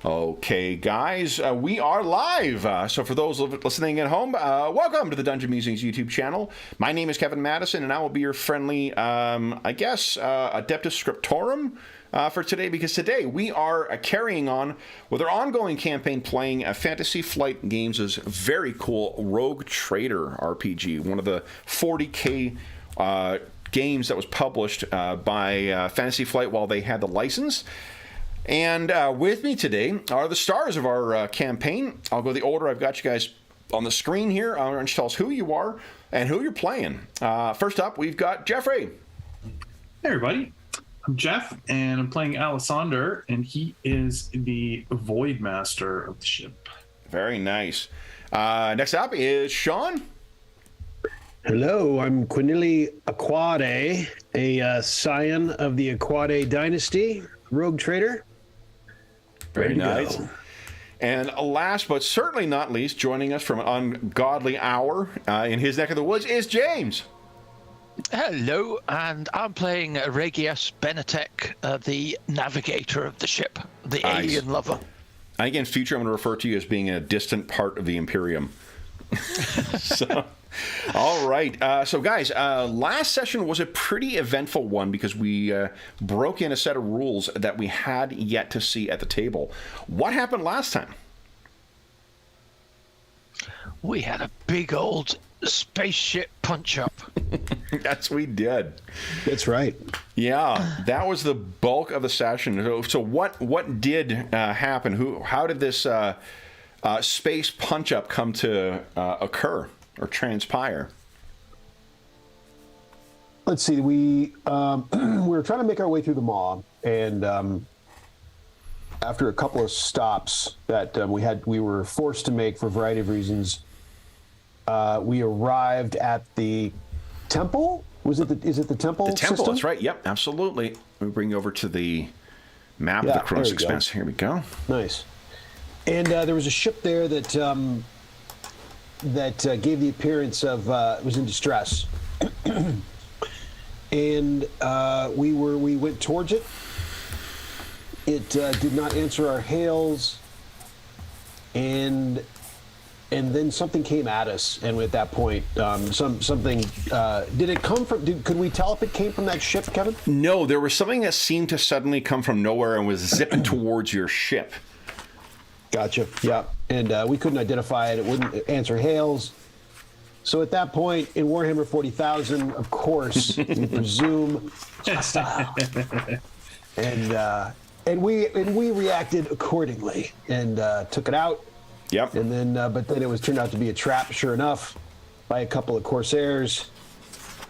Okay, guys, we are live. So for those listening at home, welcome to the Dungeon Musings YouTube channel. My name is Kevin Madison, and I will be your friendly, Adeptus Scriptorum for today, because today we are carrying on with our ongoing campaign playing Fantasy Flight Games' very cool Rogue Trader RPG, one of the 40K games that was published by Fantasy Flight while they had the license. And with me today are the stars of our campaign. I'll go the order. I've got you guys on the screen here. Why don't you tell us who you are and who you're playing. First up, we've got Jeffrey. Hey, everybody. I'm Jeff, and I'm playing Alessander, and he is the Void Master of the ship. Very nice. Next up is Sean. Hello, I'm Quinili Aquade, a scion of the Aquade dynasty, rogue trader. Very nice. And last but certainly not least, joining us from an ungodly hour in his neck of the woods is James. Hello, and I'm playing Regius Benetek, the navigator of the ship, the alien lover. I think in future I'm going to refer to you as being a distant part of the Imperium. So, all right. So, guys, last session was a pretty eventful one because we broke in a set of rules that we had yet to see at the table. What happened last time? We had a big old spaceship punch-up. Yes, we did. That's right. Yeah, that was the bulk of the session. So what did happen? How did this space punch-up come to occur or transpire? Let's see. We were trying to make our way through the Maw, and after a couple of stops that we were forced to make for a variety of reasons, we arrived at the temple. Is it the temple? The temple. System? That's right. Yep, absolutely. Let me bring you over to the map of the Kronos Expanse. Here we go. Nice. And there was a ship there that gave the appearance of was in distress, and we went towards it. It did not answer our hails, and then something came at us. And at that point, something did it come from? Could we tell if it came from that ship, Kevin? No, there was something that seemed to suddenly come from nowhere and was zipping towards your ship. Gotcha. Yeah, and we couldn't identify it. It wouldn't answer hails. So at that point, in Warhammer 40,000, of course, we presume hostile, and we reacted accordingly and took it out. Yep. And then, but then it was turned out to be a trap, sure enough, by a couple of Corsairs,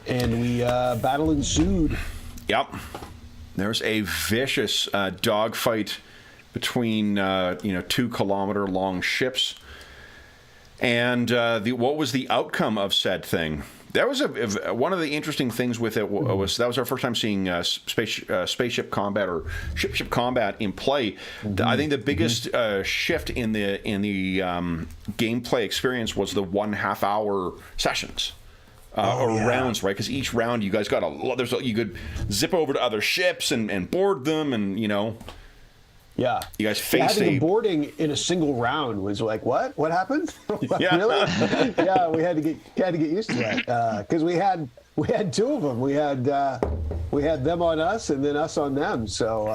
and we battle ensued. Yep. There's a vicious dogfight between 2 kilometer long ships, and what was the outcome of said thing? That was one of the interesting things with it was that was our first time seeing spaceship combat or ship combat in play. I think the biggest shift in the gameplay experience was the 1.5 hour sessions. Rounds, right? Because each round you guys got you could zip over to other ships and board them, and yeah, you guys faced having the boarding in a single round was like, what happened? Yeah. Really? Yeah, we had to get used to that because we had 2 of them. We had them on us and then us on them. So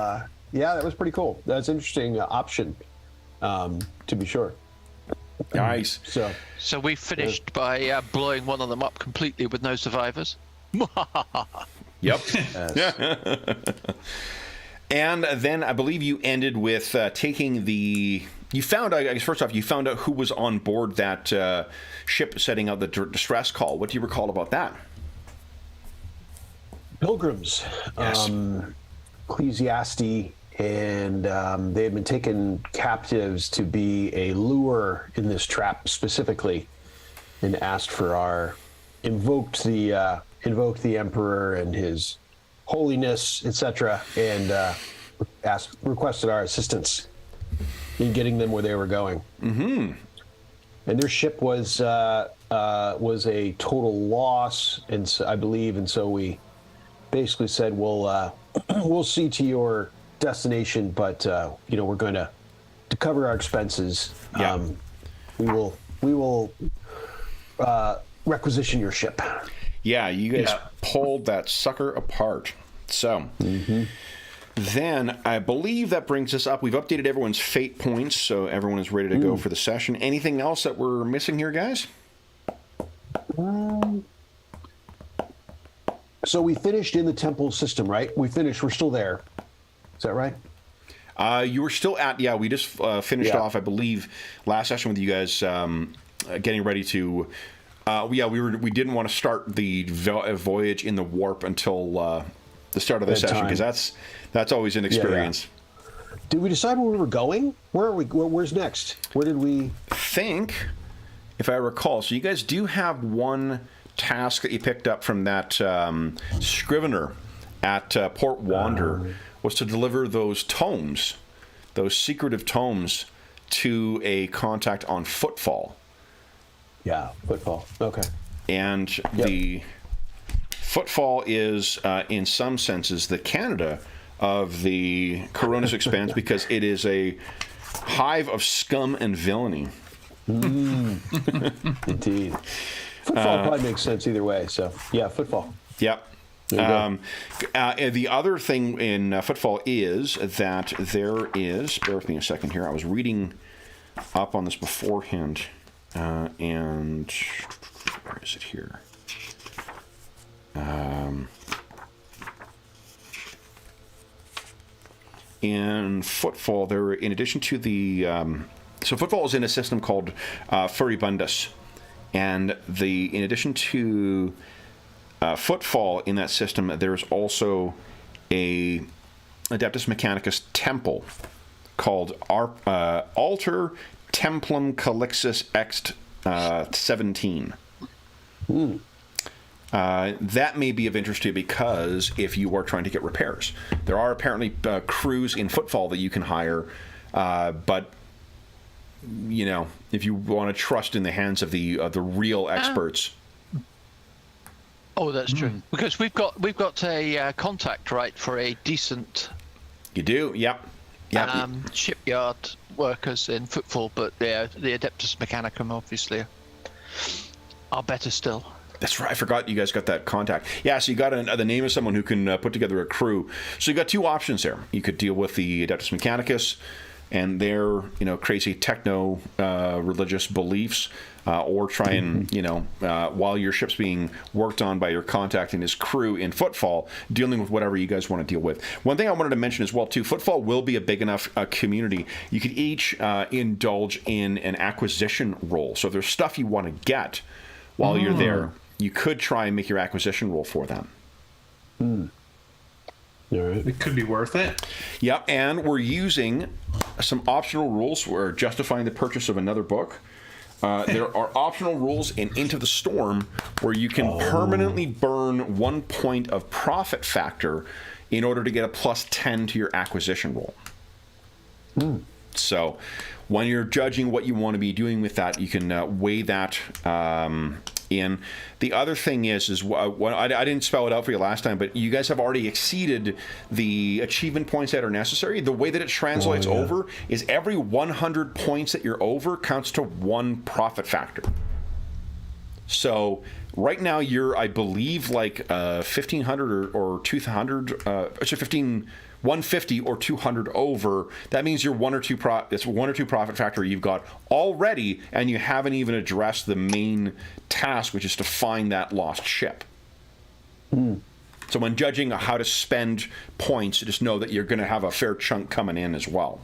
yeah, that was pretty cool. That's an interesting option, to be sure. Nice. So we finished by blowing one of them up completely with no survivors. Yep. And then I believe you ended with taking the... You found, I guess, first off, you found out who was on board that ship setting out the distress call. What do you recall about that? Pilgrims. Yes. Ecclesiastes, and they had been taken captives to be a lure in this trap specifically, and asked for invoked the Emperor and his holiness, etc., and requested our assistance in getting them where they were going. Mm-hmm. And their ship was a total loss, and so, I believe, and so we basically said, we'll see to your destination, but we're going to cover our expenses, Yeah. we will requisition your ship. Yeah, you guys pulled that sucker apart. So, then I believe that brings us up. We've updated everyone's fate points, so everyone is ready to go for the session. Anything else that we're missing here, guys? So we finished in the temple system, right? We're still there. Is that right? You were still at, we just finished off, I believe, last session with you guys getting ready to, we didn't want to start the voyage in the warp until the start of the session, because that's always an experience. Yeah. Did we decide where we were going? Where are we? Where's next? Where did we think, if I recall, so you guys do have one task that you picked up from that scrivener at Port Wander, was to deliver those tomes, those secretive tomes, to a contact on Footfall. Yeah, Footfall. Okay. And the Footfall is, in some senses, the Canada of the Coronis Expanse, because it is a hive of scum and villainy. Indeed. Footfall probably makes sense either way. So, yeah, Footfall. Yep. The other thing in Footfall is that there is, bear with me a second here, I was reading up on this beforehand, and where is it here? In Footfall, there, in addition to the, so Footfall is in a system called Furibundus, and in addition to Footfall in that system, there's also a Adeptus Mechanicus temple called Alter Templum Calixus Ext 17. That may be of interest to you, because if you are trying to get repairs, there are apparently crews in Footfall that you can hire, but if you want to trust in the hands of the real experts. Oh, that's true. Because we've got a contact, right, for a decent. You do, yep. Shipyard workers in Footfall, but the Adeptus Mechanicum obviously are better still. That's right. I forgot you guys got that contact. Yeah, so you got the name of someone who can put together a crew. So you got two options there. You could deal with the Adeptus Mechanicus and their crazy techno religious beliefs, or try and while your ship's being worked on by your contact and his crew in Footfall, dealing with whatever you guys want to deal with. One thing I wanted to mention as well too, Footfall will be a big enough community. You could each indulge in an acquisition roll. So if there's stuff you want to get while you're there, you could try and make your acquisition roll for them. All right. It could be worth it. Yep, and we're using some optional rules. We're justifying the purchase of another book. There are optional rules in Into the Storm where you can permanently burn 1 point of profit factor in order to get a plus 10 to your acquisition roll. So when you're judging what you want to be doing with that, you can weigh that in. The other thing is I didn't spell it out for you last time, but you guys have already exceeded the achievement points that are necessary. The way that it translates over is every 100 points that you're over counts to 1 profit factor. So right now you're, I believe, like 1,500 or 200, 150 or 200 over. That means you're it's 1 or 2 profit factor you've got already, and you haven't even addressed the main task, which is to find that lost ship. So when judging how to spend points, just know that you're going to have a fair chunk coming in as well.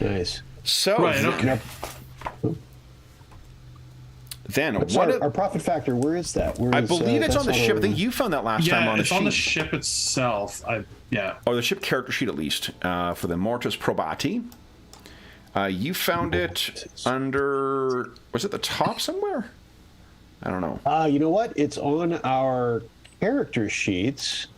Nice. So then our profit factor, where is that? I believe it's on the ship. I think you found that last time on the sheet. Yeah, it's on the ship itself. Or the ship character sheet, at least, for the Mortis Probati. You found it under... Was it the top somewhere? I don't know. You know what? It's on our character sheets,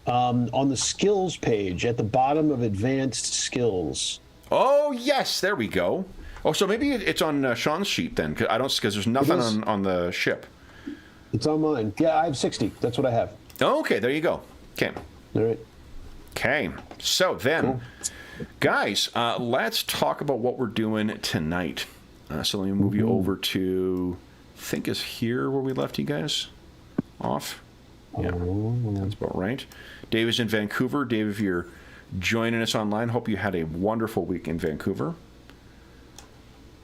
on the skills page at the bottom of advanced skills. Oh, yes. There we go. Oh, so maybe it's on Sean's sheet then, because there's nothing on the ship. It's on mine. Yeah, I have 60. That's what I have. Oh, okay, there you go. Okay. All right. Okay. So then, Guys, let's talk about what we're doing tonight. So let me move you over to, I think is here where we left you guys off. Yeah, that's about right. Dave is in Vancouver. Dave, if you're joining us online, hope you had a wonderful week in Vancouver.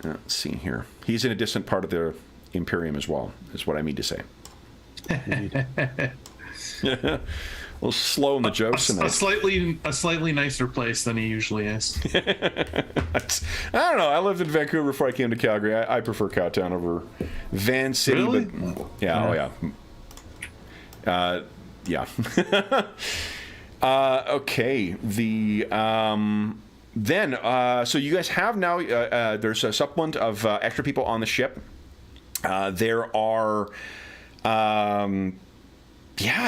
Let's see here. He's in a distant part of the Imperium as well, is what I mean to say. A little slow in the jokes tonight. A slightly nicer place than he usually is. I don't know. I lived in Vancouver before I came to Calgary. I prefer Cowtown over Van City. Really? But, yeah, yeah. Okay. So you guys have now, there's a supplement of extra people on the ship. There are, I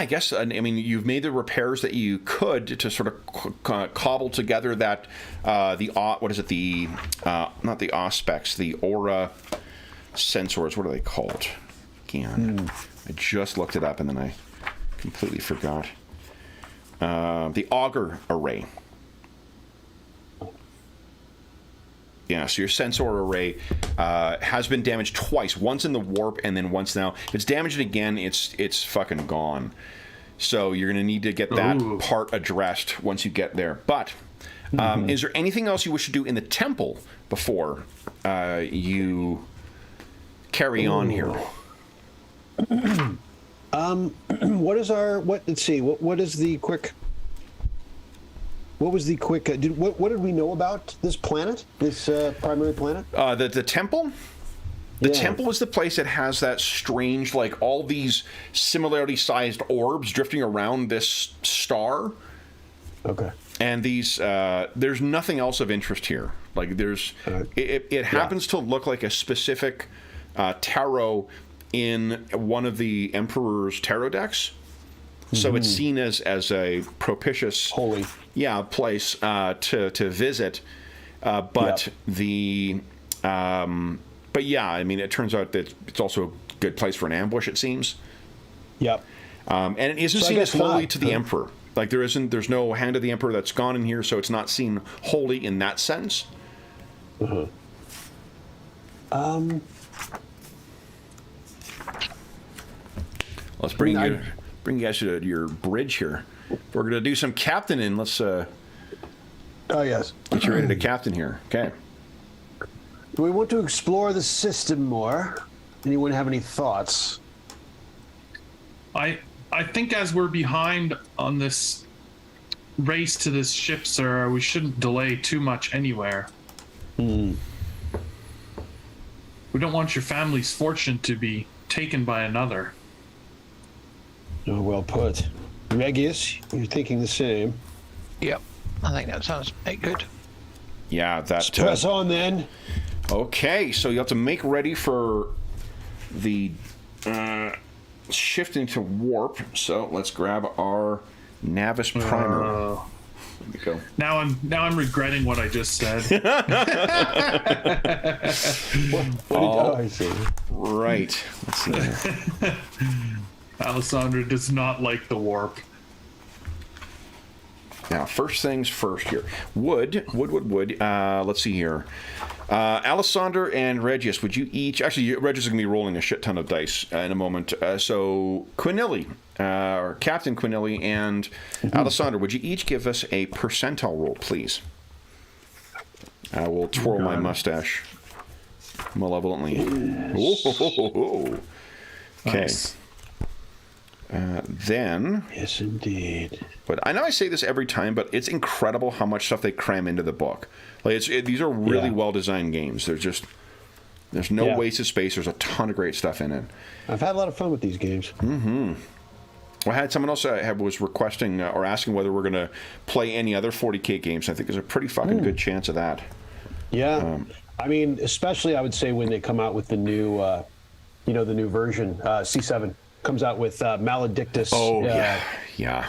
guess, I mean, you've made the repairs that you could to sort of cobble together that, not the Auspex, the Aura sensors. What are they called? Again, I just looked it up and then I completely forgot. The auger array. Yeah, so your sensor array has been damaged twice. Once in the warp and then once now. If it's damaged again, it's fucking gone. So you're going to need to get that part addressed once you get there. But is there anything else you wish to do in the temple before you carry on here? Let's see. What is the quick? What was the quick? What did we know about this planet? This primary planet? The temple. The temple is the place that has that strange, like all these similarity-sized orbs drifting around this star. Okay. And these, there's nothing else of interest here. Like there's, it happens to look like a specific tarot in one of the Emperor's tarot decks. So it's seen as a propitious, holy, place to visit. But I mean, it turns out that it's also a good place for an ambush. It seems. Yep. And it isn't seen as holy to the Emperor. Like there's no hand of the Emperor that's gone in here, so it's not seen holy in that sense. Let's bring you guys to your bridge here. We're going to do some captaining. Let's oh yes, get you ready to captain here. Okay. Do we want to explore the system more? Anyone have any thoughts? I think as we're behind on this race to this ship, sir, we shouldn't delay too much anywhere. We don't want your family's fortune to be taken by another. Oh, well put. Regius, you're thinking the same. Yep, I think that sounds good. Yeah, Let's press on then. Okay, so you have to make ready for the shift into warp. So let's grab our Navis primer. There we go. Now I'm regretting what I just said. I see. Right. Let's see here. Alessandra does not like the warp. Now, first things first here. Wood. Let's see here. Alessander and Regius, would you each... Actually, Regius is going to be rolling a shit ton of dice in a moment. So, Quinilli, or Captain Quinilli and Alessander, would you each give us a percentile roll, please? I will twirl my mustache malevolently. Okay. Nice. Then... Yes, indeed. But I know I say this every time, but it's incredible how much stuff they cram into the book. Like these are really well-designed games. There's no wasted space. There's a ton of great stuff in it. I've had a lot of fun with these games. Well, I had someone else was requesting or asking whether we're going to play any other 40K games. I think there's a pretty fucking good chance of that. Yeah. I mean, especially I would say when they come out with the new, the new version, C7 comes out with Maledictus. Oh, yeah.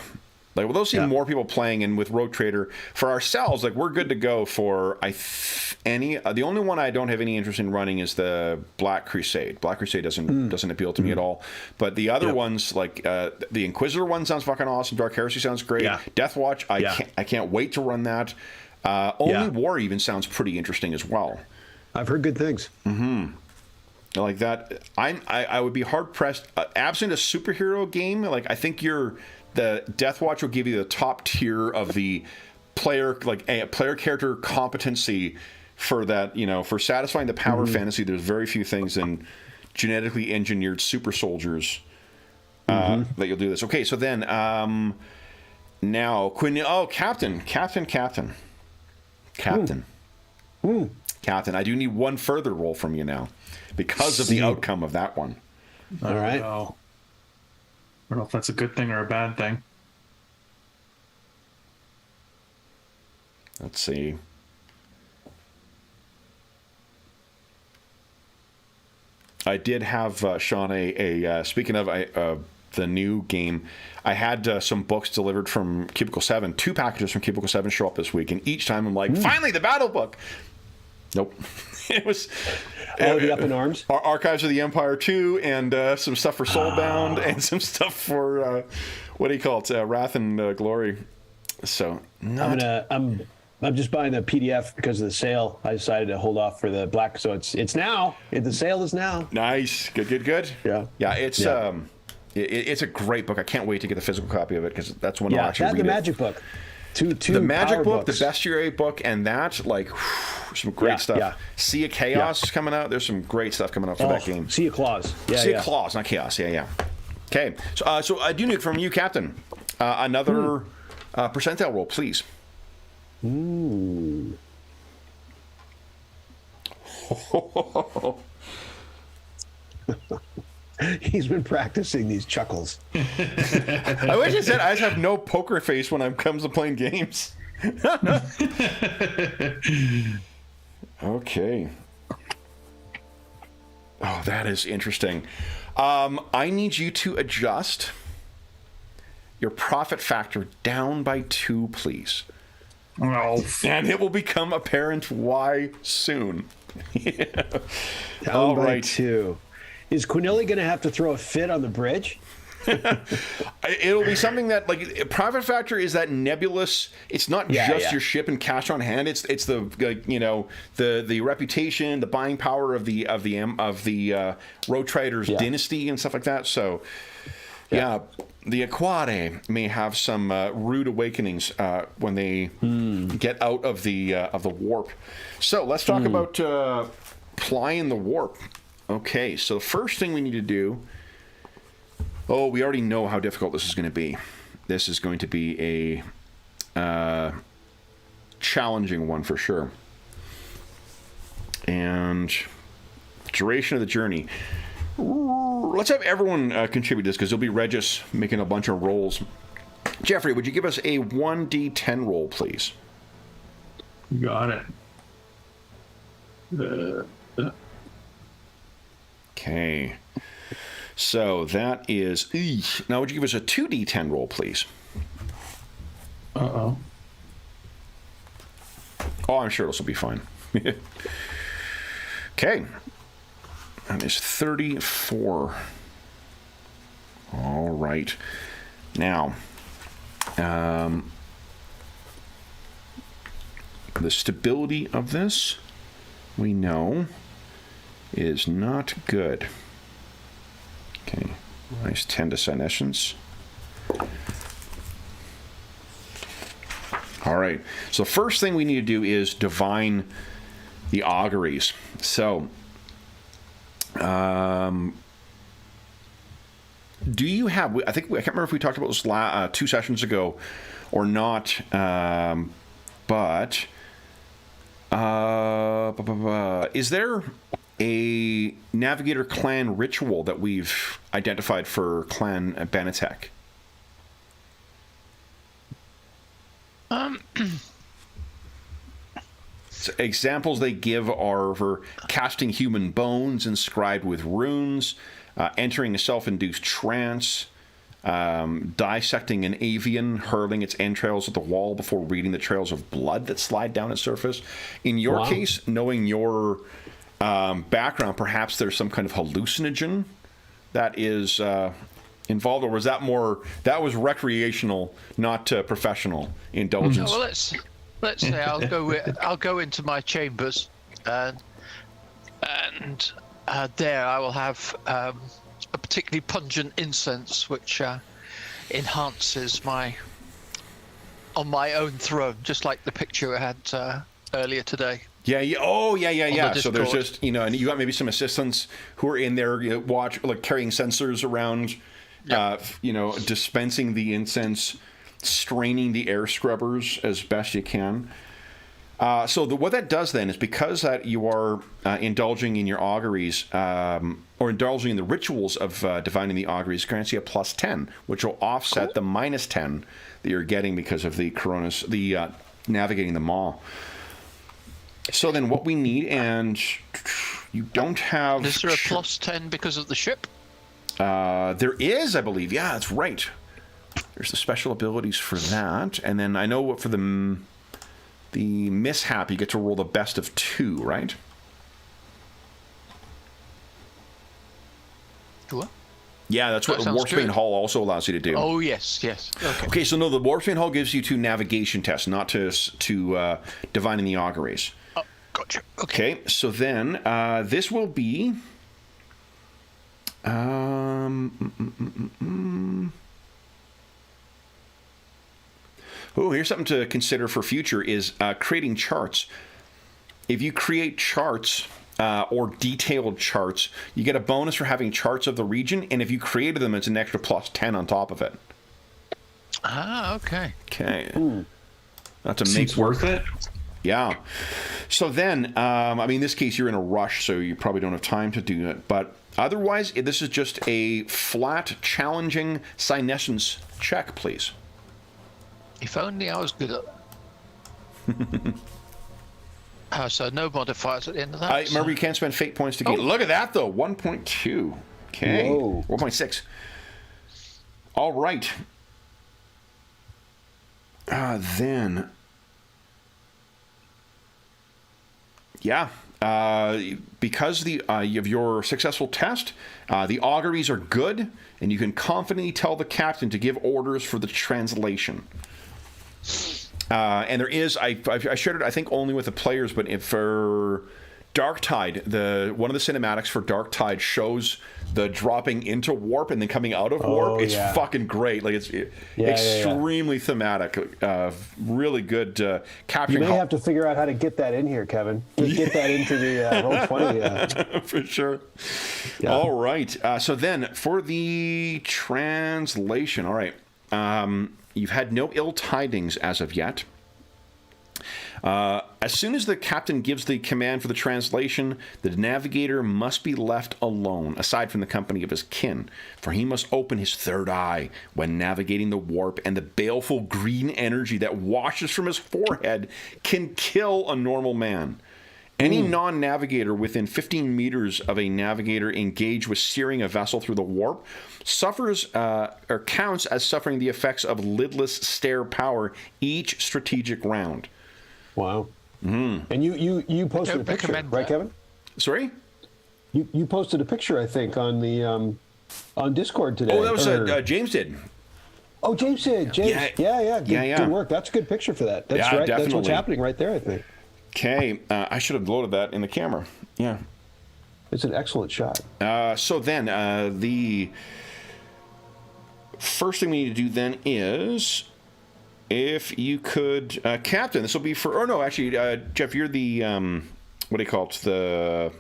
Like, well, those see more people playing, and with Rogue Trader, for ourselves, like, we're good to go for the only one I don't have any interest in running is the Black Crusade. Black Crusade doesn't appeal to me at all. But the other ones, like the Inquisitor one sounds fucking awesome. Dark Heresy sounds great. Yeah. Death Watch, I can't wait to run that. Only War even sounds pretty interesting as well. I've heard good things. Like that, I would be hard pressed. Absent a superhero game, like I think the Death Watch will give you the top tier of the player, like a player character competency for that. For satisfying the power fantasy, there's very few things in genetically engineered super soldiers that you'll do this. Okay, so then now Captain. Captain, I do need one further roll from you now because of the outcome of that one. All right. I don't know if that's a good thing or a bad thing. Let's see. I did have, Sean, speaking of the new game, I had some books delivered from Cubicle 7. 2 packages from Cubicle 7 show up this week, and each time I'm like, finally, the battle book! Nope. It was Already up in arms? Archives of the Empire 2, and some stuff for Soulbound, and some stuff for, what do you call it, Wrath and Glory. So, I'm just buying the PDF because of the sale. I decided to hold off for the black, so it's now. The sale is now. Nice. Good. Yeah. Yeah, it's a great book. I can't wait to get the physical copy of it, because that's when I'll actually read the it. Magic book. Two the Magic book, books. the Bestiary book, and that, like, some great stuff. Yeah. Sea of Chaos is coming out. There's some great stuff coming out for that game. Sea of Claws. Sea of Claws, not Chaos. Yeah. Okay, so I do need from you, Captain, another percentile roll, please. Ooh. He's been practicing these chuckles. I wish I said I just have no poker face when it comes to playing games. Okay. Oh, that is interesting. I need you to adjust your profit factor down by 2, please. Oh, And it will become apparent why soon. Down by 2. Is Quinelli going to have to throw a fit on the bridge? It'll be something that, like, profit factor is that nebulous. It's not just your ship and cash on hand. It's the, like, the reputation, the buying power of the Road Traders dynasty and stuff like that. So, the Aquare may have some rude awakenings when they get out of the warp. So let's talk about plying the warp. Okay, so the first thing we need to do... Oh, we already know how difficult this is going to be. This is going to be a challenging one for sure. And duration of the journey. Let's have everyone contribute this, because there'll be Regis making a bunch of rolls. Jeffrey, would you give us a 1d10 roll, please? got it. Okay. So that is... Now, would you give us a 2d10 roll, please? Uh-oh. Oh, I'm sure this will be fine. Okay. That is 34. All right. Now, the stability of this, we know, is not good. Okay, nice 10 to senescence. All right, so first thing we need to do is divine the auguries. So, do you have, I can't remember if we talked about this 2 sessions ago or not, but is there a Navigator clan ritual that we've identified for Clan Benetech? So examples they give are for casting human bones inscribed with runes, entering a self-induced trance, dissecting an avian, hurling its entrails at the wall before reading the trails of blood that slide down its surface. In your case, knowing your background, perhaps there's some kind of hallucinogen that is involved, or was that was recreational, not professional indulgence? Well, let's say I'll go into my chambers, and there I will have a particularly pungent incense, which enhances on my own throne, just like the picture I had earlier today. Yeah. Oh, yeah. The So there's Discord. just, and you got maybe some assistants who are in there, carrying sensors around, dispensing the incense, straining the air scrubbers as best you can. So what that does then is, because that you are indulging in your auguries, or indulging in the rituals of divining the auguries, grants you a +10, which will offset the -10 that you're getting because of the navigating the maw. So then what we need, and you don't have... Is there a +10 because of the ship? There is, I believe. Yeah, that's right. There's the special abilities for that. And then I know for the mishap, you get to roll the best of 2, right? What? Yeah, that's what the Warpsbane Hall also allows you to do. Oh, yes. Okay, so no, the Warpsbane Hall gives you 2 navigation tests, not to divining the auguries. Oh, gotcha. Okay, so then this will be... Oh, here's something to consider for future is creating charts. If you create charts or detailed charts, you get a bonus for having charts of the region, and if you created them, it's an extra +10 on top of it. Ah, okay. Okay. Not to Seems make worth it. Yeah. So then, in this case, you're in a rush, so you probably don't have time to do it. But otherwise, this is just a flat, challenging senescence check, please. If only I was good at... so no modifiers at the end of that. Remember, you can't spend fate points to gain. Look at that, though. 1.2. Okay. Whoa. 1.6. All right. Then... Yeah, because of your successful test, the auguries are good, and you can confidently tell the captain to give orders for the translation. And there is, I shared it, I think, only with the players, but for Darktide, one of the cinematics for Darktide shows the dropping into warp and then coming out of warp. It's fucking great. Like, it's extremely thematic. Really good capturing. You may have to figure out how to get that in here, Kevin. Get that into the Roll20. For sure. Yeah. All right. So then, for the translation, all right. You've had no ill tidings as of yet. As soon as the captain gives the command for the translation, the navigator must be left alone, aside from the company of his kin, for he must open his third eye when navigating the warp, and the baleful green energy that washes from his forehead can kill a normal man. Any non-navigator within 15 meters of a navigator engaged with steering a vessel through the warp suffers or counts as suffering the effects of lidless stare power each strategic round. Wow. And you posted a picture, right, Kevin? Sorry? You posted a picture, I think, on the on Discord today. Oh, that was James did. Oh, James did. James. Yeah. Good work. That's a good picture for that. That's right. Definitely. That's what's happening right there, I think. Okay. I should have loaded that in the camera. Yeah. It's an excellent shot. So then, the first thing we need to do then is... If you could, Captain, this will be for... Oh, no, actually, Jeff, you're the... what do you call it? The...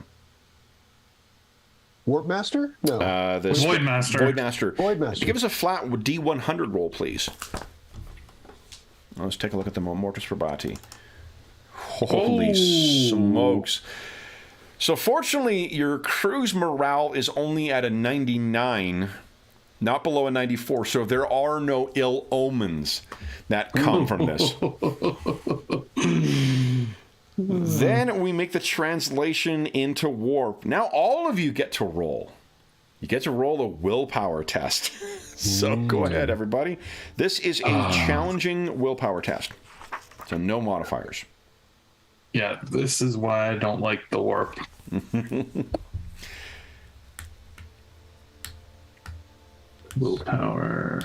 Warp Master? No. The Void Master. Void Master. Give us a flat D100 roll, please. Let's take a look at the Mortis Probati. Holy smokes. So, fortunately, your crew's morale is only at a 99... Not below a 94, so there are no ill omens that come from this. Then we make the translation into warp. Now all of you get to roll. You get to roll a willpower test. So go ahead, everybody. This is a challenging willpower test. So no modifiers. Yeah, this is why I don't like the warp. Willpower.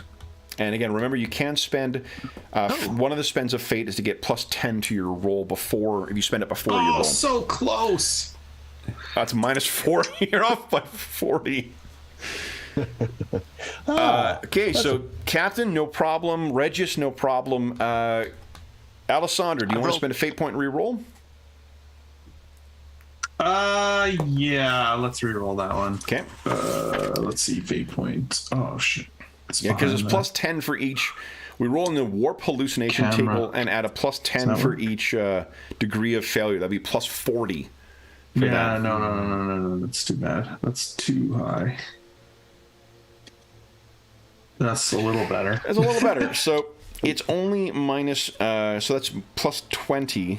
And again, remember, you can spend one of the spends of fate is to get plus 10 to your roll before, if you spend it before you roll. Oh, so close. That's minus 40. You're off by 40. Okay, so Captain, no problem. Regis, no problem. Alessandro, do you want to spend a fate point and re-roll? Yeah, let's re-roll that one. Okay. Let's see, fate point. Oh, shit. Yeah, because it's plus 10 for each. We roll in the warp hallucination table and add a plus 10 for each degree of failure. That'd be plus 40. For that. No. That's too bad. That's too high. That's a little better. It's a little better. So it's only minus, so that's plus 20.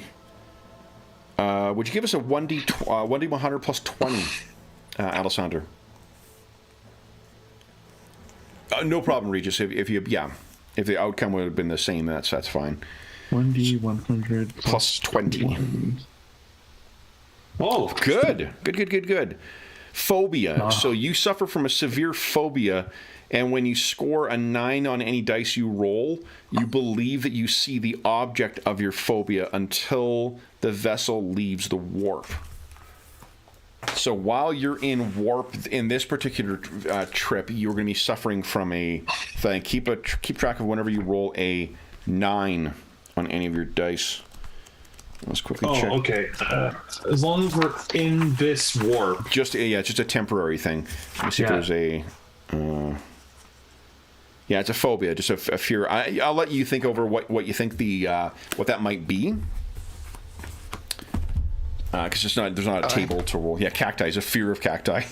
Would you give us a 1d100 plus 20, Alessandro? No problem, Regis. If the outcome would have been the same, that's fine. 1d100 plus 20. Oh, Good. Phobia. So you suffer from a severe phobia, and when you score a 9 on any dice you roll, you believe that you see the object of your phobia until the vessel leaves the warp. So while you're in warp in this particular trip, you're going to be suffering from a thing. Keep track of whenever you roll a 9 on any of your dice. Let's quickly check. Oh, okay. As long as we're in this warp. Just a temporary thing. Let me see if there's a. Yeah, it's a phobia, just a fear. I'll let you think over what you think what that might be. Because there's not a table to roll. Yeah, cacti is a fear of cacti.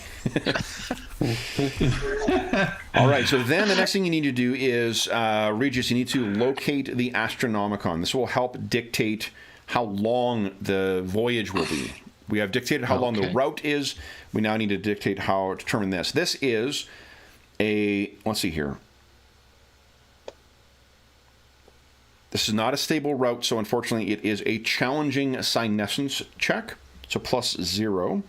All right, so then the next thing you need to do is, Regis, you need to locate the Astronomicon. This will help dictate how long the voyage will be. We have dictated how long the route is. We now need to dictate how to determine this. This is let's see here. This is not a stable route, so unfortunately it is a challenging senescence check. So plus 0.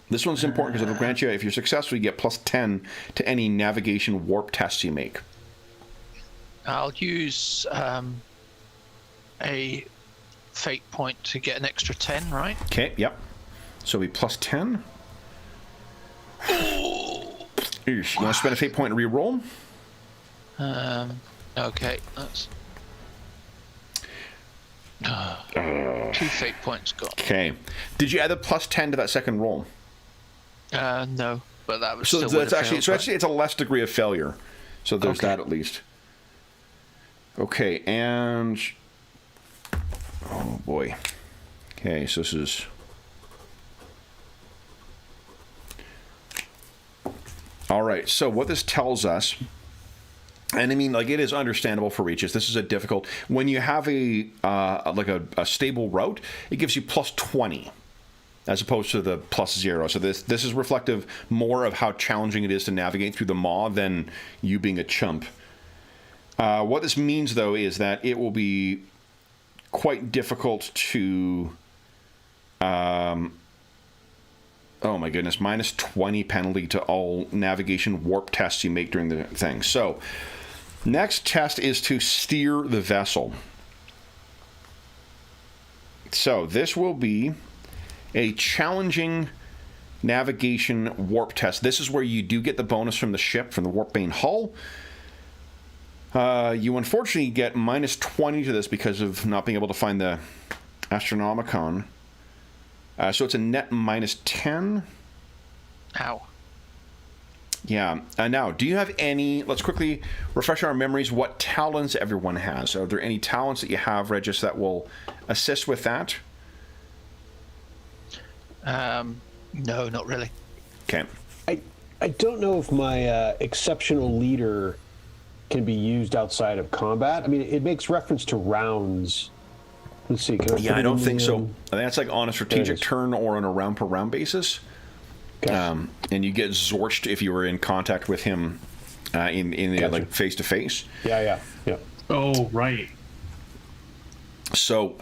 This one's important because it'll grant you, if you're successful, you get plus 10 to any navigation warp tests you make. I'll use a fate point to get an extra 10, right? Okay, yep. So it'll be plus 10. You want to spend a fate point and re-roll? Okay, that's 2 fate points gone. Okay. Did you add a plus 10 to that second roll? No, but that was So still that's actually it's a less degree of failure. So there's that at least. Okay, and oh boy. Okay, so this is all right. So what this tells us, and I mean, like, it is understandable for Regis. This is a difficult. When you have a stable route, it gives you plus 20, as opposed to the plus 0. So this is reflective more of how challenging it is to navigate through the Maw than you being a chump. What this means, though, is that it will be quite difficult to. Oh my goodness, minus 20 penalty to all navigation warp tests you make during the thing. So, next test is to steer the vessel. So, this will be a challenging navigation warp test. This is where you do get the bonus from the ship, from the warp bane hull. You unfortunately get minus 20 to this because of not being able to find the Astronomicon. So it's a net minus 10. Ow. Yeah. Now, do you have any... Let's quickly refresh our memories what talents everyone has. Are there any talents that you have, Regis, that will assist with that? No, not really. Okay. I don't know if my exceptional leader can be used outside of combat. I mean, it makes reference to rounds. Let's see. I don't think so. I think that's like on a strategic turn or on a round per round basis. Okay. And you get zorched if you were in contact with him in the like face to face. Yeah. Oh, right. So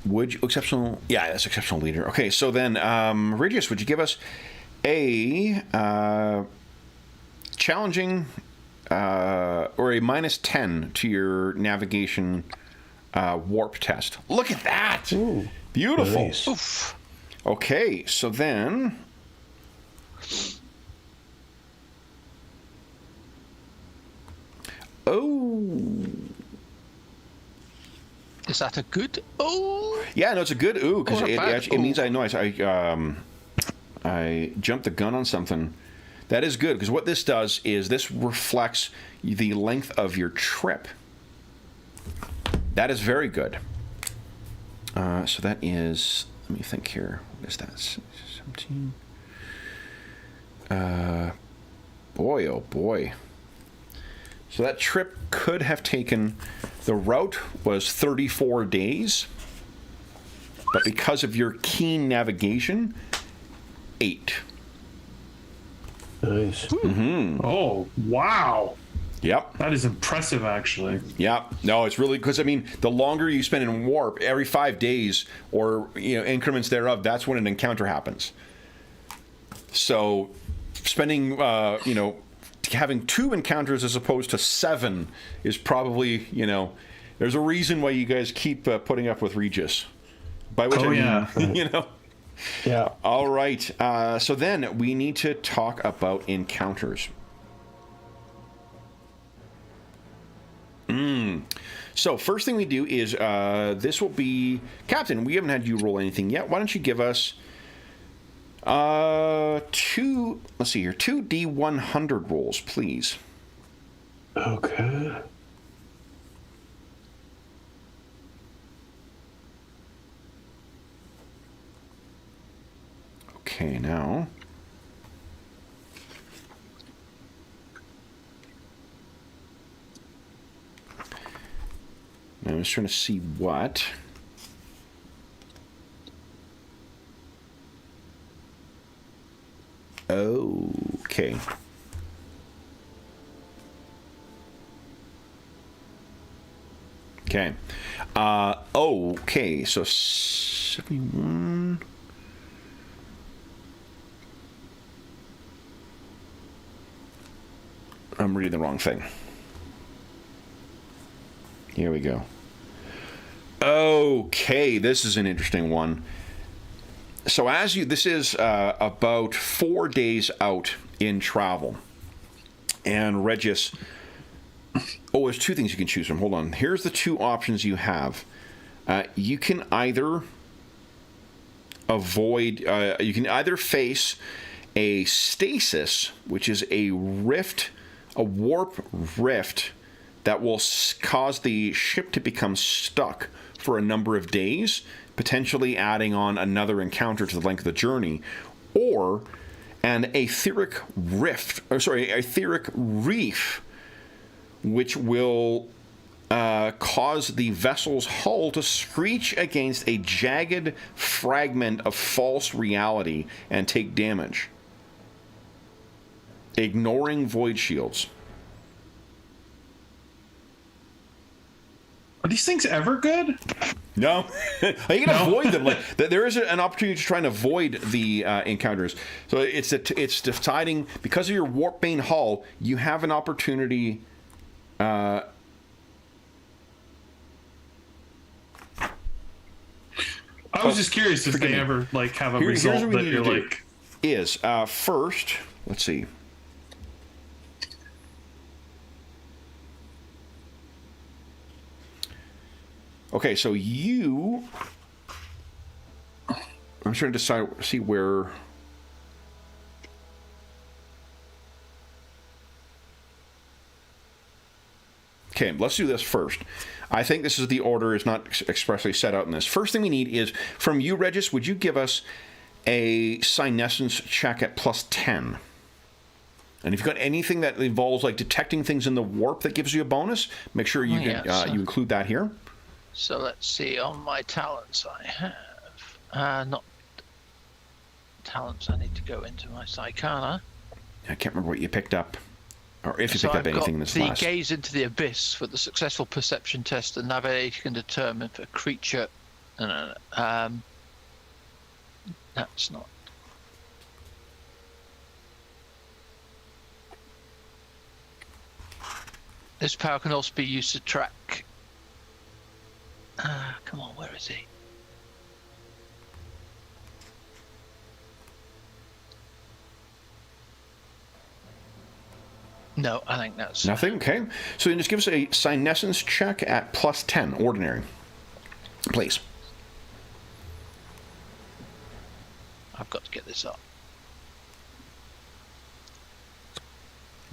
would you exceptional? Yeah, that's exceptional leader. Okay, so then Regis, would you give us a challenging or a -10 to your navigation warp test. Look at that! Ooh, Beautiful. nice. Oof. Okay, so then. Oh. Is that a good? Oh. Yeah, no, it's a good ooh because Or a bad it means ooh. I know I jumped the gun on something. That is good because what this does is this reflects the length of your trip. That is very good. So that is. Let me think here. What is that? 17. Boy, oh boy. So that trip could have taken. The route was 34 days, but because of your keen navigation, 8. Nice. Oh, wow. Yep. That is impressive, actually. Yep. No, it's really because I mean, the longer you spend in warp, every 5 days or increments thereof, that's when an encounter happens. So, spending having 2 encounters as opposed to 7 is probably there's a reason why you guys keep putting up with Regis. By which I mean, Yeah. All right. So then we need to talk about encounters. So first thing we do is this will be Captain. We haven't had you roll anything yet. Why don't you give us 2? Let's see here. 2 D100 rolls, please. Okay. Okay, now. I'm just trying to see what. Okay. Okay. Okay, so 71. I'm reading the wrong thing. Here we go. Okay, this is an interesting one. So this is about 4 days out in travel. And Regis, there's 2 things you can choose from. Hold on. Here's the 2 options you have. You can either you can either face a stasis, which is a rift, a warp rift that will cause the ship to become stuck for a number of days, potentially adding on another encounter to the length of the journey, or an etheric reef, which will cause the vessel's hull to screech against a jagged fragment of false reality and take damage, ignoring void shields. Are these things ever good? No, you can avoid them. Like there is an opportunity to try and avoid the encounters. So it's deciding because of your warp bane hull, you have an opportunity. I was just curious if they ever have a result that you're like. Is first, let's see. Okay, so I'm trying to see where. Okay, let's do this first. I think this is the order is not expressly set out in this. First thing we need is from you, Regis. Would you give us a senescence check at +10? And if you've got anything that involves like detecting things in the warp that gives you a bonus, make sure you you include that here. So let's see, on my talents I have, not talents, I need to go into my Psychana. I can't remember what you picked up, or if you picked up anything in this the class. gaze into the abyss. For the successful perception test, the navigator can determine if a creature, that's not. This power can also be used to track. Come on, where is he? No, I think that's Nothing? Okay. So then just give us a senescence check at +10, ordinary. Please. I've got to get this up.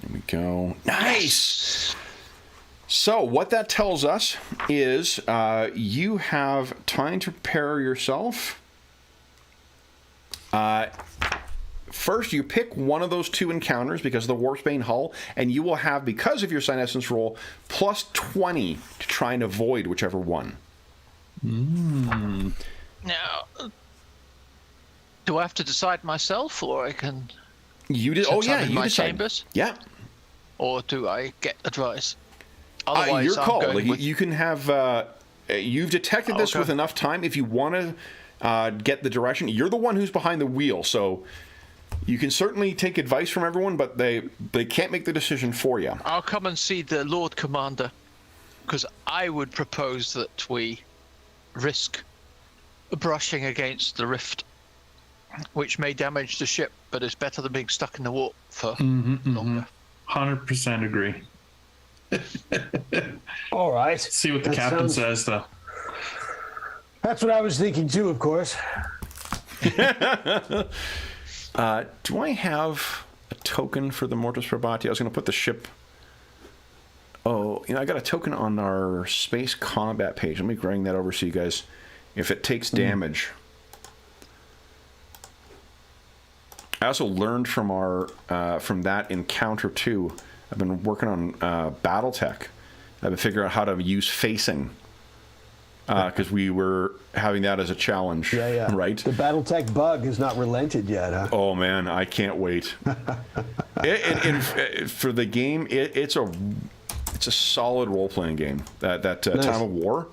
There we go. Nice! So what that tells us is you have time to prepare yourself. First, you pick one of those two encounters because of the Warpsbane Hull, and you will have, because of your senescence roll, +20 to try and avoid whichever one. Mm. Now, do I have to decide myself, or I can? You did. Oh yeah, in you my decide. chambers. Yeah. Or do I get advice? Your call. I'm going Like, you can have. You've detected this with enough time. If you want to get the direction, you're the one who's behind the wheel, so you can certainly take advice from everyone, but they can't make the decision for you. I'll come and see the Lord Commander, because I would propose that we risk brushing against the rift, which may damage the ship, but it's better than being stuck in the warp for longer. 100% agree. All right. See what the captain says, though. That's what I was thinking too, of course. Do I have a token for the Mortis Probati? I was going to put the ship... Oh, I got a token on our space combat page. Let me bring that over so you guys... If it takes damage... I also learned from from that encounter too. I've been working on BattleTech. I've been figuring out how to use facing because we were having that as a challenge. Yeah. Right. The BattleTech bug has not relented yet, huh? Oh man, I can't wait. For the game, it's a solid role playing game. That Nice. Time of War,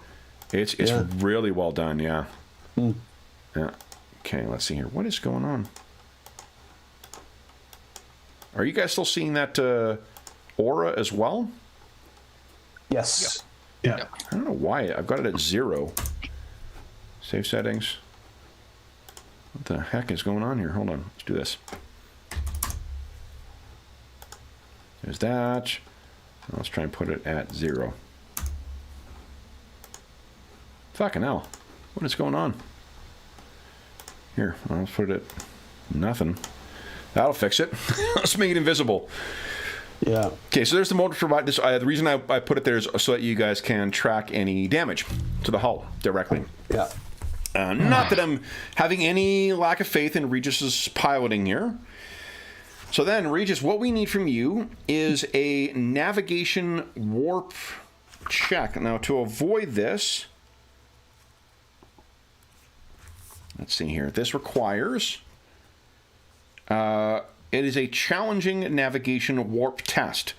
it's really well done. Yeah. Yeah. Okay, let's see here. What is going on? Are you guys still seeing that aura as well? Yes. Yeah. I don't know why. I've got it at 0. Save settings. What the heck is going on here? Hold on. Let's do this. There's that. Let's try and put it at 0. Fucking hell. What is going on? Here, let's put it at nothing. That'll fix it. Let's make it invisible. Yeah. Okay, so there's the motor provide. The reason I put it there is so that you guys can track any damage to the hull directly. Yeah. Not that I'm having any lack of faith in Regis's piloting here. So then, Regis, what we need from you is a navigation warp check. Now, to avoid this, let's see here. This requires... it is a challenging navigation warp test,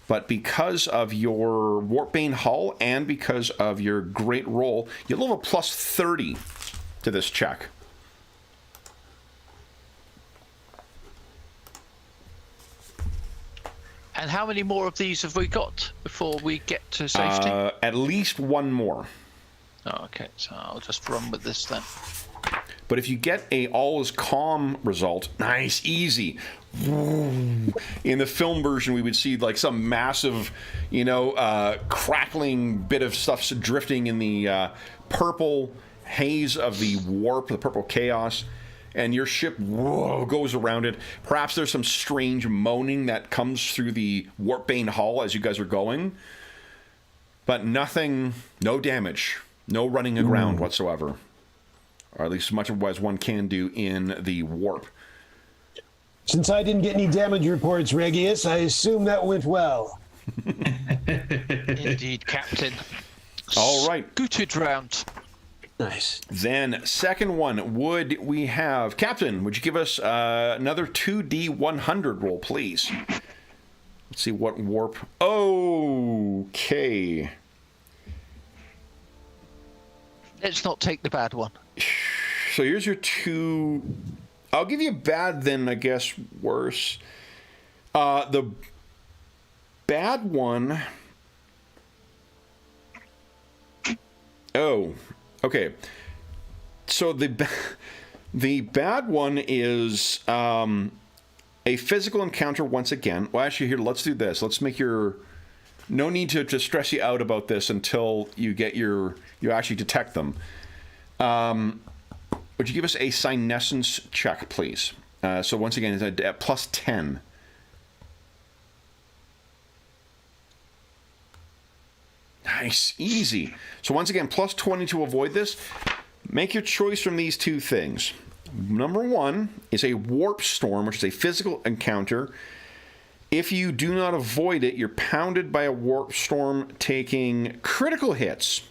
but because of your Warpbane hull and because of your great roll, you'll have a +30 to this check. And how many more of these have we got before we get to safety? At least one more. Oh, okay, so I'll just run with this then. But if you get a all is calm result, nice, easy. In the film version, we would see like some massive, crackling bit of stuff drifting in the purple haze of the warp, the purple chaos, and your ship goes around it. Perhaps there's some strange moaning that comes through the Warpbane hull as you guys are going, but nothing, no damage, no running aground whatsoever. Or at least as much as one can do in the warp. Since I didn't get any damage reports, Regius, I assume that went well. Indeed, Captain. All right. Scooted round. Nice. Then, second one, would we have... Captain, would you give us another 2D100 roll, please? Let's see what warp... Okay. Let's not take the bad one. So here's your 2... I'll give you bad, then I guess worse. The bad one Oh, okay. So the bad one is a physical encounter once again. Well, actually, here, let's do this. Let's make your... No need to stress you out about this until you get you actually detect them. Would you give us a senescence check, please? So once again, it's at plus 10. Nice. Easy. So once again, plus 20 to avoid this. Make your choice from these two things. Number one is a warp storm, which is a physical encounter. If you do not avoid it, you're pounded by a warp storm, taking critical hits.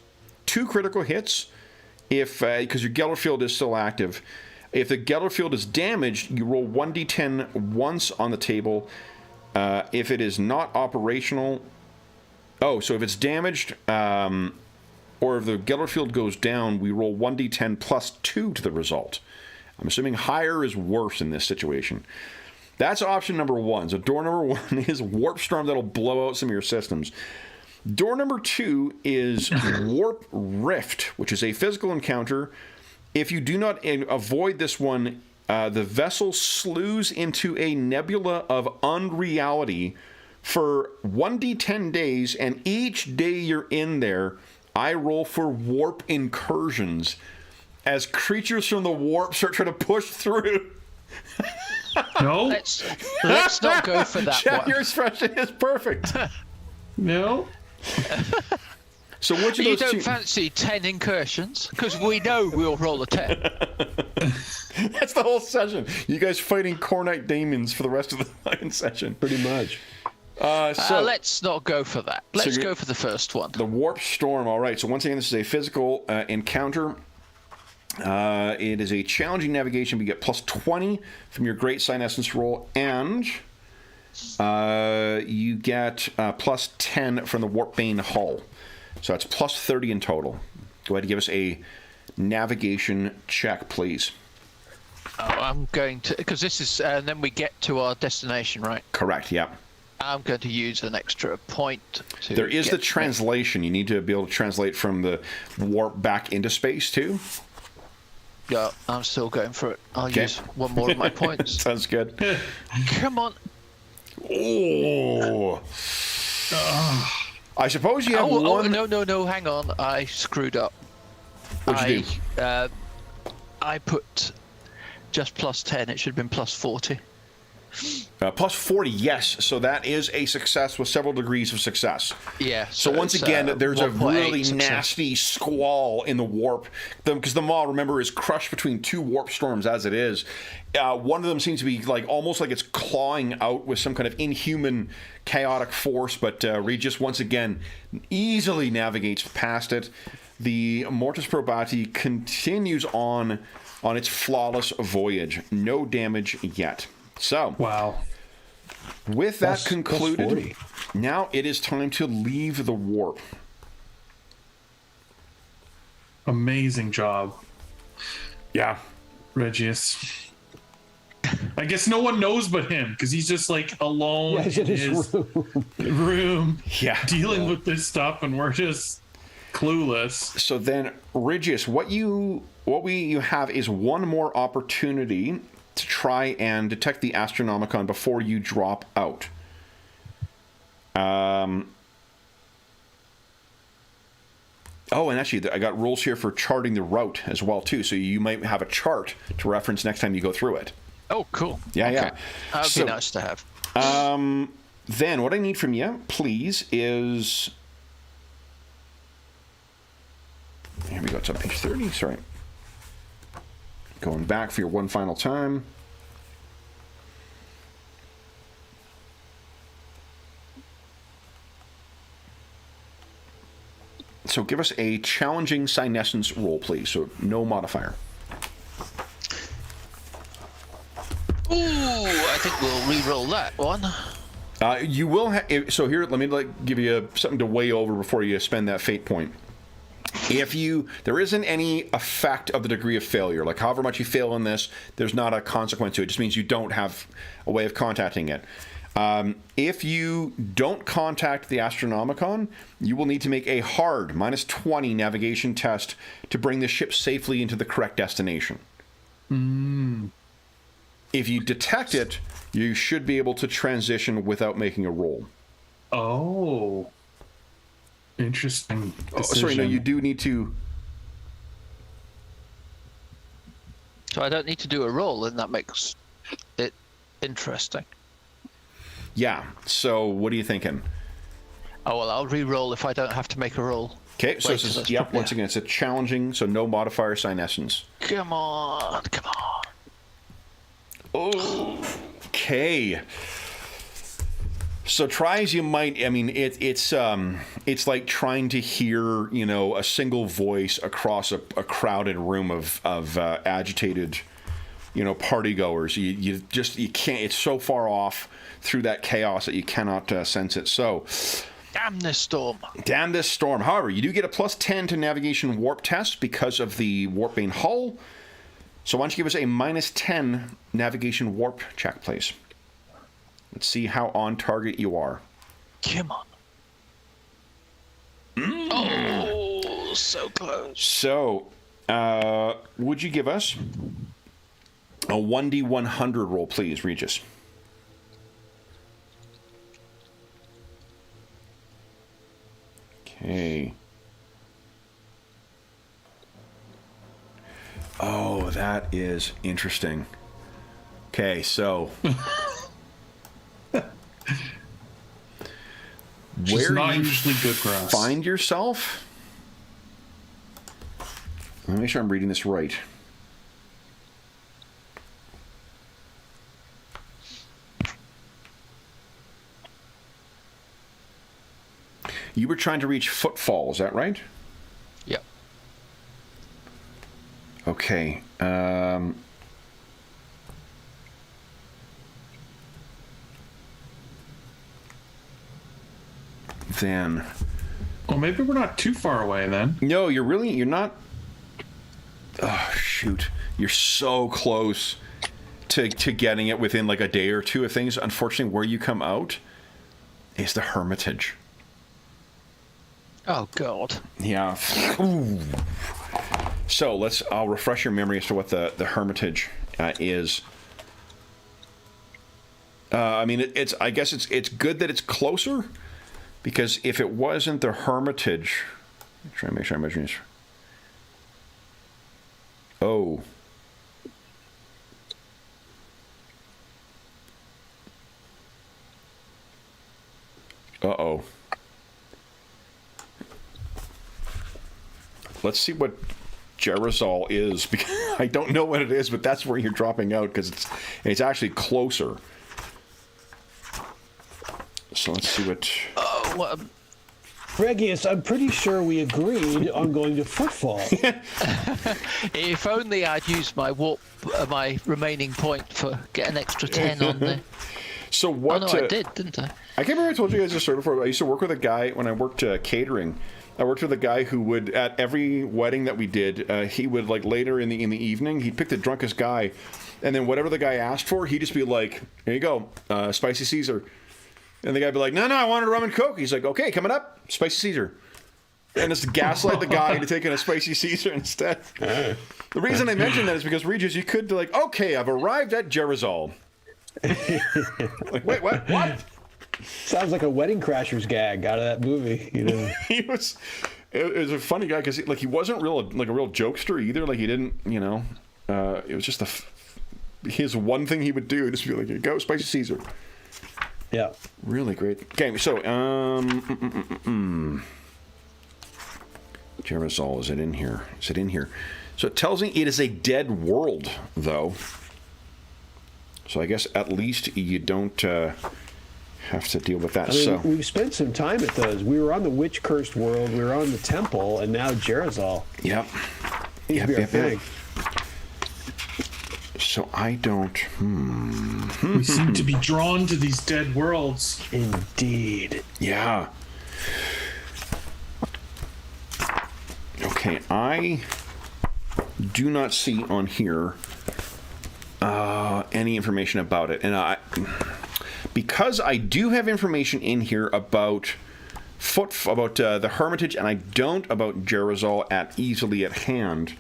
2 critical hits, if because your Geller field is still active. If the Geller field is damaged, you roll 1d10 once on the table. If it is not operational... Oh, so if it's damaged, or if the Geller field goes down, we roll 1d10 plus 2 to the result. I'm assuming higher is worse in this situation. That's option number one. So door number one is Warp Storm that'll blow out some of your systems. Door number 2 is Warp Rift, which is a physical encounter. If you do not avoid this one, the vessel slews into a nebula of unreality for 1d10 days, and each day you're in there, I roll for warp incursions as creatures from the warp start trying to push through. No. Let's not go for that Chat, one. your expression is perfect. No. So which of You those don't two... fancy 10 incursions? Because we know we'll roll a 10. That's the whole session. You guys fighting Cornite Daemons for the rest of the fucking session. Pretty much. So Let's not go for that. Let's you're- go for the first one. the Warp Storm. All right. So once again, this is a physical encounter. It is a challenging navigation. We get plus 20 from your Great Senescence roll, and you get plus 10 from the Warpbane Hull. So that's plus 30 in total. Go ahead and give us a navigation check, please. Oh, I'm going to, because this is, and then we get to our destination, right? Correct. Yeah. I'm going to use an extra point to. There is get the me. translation. You need to be able to translate from the warp back into space too. Yeah, I'm still going for it. I'll Okay. use one more of my points. Sounds good. Come on. Oh. I suppose you have one. No, hang on. I screwed up. What'd you do? I put just plus 10. It should have been plus 40. Plus 40, yes. So that is a success with several degrees of success. Yeah. So once again, there's a 1.8 really success. nasty squall in the warp. Because the Maw, remember, is crushed between 2 warp storms as it is. One of them seems to be like almost like it's clawing out with some kind of inhuman chaotic force. But Regis, once again, easily navigates past it. The Mortis Probati continues on its flawless voyage. No damage yet. So, Wow. with that Plus concluded, 40. now it is time to leave the warp. Amazing job, Yeah. Regius. I guess no one knows but him because he's just like alone Yes, in in his his room. room Yeah. dealing with this stuff, and we're just clueless. So then, Regius, what you have is one more opportunity to try and detect the Astronomicon before you drop out. Oh, and actually, I got rules here for charting the route as well too. So you might have a chart to reference next time you go through it. Oh, cool. Yeah, okay. yeah. That would So- be nice to have. Then what I need from you, please, is... Here we go. It's on page 30. Sorry. Going back for your one final time. So give us a challenging senescence roll, please. So no modifier. Ooh, I think we'll re-roll that one. You will have... So here, let me give you something to weigh over before you spend that fate point. There isn't any effect of the degree of failure. Like however much you fail in this, there's not a consequence to it. It just means you don't have a way of contacting it. If you don't contact the Astronomicon, you will need to make a hard -20 navigation test to bring the ship safely into the correct destination. If you detect it, you should be able to transition without making a roll. Oh. Interesting. Sorry, no, you do need to... So I don't need to do a roll, and that makes it interesting. Yeah, so what are you thinking? Oh, well, I'll re-roll if I don't have to make a roll. Okay, so this is, yep, once again, it's a challenging, so no modifier essence. Come on, come on. Okay. So try as you might, I mean, it's like trying to hear, you know, a single voice across a crowded room of agitated, you know, partygoers. You can't. It's so far off through that chaos that you cannot sense it. So, Damn this storm. Damn this storm. However, you do get a +10 to navigation warp test because of the warp-bane hull. So why don't you give us a -10 navigation warp check, please? Let's see how on target you are. Come on. Oh, so close. So, would you give us a 1d100 roll, please, Regis? Okay. Oh, that is interesting. Okay, so... Where not usually good for us. Find yourself? Let me make sure I'm reading this right. You were trying to reach Footfall, is that right? Yep. Okay. Then. Well, maybe we're not too far away then. No, you're not. Oh, shoot. You're so close to getting it within like a day or two of things. Unfortunately, where you come out is the Hermitage. Oh, God. Yeah. Ooh. So I'll refresh your memory as to what the Hermitage is. I mean, I guess it's good that it's closer, because if it wasn't the Hermitage, I'm trying to make sure I'm measuring this. Oh. Uh-oh. Let's see what Jerizal is, because I don't know what it is, but that's where you're dropping out, because it's actually closer. So let's see what... Oh, what Regius, I'm pretty sure we agreed on going to Footfall. If only I'd used my warp, my remaining point for get an extra 10 on the... So what... Oh, no, I did, didn't I? I can't remember if I told you guys this story before, but I used to work with a guy when I worked catering. I worked with a guy who would, at every wedding that we did, he would, like, later in the evening, he'd pick the drunkest guy, and then whatever the guy asked for, he'd just be like, here you go, spicy Caesar. And the guy'd be like, no, I wanted a rum and coke. He's like, okay, coming up, spicy Caesar. And just gaslight the guy into taking a spicy Caesar instead. The reason I mention that is because, Regis, you could be like, okay, I've arrived at Jerizal. Like, wait, what? Sounds like a Wedding Crashers gag out of that movie, you know. It was a funny guy, because he wasn't a real jokester either. Like, he didn't, you know, it was just his one thing he would do, just be like, go spicy Caesar. Yeah. Really great. Okay, so Jerizal, is it in here? Is it in here? So it tells me it is a dead world, though. So I guess at least you don't have to deal with that. I mean, so we've spent some time at those. We were on the witch-cursed world, we were on the temple, and now Jerizal. Yep. Yep. So I don't... We seem to be drawn to these dead worlds. Indeed. Yeah. Okay, I do not see on here any information about it. And because I do have information in here about the Hermitage, and I don't about Jerizal easily at hand.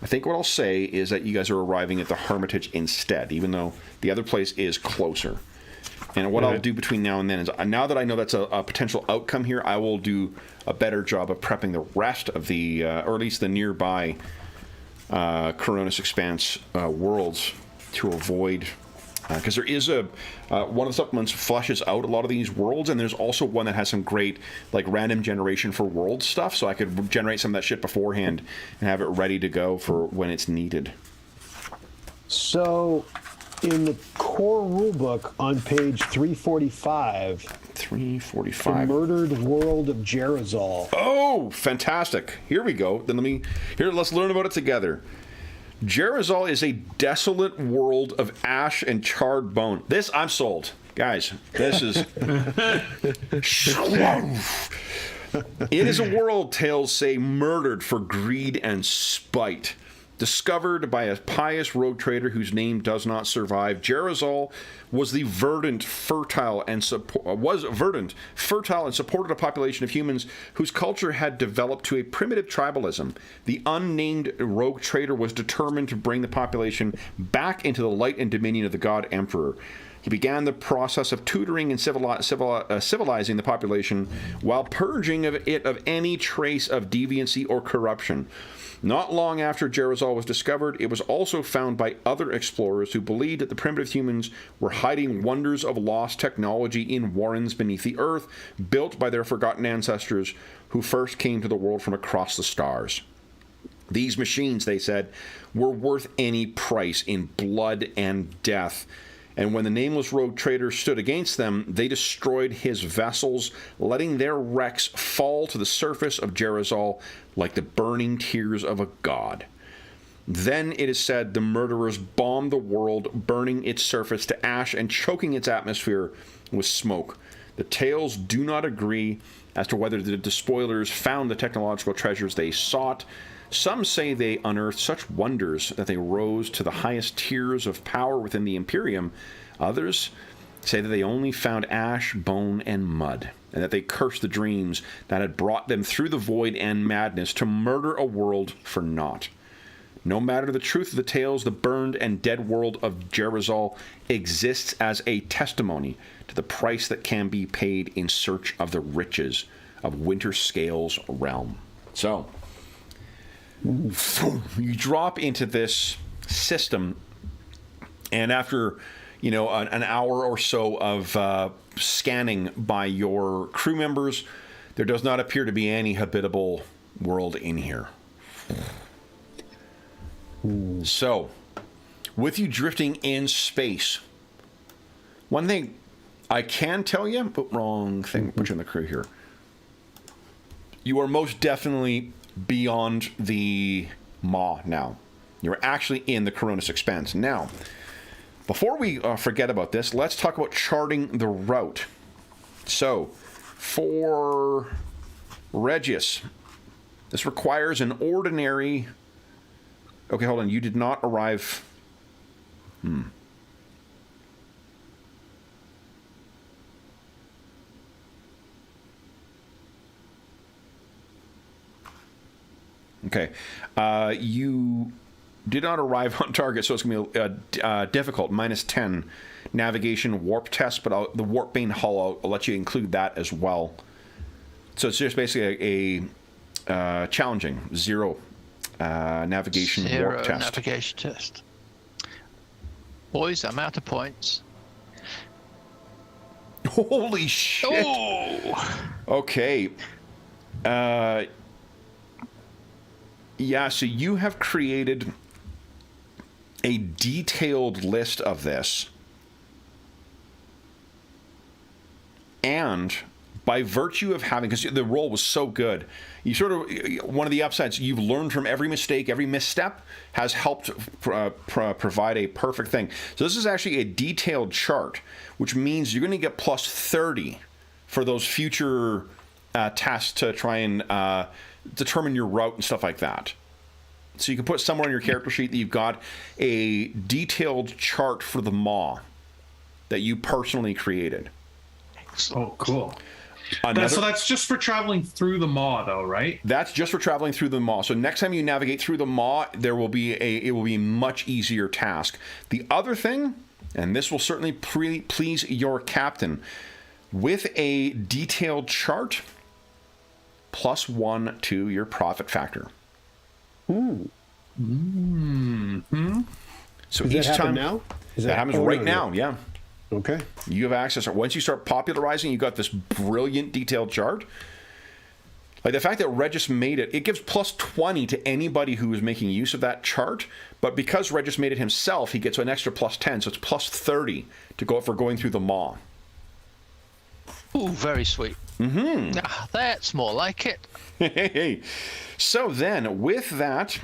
I think what I'll say is that you guys are arriving at the Hermitage instead, even though the other place is closer. And what I'll do between now and then is, now that I know that's a potential outcome here, I will do a better job of prepping the rest of the, or at least the nearby Coronis Expanse worlds to avoid, because there is one of the supplements fleshes out a lot of these worlds, and there's also one that has some great like random generation for world stuff, so I could generate some of that shit beforehand and have it ready to go for when it's needed. So in the core rulebook on page 345, the murdered world of Jerizal. Oh, fantastic. Here we go. Then let's learn about it together. Jerizal is a desolate world of ash and charred bone. This, I'm sold. Guys, this is... It is a world, tales say, murdered for greed and spite. Discovered by a pious rogue trader whose name does not survive, Jerizal was verdant, fertile, and supported a population of humans whose culture had developed to a primitive tribalism. The unnamed rogue trader was determined to bring the population back into the light and dominion of the god emperor. He began the process of tutoring and civilizing the population while purging it of any trace of deviancy or corruption. Not long after Jerizal was discovered, it was also found by other explorers who believed that the primitive humans were hiding wonders of lost technology in warrens beneath the earth, built by their forgotten ancestors who first came to the world from across the stars. These machines, they said, were worth any price in blood and death. And when the nameless rogue trader stood against them, they destroyed his vessels, letting their wrecks fall to the surface of Jerizal like the burning tears of a god. Then, it is said, the murderers bombed the world, burning its surface to ash and choking its atmosphere with smoke. The tales do not agree as to whether the despoilers found the technological treasures they sought. Some say they unearthed such wonders that they rose to the highest tiers of power within the Imperium. Others say that they only found ash, bone, and mud, and that they cursed the dreams that had brought them through the void and madness to murder a world for naught. No matter the truth of the tales, the burned and dead world of Jerizal exists as a testimony to the price that can be paid in search of the riches of Winter Scale's realm. So, you drop into this system, and after, an hour or so of scanning by your crew members, there does not appear to be any habitable world in here. So, with you drifting in space, one thing I can tell you, but wrong thing, put you in the crew here. You are most definitely beyond the Maw now. You're actually in the Coronis Expanse. Now, before we forget about this, let's talk about charting the route. So, for Regius, this requires an ordinary... Okay, hold on. You did not arrive... Okay. You did not arrive on target, so it's going to be difficult. -10 navigation warp test, but the warp bane hull, I'll let you include that as well. So it's just basically a challenging 0 navigation warp test. Navigation test. Boys, I'm out of points. Holy shit! Oh! Okay. Yeah, so you have created a detailed list of this. And by virtue of having, because the roll was so good, you sort of, one of the upsides, you've learned from every mistake, every misstep has helped provide a perfect thing. So this is actually a detailed chart, which means you're going to get plus 30 for those future tests to try and determine your route and stuff like that. So you can put somewhere on your character sheet that you've got a detailed chart for the Maw. that you personally created. Oh, cool. Another, So that's just for traveling through the Maw, though, right? that's just for traveling through the Maw. So next time you navigate through the Maw, it will be a much easier task. The other thing, and this will certainly please your captain, with a detailed chart, +1 to your profit factor. Hmm. Mm-hmm. So Does each that happen time now? that happens right now, yeah. Okay. You have access. Once you start popularizing, you got this brilliant detailed chart. Like the fact that Regis made it, it gives +20 to anybody who is making use of that chart. But because Regis made it himself, he gets an extra +10, so it's +30 to go for going through the Maw. Ooh, very sweet. Mm-hmm. Ah, that's more like it. Hey. So then, with that,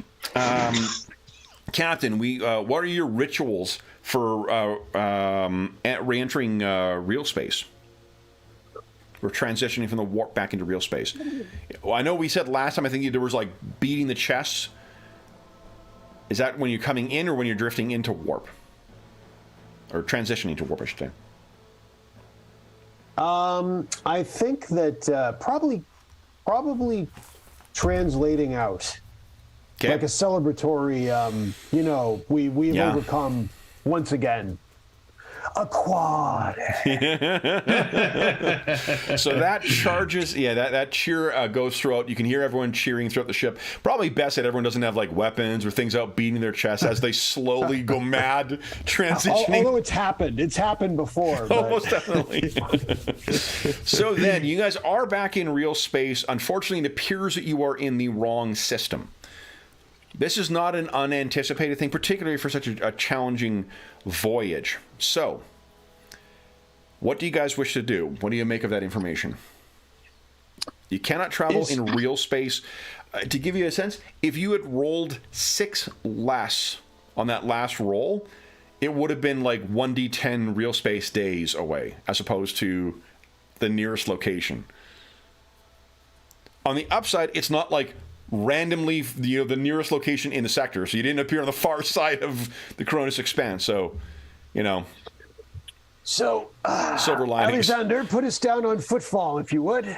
Captain, what are your rituals for re-entering real space? We're transitioning from the warp back into real space. Well, I know we said last time, I think there was like beating the chests. Is that when you're coming in or when you're drifting into warp? Or transitioning to warp, I should say. I think that probably translating out. Okay. Like a celebratory, we've overcome once again. A quad. So that charges, that cheer goes throughout. You can hear everyone cheering throughout the ship. Probably best that everyone doesn't have like weapons or things out beating their chests as they slowly go mad, transitioning. Although it's happened before. But... Almost definitely. So then, you guys are back in real space. Unfortunately, it appears that you are in the wrong system. This is not an unanticipated thing, particularly for such a challenging voyage. So, what do you guys wish to do? What do you make of that information? You cannot travel in real space. To give you a sense, if you had rolled 6 less on that last roll, it would have been like 1d10 real space days away, as opposed to the nearest location. On the upside, it's not like randomly the nearest location in the sector, so you didn't appear on the far side of the Cronus Expanse. So, So, silver linings. Alexander, put us down on footfall, if you would.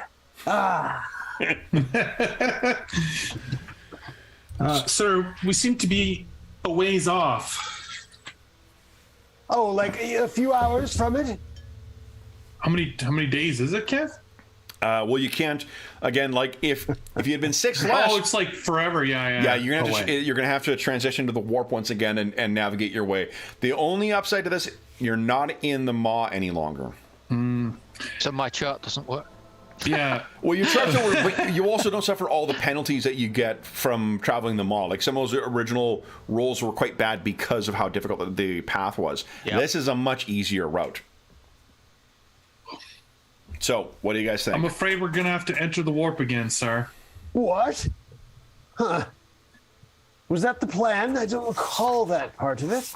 Sir, we seem to be a ways off. Oh, like a few hours from it? How many days is it, Kev? Well, you can't. Again, like if you had been 6 less. Oh, it's like forever. Yeah. Yeah, you're gonna have to transition to the warp once again and navigate your way. The only upside to this, you're not in the Maw any longer. So my chart doesn't work. Yeah. Well, your charts don't work, but you also don't suffer all the penalties that you get from traveling the Maw. Like some of those original rolls were quite bad because of how difficult the path was. Yep. This is a much easier route. So, what do you guys think? I'm afraid we're gonna have to enter the warp again, sir. What? Huh. Was that the plan? I don't recall that part of it.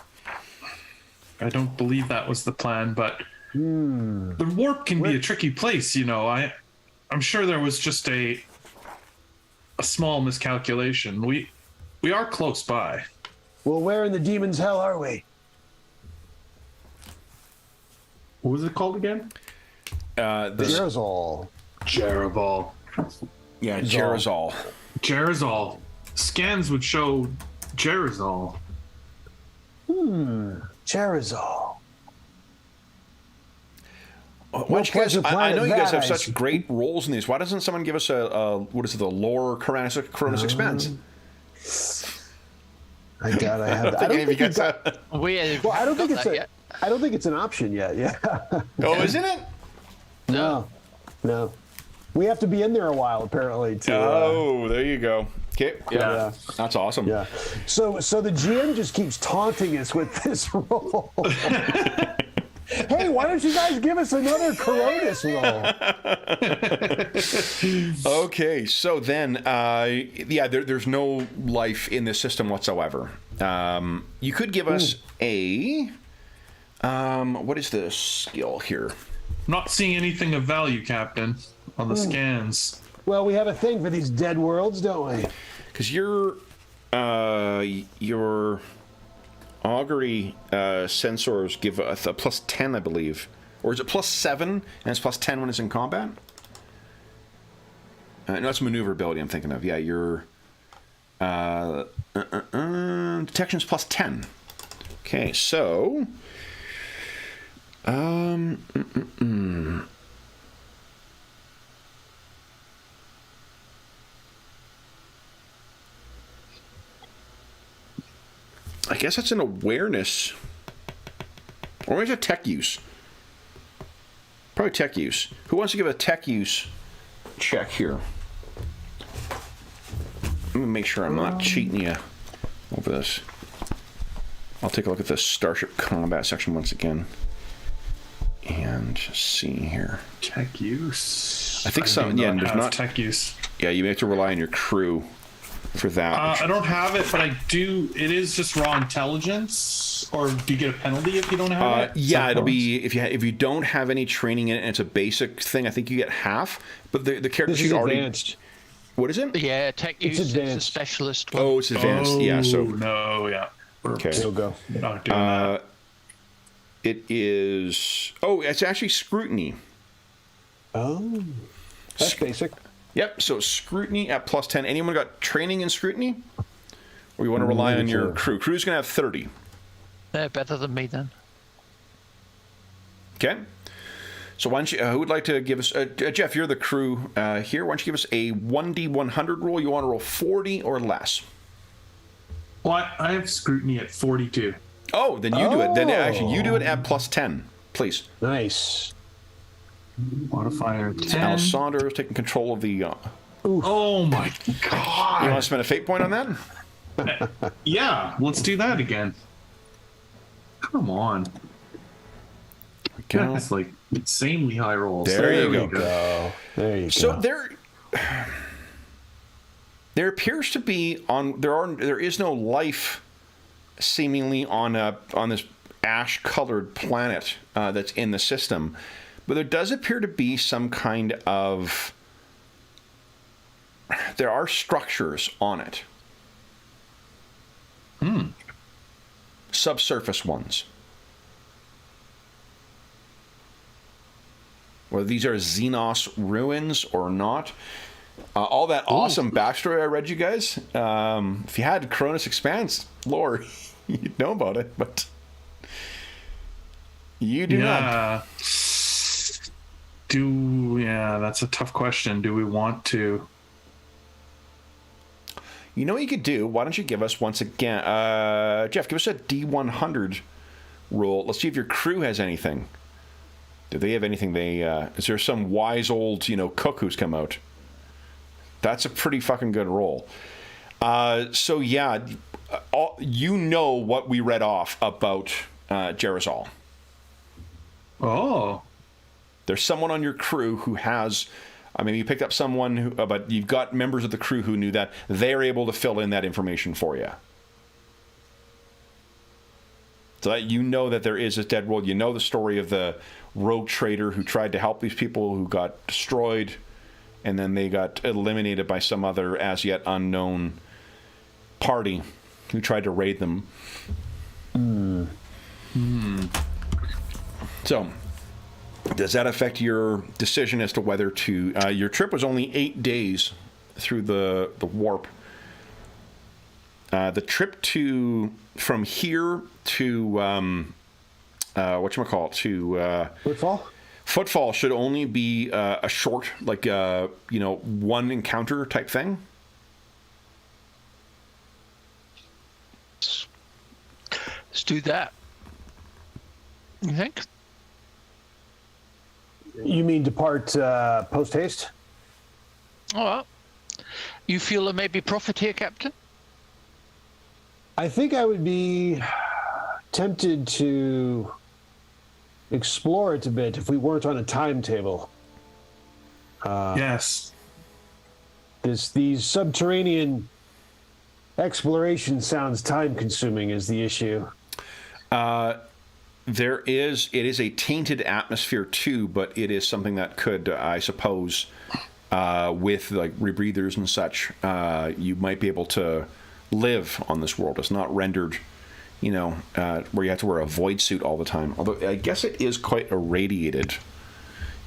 I don't believe that was the plan, but the warp can be a tricky place, I'm sure there was just a small miscalculation. We are close by. Well, where in the demon's hell are we? What was it called again? Jerizal. Jereval. Yeah, Jerizal. Jerizal. Scans would show Jerizal. Jerizal. Why don't you guys, pleasure I know you guys have planet such great roles in these. Why doesn't someone give us the lore Cronus Expanse? I have that. I don't think you guys have... Well, I don't think it's an option yet. Yeah. Oh, isn't it? No. We have to be in there a while, apparently. There you go. Okay. Yeah. That's awesome. Yeah. So the GM just keeps taunting us with this role. Hey, why don't you guys give us another Cronus roll? Okay, so then, there's no life in this system whatsoever. You could give us a... what is the skill here? Not seeing anything of value, Captain, on the scans. Well, we have a thing for these dead worlds, don't we? Because you're augury sensors give a plus 10, I believe. Or is it plus 7 and it's plus 10 when it's in combat? No, that's maneuverability I'm thinking of. Yeah, your detection's plus 10. Okay, so... I guess that's an awareness. Or maybe it's a tech use. Probably tech use. Who wants to give a tech use check here? Let me make sure I'm not cheating you over this. I'll take a look at the Starship Combat section once again. And see here. Tech use. I think so. Yeah, there's not tech use. Yeah, you have to rely on your crew for that. I don't have it, but I do. It is just raw intelligence, or do you get a penalty if you don't have it? Yeah, it'll be if you don't have any training in it, and it's a basic thing. I think you get half. But the character sheet already. Advanced. What is it? Yeah, tech use. It's a specialist one. Oh, it's advanced. Yeah. So no, yeah. Okay. Still go. Not doing that. It is. Oh, it's actually scrutiny. Oh, that's basic. Yep. So scrutiny at plus 10. Anyone got training in scrutiny? Or you want to rely on your crew? Crew's gonna have 30. They're better than me then. Okay. So why don't you? Who would like to give us? Jeff, you're the crew here. Why don't you give us a 1d100 roll? You want to roll 40 or less? Well, I have scrutiny at 42. Oh, then you do it. Then actually, you do it at plus 10, please. Nice. Modifier 10. Alessandro is taking control of the. Oh my god! You want to spend a fate point on that? Yeah, let's do that again. Come on. That's like insanely high rolls. There you go. There you go. So there appears to be there is no life seemingly on this ash-colored planet that's in the system, but there does appear to be some kind of there are structures on it. Subsurface ones. Whether these are Xenos ruins or not. All that awesome backstory I read you guys. If you had Cronus Expanse lore, you'd know about it, but you do not. Yeah, that's a tough question. Do we want to? You know what you could do? Why don't you give us once again, Jeff, give us a D100 roll. Let's see if your crew has anything. Do they have anything? Is there some wise old, cook who's come out? That's a pretty fucking good roll. So yeah, you know what we read off about Jerizal. Oh. There's someone on your crew who has. Maybe you picked up someone who, but you've got members of the crew who knew that. They're able to fill in that information for you. So that you know that there is a dead world. You know the story of the rogue trader who tried to help these people who got destroyed, and then they got eliminated by some other as yet unknown party who tried to raid them. So, does that affect your decision as to whether to... your trip was only 8 days through the warp. The trip from here to... whatchamacallit? To... Footfall? Footfall should only be a short, one encounter type thing. Let's do that. You think? You mean depart post haste? All right. You feel there may be profit here, Captain? I think I would be tempted to explore it a bit if we weren't on a timetable. Yes. These subterranean exploration sounds time-consuming is the issue. It is a tainted atmosphere too, but it is something that could, I suppose, with like rebreathers and such, you might be able to live on this world. It's not rendered, where you have to wear a void suit all the time. Although I guess it is quite irradiated,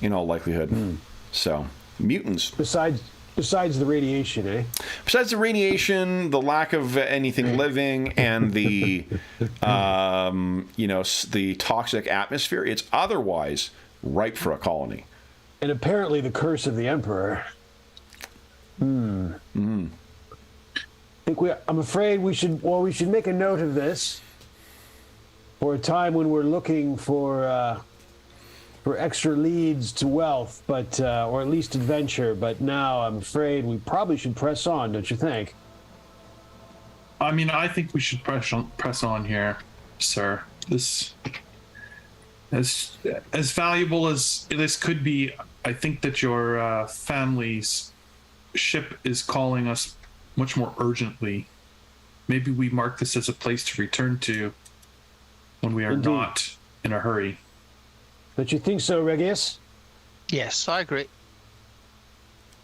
in all likelihood. So mutants. Besides the radiation, eh? Besides the radiation, the lack of anything living, and the the toxic atmosphere, it's otherwise ripe for a colony. And apparently the curse of the Emperor. I'm afraid we should make a note of this for a time when we're looking for extra leads to wealth, but or at least adventure. But now I'm afraid we probably should press on, don't you think? I mean, I think we should press on here, sir. This, as valuable as this could be, I think that your family's ship is calling us much more urgently. Maybe we mark this as a place to return to when we are Indeed. not in a hurry. Don't you think so, Regius? Yes, I agree.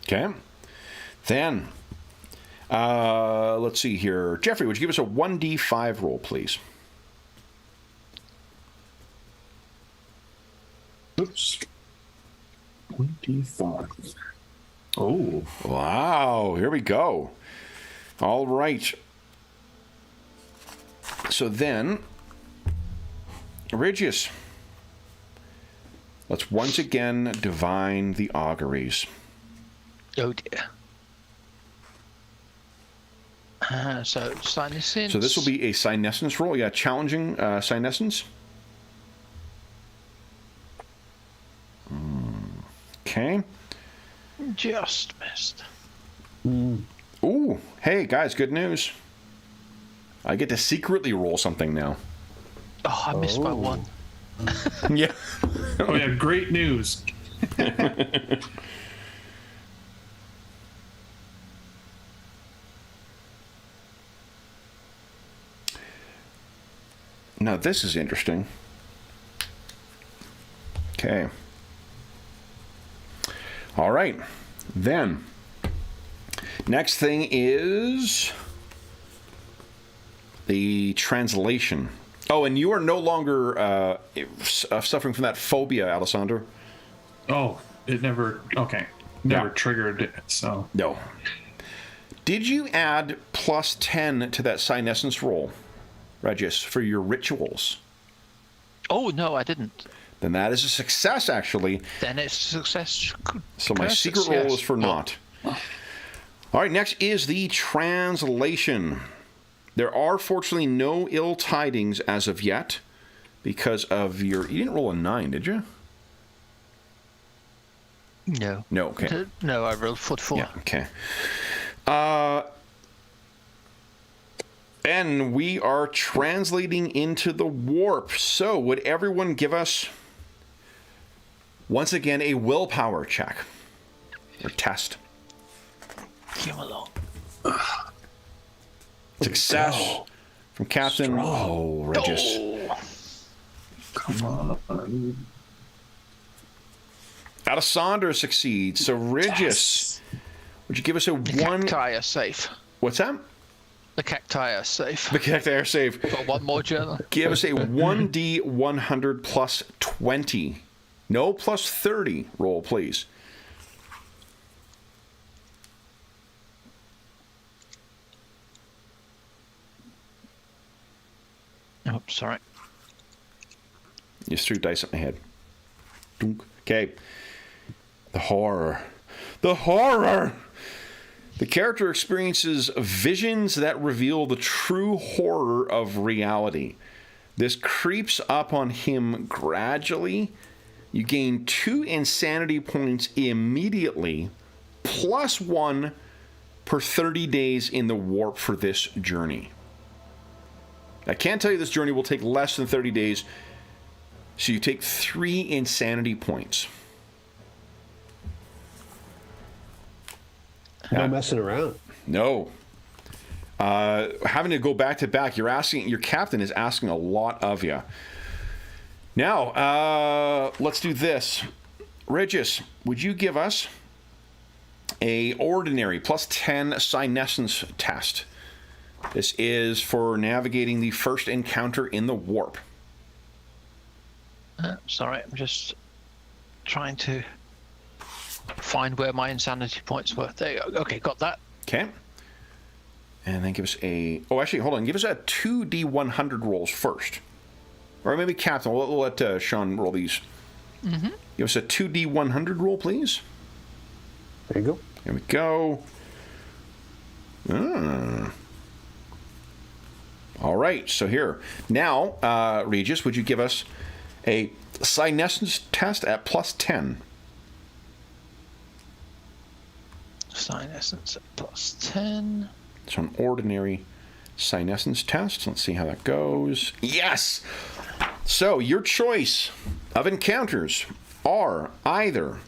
Okay. Then, let's see here. Jeffrey, would you give us a 1d5 roll, please? Oops. 25. Oh. Wow, here we go. All right. So then, Regius, let's once again divine the auguries. Oh dear. So senescence. So this will be a senescence roll. Yeah, challenging senescence. Okay. Just missed. Ooh, hey guys, good news. I get to secretly roll something now. Oh, I missed by one. Yeah. Oh yeah, great news. Now this is interesting. Okay. All right. Then, next thing is the translation. Oh, and you are no longer suffering from that phobia, Alessandro. Oh, it never. Okay, never triggered it. So No. Did you add plus 10 to that senescence roll, Regis, for your rituals? Oh no, I didn't. Then that is a success, actually. Then it's success. So my secret yes. roll is for naught. All right, next is the translation. There are fortunately no ill tidings as of yet because of your... You didn't roll a 9, did you? No. No, okay. No, I rolled 44. Yeah, okay. And we are translating into the warp. So would everyone give us, once again, a willpower check or test? Come along. Success from Captain. Oh, Regis. Oh. come on. Alessandro succeeds. So Regis, would you give us a The one? cacti are safe. What's that? The cacti are safe. The cacti are safe. Got one more journal. Give us a 1d100 plus 20. No plus 30 roll, please. Oh, sorry. Just threw dice at my head. Dunk. Okay. The horror. The horror! The character experiences visions that reveal the true horror of reality. This creeps up on him gradually. You gain 2 insanity points immediately, plus 1 per 30 days in the warp for this journey. I can't tell you this journey will take less than 30 days, so you take 3 insanity points. No messing around. No. Having to go back to back, your captain is asking a lot of you. Now, let's do this. Regis, would you give us a ordinary plus 10 senescence test This is for navigating the first encounter in the warp. Sorry, I'm just trying to find where my insanity points were. There you go. Okay, got that. Okay. And then give us a... Oh, actually, hold on. Give us a 2d100 rolls first. Or maybe Captain. We'll let Sean roll these. Mm-hmm. Give us a 2d100 roll, please. There you go. Here we go. All right, so here. Now, Regis, would you give us a Senescence test at plus 10? Senescence at plus 10. So an ordinary Senescence test. Let's see how that goes. Yes! So your choice of encounters are either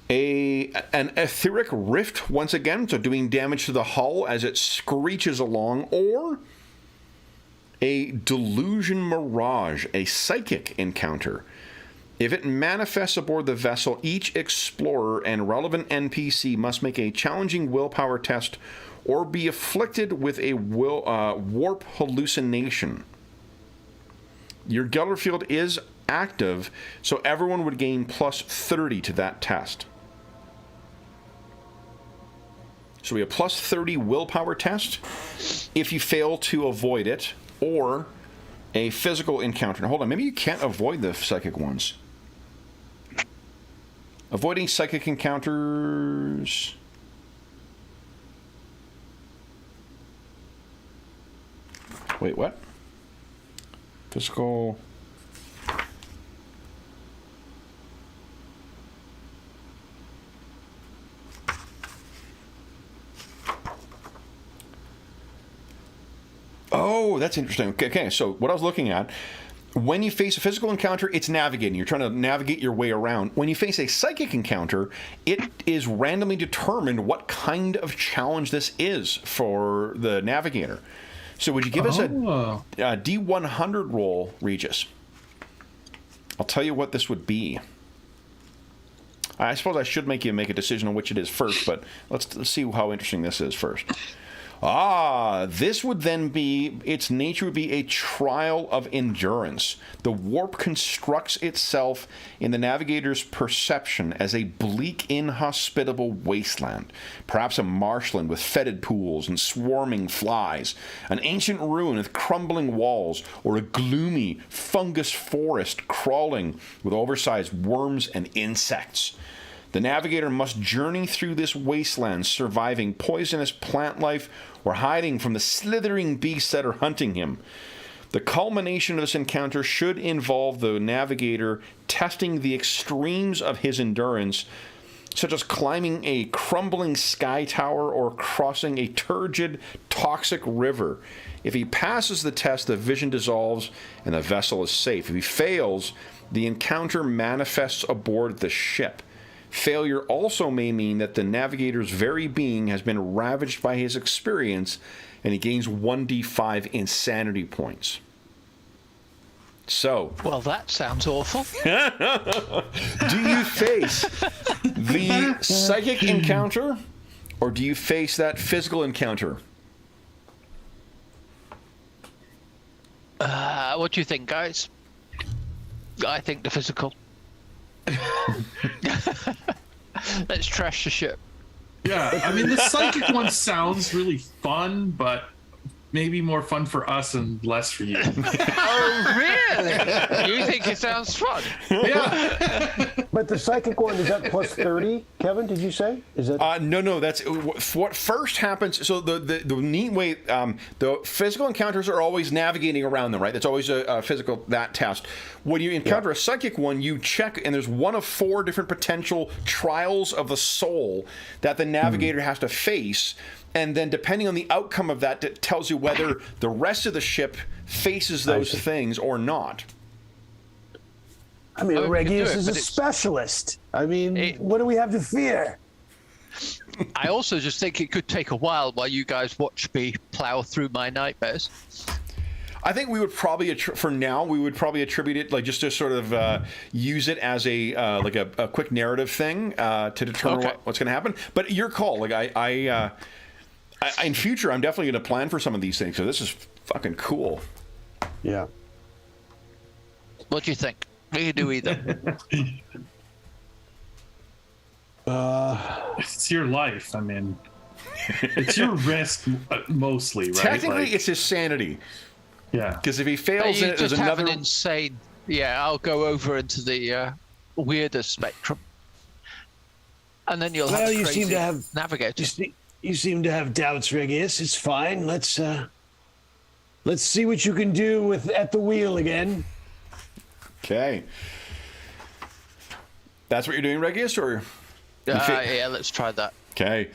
an etheric rift once again, so doing damage to the hull as it screeches along, or a delusion mirage, a psychic encounter. If it manifests aboard the vessel, each explorer and relevant NPC must make a challenging willpower test or be afflicted with a warp hallucination. Your Gelder field is active, so everyone would gain plus 30 to that test. So we have plus 30 willpower test if you fail to avoid it, or a physical encounter. Now, hold on, maybe you can't avoid the psychic ones. Avoiding psychic encounters... Wait, what? Physical... Oh, that's interesting. Okay, so what I was looking at, when you face a physical encounter, it's navigating. You're trying to navigate your way around. When you face a psychic encounter, it is randomly determined what kind of challenge this is for the navigator. So would you give us a D100 roll, Regis? I'll tell you what this would be. I suppose I should make you make a decision on which it is first, but let's see how interesting this is first. This would then be, its nature would be a trial of endurance. The warp constructs itself in the navigator's perception as a bleak, inhospitable wasteland. Perhaps a marshland with fetid pools and swarming flies, an ancient ruin with crumbling walls, or a gloomy fungus forest crawling with oversized worms and insects. The navigator must journey through this wasteland, surviving poisonous plant life or hiding from the slithering beasts that are hunting him. The culmination of this encounter should involve the navigator testing the extremes of his endurance, such as climbing a crumbling sky tower or crossing a turgid, toxic river. If he passes the test, the vision dissolves and the vessel is safe. If he fails, the encounter manifests aboard the ship. Failure also may mean that the navigator's very being has been ravaged by his experience, and he gains 1d5 insanity points. So... Well, that sounds awful. Do you face the psychic encounter, or do you face that physical encounter? What do you think, guys? I think the physical. Let's trash the ship. Yeah, I mean, the psychic one sounds really fun, but maybe more fun for us and less for you. Oh, really? You think it sounds fun? Yeah. But the psychic one, is that plus 30, Kevin, did you say? Is that... No, that's what first happens. So the neat way, the physical encounters are always navigating around them, right? That's always a physical, that test. When you encounter a psychic one, you check, and there's one of 4 different potential trials of the soul that the navigator has to face. And then depending on the outcome of that, it tells you whether the rest of the ship faces those things or not. I mean, Regius is a specialist. I mean, what do we have to fear? I also just think it could take a while you guys watch me plow through my nightmares. I think we would probably, for now, we would probably attribute it, like, just to sort of use it as a like a quick narrative thing to determine what's going to happen. But your call. Like, In future, I'm definitely going to plan for some of these things. So this is fucking cool. Yeah. What do you think? What do you do either? It's your life. I mean, it's your risk mostly, right? Technically, Like, it's his sanity. yeah. Because if he But fails you it, there's just have another. an insane. Yeah, I'll go over into the weirder spectrum, and then you'll have Well, you crazy seem to have navigators. you seem to have doubts, Regius. It's fine. Let's see what you can do with at the wheel again. Okay. That's what you're doing, Regius, or? Yeah, let's try that. Okay.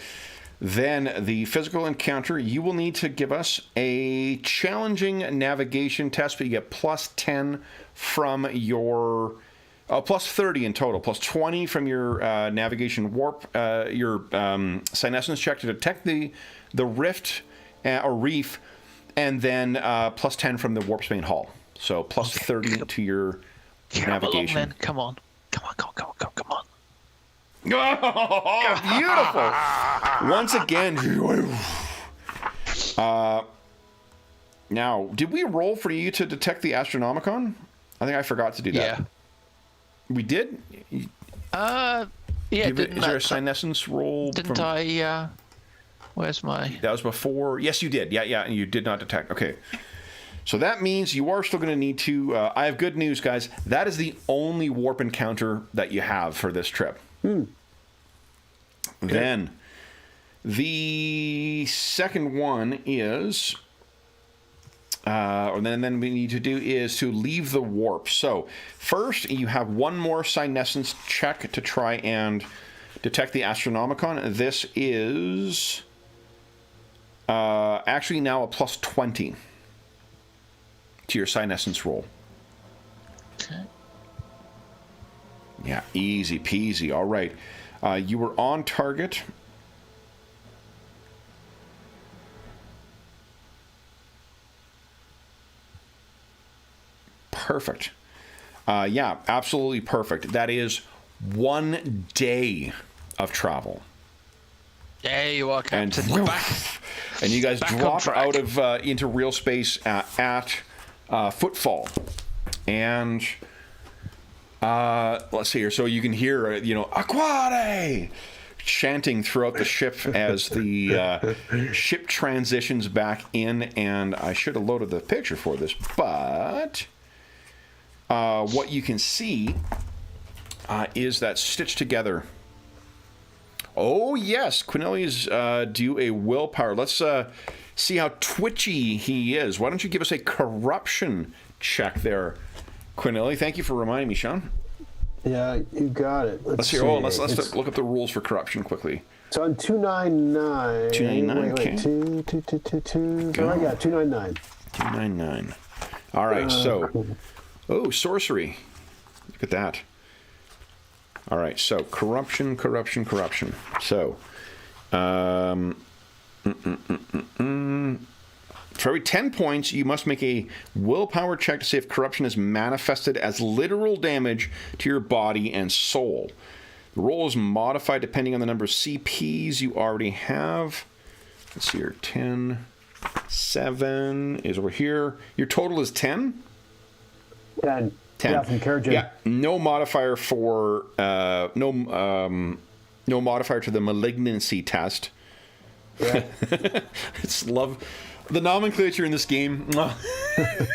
Then the physical encounter, you will need to give us a challenging navigation test, but you get plus 10 from your... plus 30 in total, plus 20 from your navigation warp, your senescence check to detect the rift or reef, and then plus 10 from the warp spain hull. So plus 30 to your navigation. Along, then. Come on. Come on. Oh, beautiful! Once again, now, did we roll for you to detect the Astronomicon? I think I forgot to do that. Yeah. We did? Yeah. Is there a senescence roll? Didn't I? Where's my? That was before. Yes, you did. Yeah, and you did not detect. Okay. So that means you are still going to need to... I have good news, guys. That is the only warp encounter that you have for this trip. Then, the second one is... and then we need to do is to leave the warp. So, first, you have one more senescence check to try and detect the Astronomicon. This is... actually now a plus 20. To your senescence roll. Okay. Yeah, easy peasy. All right. You were on target. Perfect. Yeah, absolutely perfect. That is 1 day of travel. There you are, Captain. And, Back. and you guys Back on drop track. out of into real space at footfall. And let's see here. So you can hear, Aquare! Chanting throughout the ship as the ship transitions back in. And I should have loaded the picture for this, but what you can see is that stitched together. Oh, yes. Quinelli's do a willpower. Let's see how twitchy he is. Why don't you give us a corruption check there, Quinelli? Thank you for reminding me, Sean. Yeah, you got it. Let's see. Oh, let's look up the rules for corruption quickly. It's on 299. 299, Wait, two. Go. Oh, yeah, 299. 299. All right, so... Cool. Oh, sorcery. Look at that. All right, so corruption. So, for every 10 points, you must make a willpower check to see if corruption is manifested as literal damage to your body and soul. The roll is modified depending on the number of CPs you already have. Let's see here. 10, 7 is over here. Your total is 10? 10. 10. Yeah, from Karajan. Yeah, no modifier for no modifier to the malignancy test. Yeah. It's love the nomenclature in this game.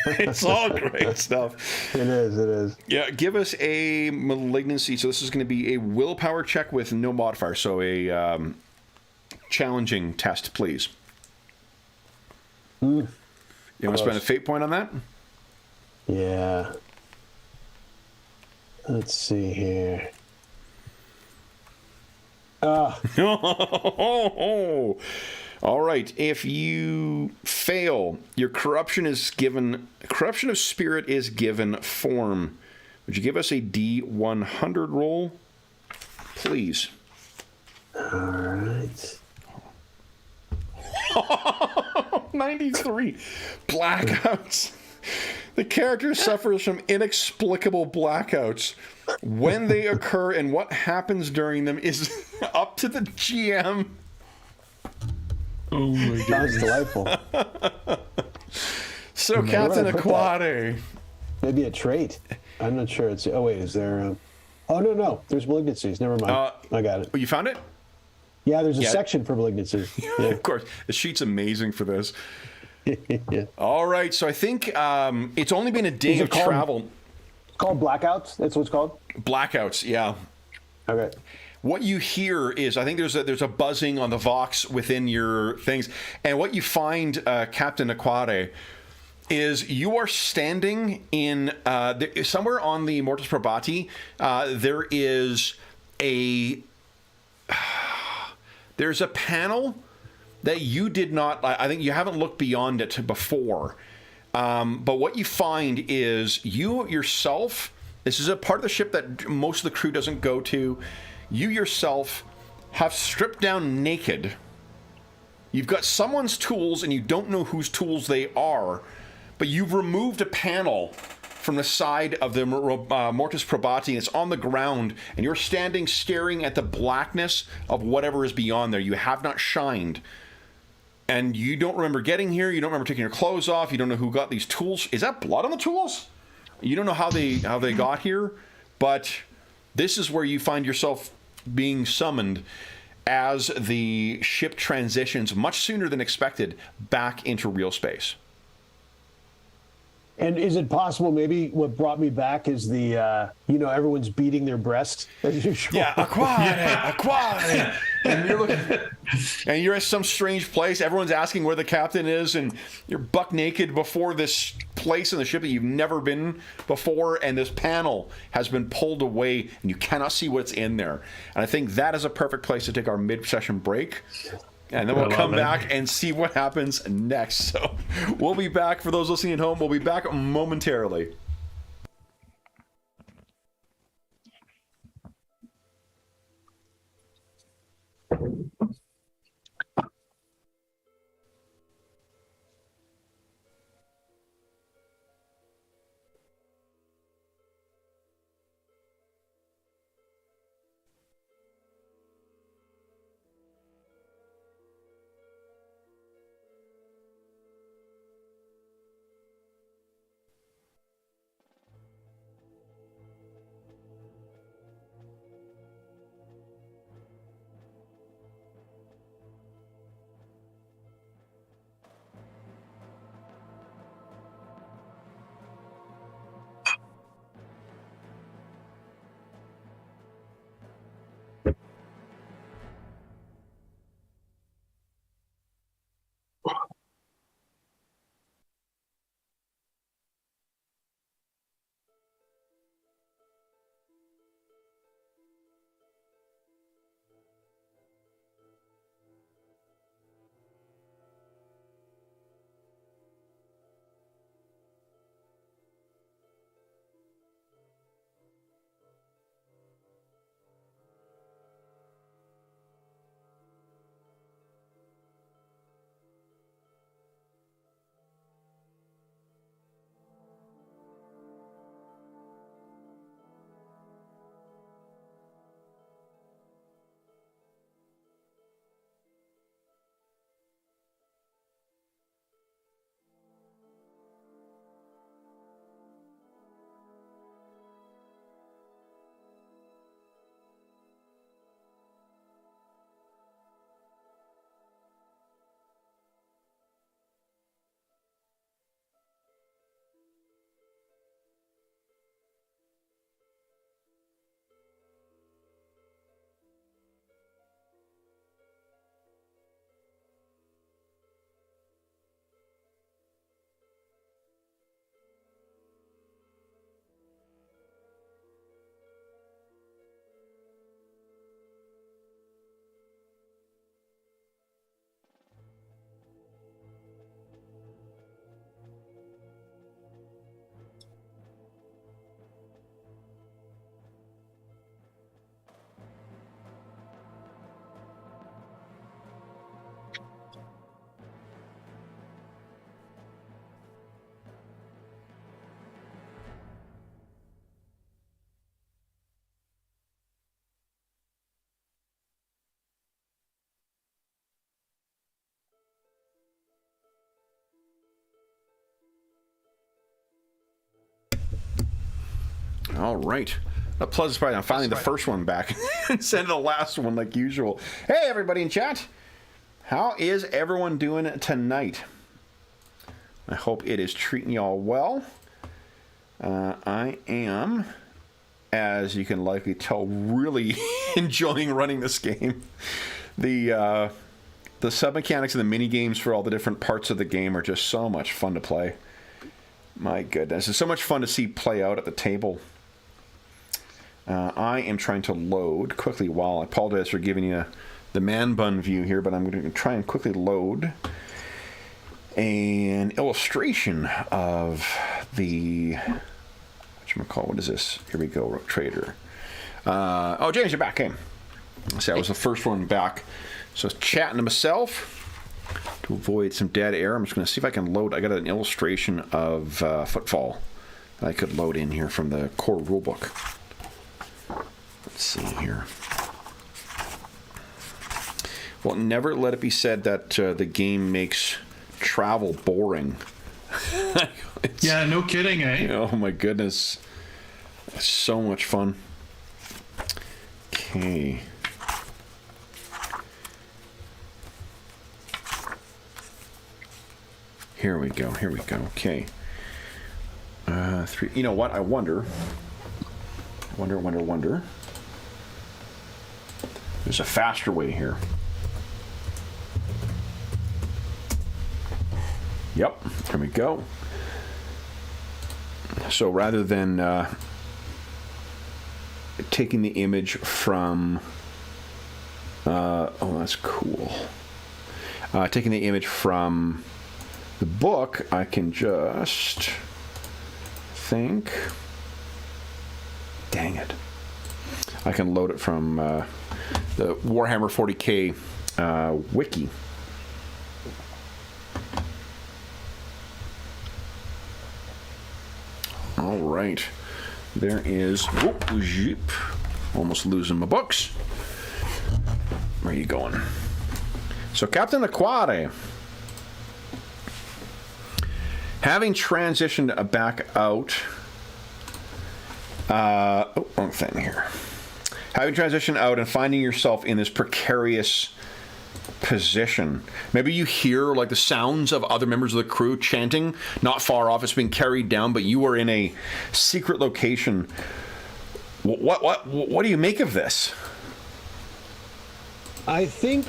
It's all great stuff. It is. Yeah, give us a malignancy. So this is going to be a willpower check with no modifier. So a challenging test, please. You want to spend a fate point on that? Yeah. Let's see here. All right. If you fail, your corruption of spirit is given form. Would you give us a D100 roll, please? All right. 93 blackouts. The character suffers from inexplicable blackouts. When they occur and what happens during them is up to the GM. Oh my Sounds goodness. delightful. So, Where Captain would I put Aquate. Maybe a trait. I'm not sure. It's. Oh wait, is there? Oh no. There's malignancies. Never mind. I got it. Oh, you found it? Yeah, there's a Yeah. section for malignancies. Yeah. Of course. The sheet's amazing for this. Yeah. All right, so I think it's only been a day Is it of called- travel. It's called blackouts. That's what it's called. Blackouts, yeah. Okay. What you hear is, I think there's a buzzing on the Vox within your things, and what you find, Captain Aquare, is you are standing in somewhere on the Mortis Probati. There's a panel that you did not. I think you haven't looked beyond it before. But what you find is you yourself. This is a part of the ship that most of the crew doesn't go to. You yourself have stripped down naked. You've got someone's tools, and you don't know whose tools they are. But you've removed a panel from the side of the Mortis Probati, and it's on the ground, and you're standing staring at the blackness of whatever is beyond there. You have not shined. And you don't remember getting here, you don't remember taking your clothes off, you don't know who got these tools. Is that blood on the tools? You don't know how they got here, but this is where you find yourself being summoned as the ship transitions much sooner than expected back into real space. And is it possible maybe what brought me back is the, everyone's beating their breast as usual? Yeah, Aquare. And you're at some strange place. Everyone's asking where the captain is, and you're buck naked before this place in the ship that you've never been before, and this panel has been pulled away, and you cannot see what's in there. And I think that is a perfect place to take our mid-session break. And then we'll come back and see what happens next. So we'll be back. For those listening at home, we'll be back momentarily. All right. Plus, it's probably I'm finally the first one back instead of the last one like usual. Hey, everybody in chat. How is everyone doing tonight? I hope it is treating y'all well. I am, as you can likely tell, really enjoying running this game. The sub-mechanics and the mini-games for all the different parts of the game are just so much fun to play. My goodness. It's so much fun to see play out at the table. I am trying to load quickly while I apologize for giving you the man bun view here, but I'm going to try and quickly load an illustration of the whatchamacallit, what is this? Here we go, Trader. Oh, James, you're back. Hey. See, I was the first one back. So I was chatting to myself to avoid some dead air. I'm just going to see if I can load. I got an illustration of Footfall that I could load in here from the core rulebook. Let's see here. Well, never let it be said that the game makes travel boring. Yeah, no kidding, eh? Oh my goodness. It's so much fun. Okay. Here we go. Okay. Three. You know what? I wonder. There's a faster way here. Yep. There we go. So rather than taking the image from... oh, that's cool. Taking the image from the book, I can just think... Dang it. I can load it from the Warhammer 40K wiki. All right. There is... Whoop, jeep. Almost losing my books. Where are you going? So, Captain Aquare, having transitioned back out... wrong thing here. Having transitioned out and finding yourself in this precarious position. Maybe you hear like the sounds of other members of the crew chanting not far off. It's being carried down, but you are in a secret location. What do you make of this? I think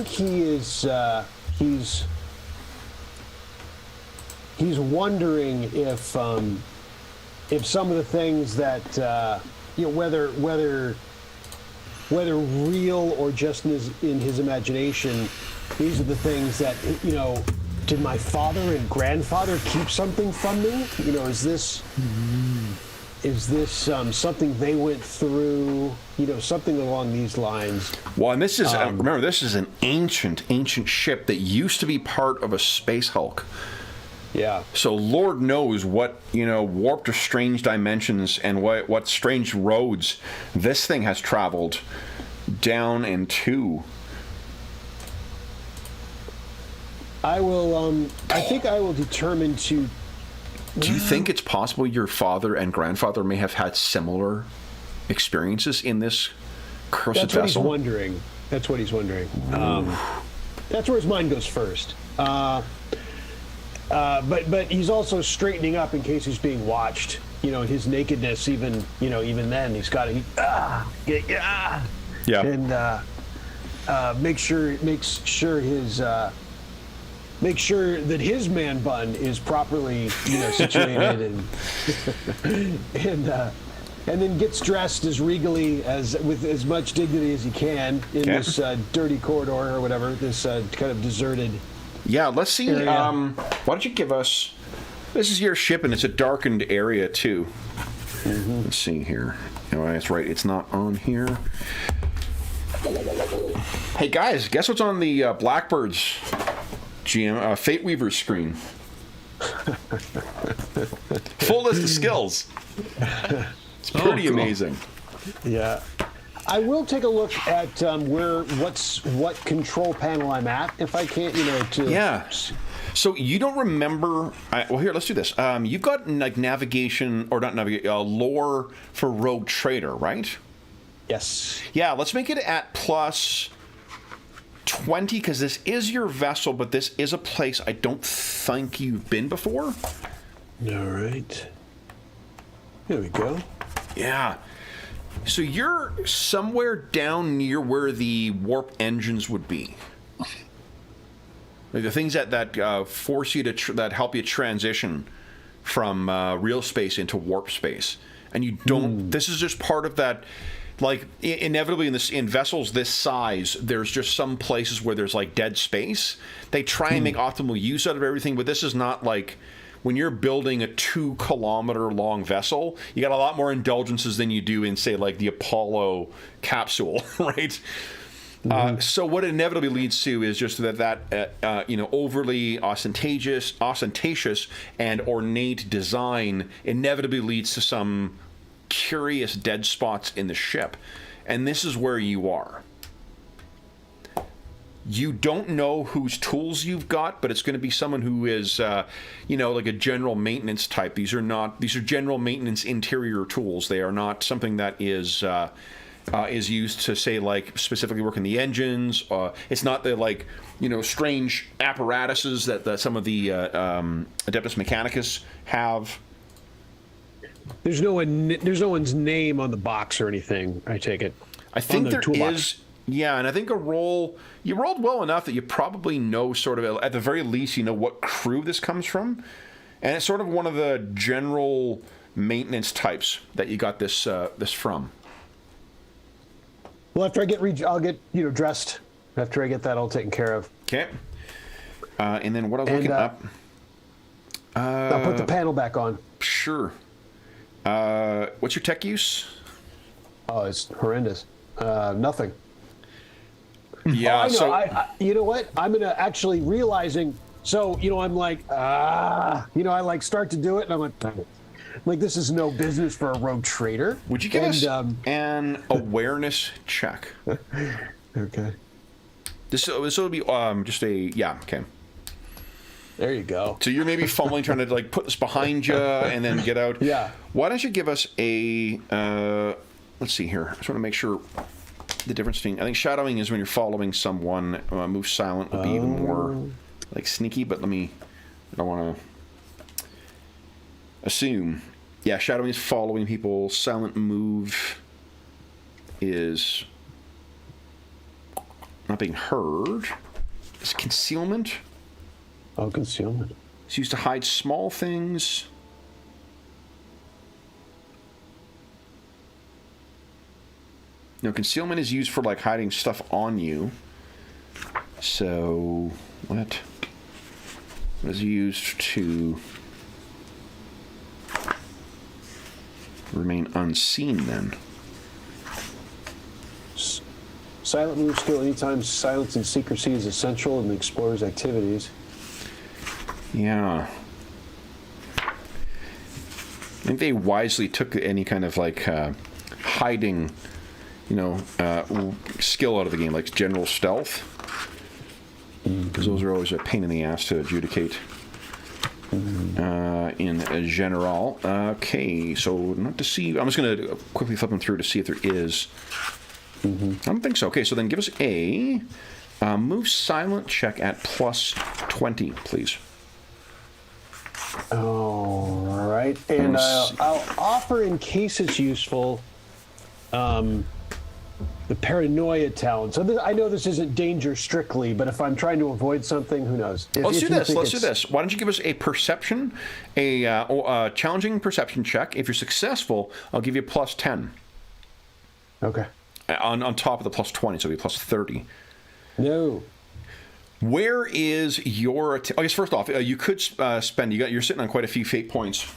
he is he's wondering if some of the things that whether real or just in his imagination, these are the things that, did my father and grandfather keep something from me? Is this something they went through? Something along these lines. Well, and this is remember, this is an ancient ship that used to be part of a space Hulk. Yeah. So Lord knows what, warped or strange dimensions and what strange roads this thing has traveled down into. I think I will determine to... Do you think it's possible your father and grandfather may have had similar experiences in this cursed vessel? That's what he's wondering. That's where his mind goes first. But he's also straightening up in case he's being watched. His nakedness, even then, he's got to and make sure that his man bun is properly situated and then gets dressed as regally with as much dignity as he can in this dirty corridor or whatever, this kind of deserted. Yeah, let's see. Why don't you give us... This is your ship, and it's a darkened area, too. Mm-hmm. Let's see here. That's right. It's not on here. Hey, guys, guess what's on the Blackbird's GM Fate Weaver's screen? Full list of skills. It's pretty amazing. Yeah. I will take a look at what control panel I'm at if I can't, So you don't remember? Well, here, let's do this. You've got like navigation or not navigation, lore for Rogue Trader, right? Yes. Yeah, let's make it at plus 20 because this is your vessel, but this is a place I don't think you've been before. All right. There we go. Yeah. So you're somewhere down near where the warp engines would be. Like the things that force you to that help you transition from real space into warp space, and you don't. This is just part of that. Like inevitably in vessels this size, there's just some places where there's like dead space. They try and make optimal use out of everything, but this is not like when you're building a 2 kilometer long vessel. You got a lot more indulgences than you do in say like the Apollo capsule, right? So what it inevitably leads to is just that overly ostentatious and ornate design inevitably leads to some curious dead spots in the ship, and this is where you are. You don't know whose tools you've got, but it's going to be someone who is, like a general maintenance type. These are general maintenance interior tools. They are not something that is used to say like specifically work in the engines. It's not the strange apparatuses that some of the Adeptus Mechanicus have. There's no one's name on the box or anything, I take it. I think there toolbox. is, yeah, and I think you rolled well enough that you probably know sort of, at the very least, you know what crew this comes from. And it's sort of one of the general maintenance types that you got this from. Well, after I I'll get dressed. After I get that all taken care of. Okay. And then what I was looking up. I'll put the panel back on. Sure. What's your tech use? Oh, it's horrendous. Nothing. Yeah. I know. I you know what? I'm gonna actually realizing. So I'm like, I like start to do it, and I'm like, this is no business for a rogue trader. Would you give us an awareness check? Okay. This will be just a okay. There you go. So you're maybe fumbling, trying to like put this behind you and then get out. Yeah. Why don't you give us a? Let's see here. I just want to make sure the difference between. I think shadowing is when you're following someone. Move silent would be even more like sneaky. But I don't want to assume. Yeah, shadowing is following people. Silent move is not being heard. It's concealment. Oh, concealment. It's used to hide small things. No, concealment is used for like hiding stuff on you. So what is used to remain unseen then? Silent move skill. Anytime silence and secrecy is essential in the explorer's activities. Yeah. I think they wisely took any kind of like hiding, skill out of the game, like general stealth, because those are always a pain in the ass to adjudicate. In general. Okay, so not to see. I'm just going to quickly flip them through to see if there is. I don't think so. Okay, so then give us a move silent check at plus 20, please. All right, and I'll offer, in case it's useful, the paranoia talent. So I know this isn't danger strictly, but if I'm trying to avoid something, who knows? Let's do this. Why don't you give us a perception, a challenging perception check. If you're successful, I'll give you plus 10. Okay. On top of the plus 20, so it'll be plus 30. No. Where is your? I guess first off, you could spend. You're sitting on quite a few fate points.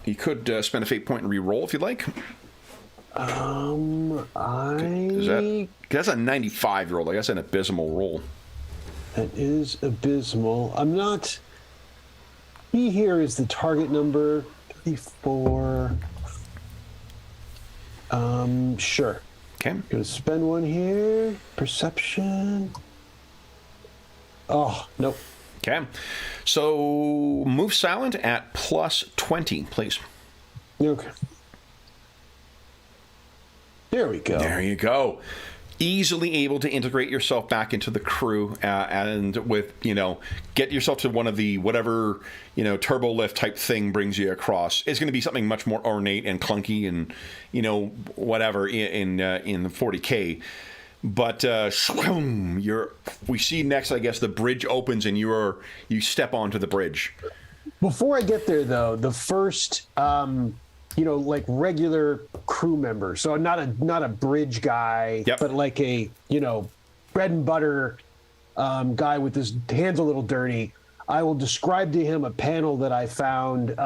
You could spend a fate point and re-roll if you'd like. That's a 95 roll. Like that's an abysmal roll. That is abysmal. I'm not. He here is the target number 34. Sure. Okay. Gonna spend one here. Perception. Oh, nope. Okay. So move silent at +20, please. Okay. There we go. There you go. Easily able to integrate yourself back into the crew, and with, get yourself to one of the whatever, turbo lift type thing brings you across. It's going to be something much more ornate and clunky and, whatever in the 40K. But we see next, I guess, the bridge opens and you step onto the bridge. Before I get there, though, the first, like regular crew member, so not a bridge guy, yep. but like a, bread and butter guy with his hands a little dirty, I will describe to him a panel that I found,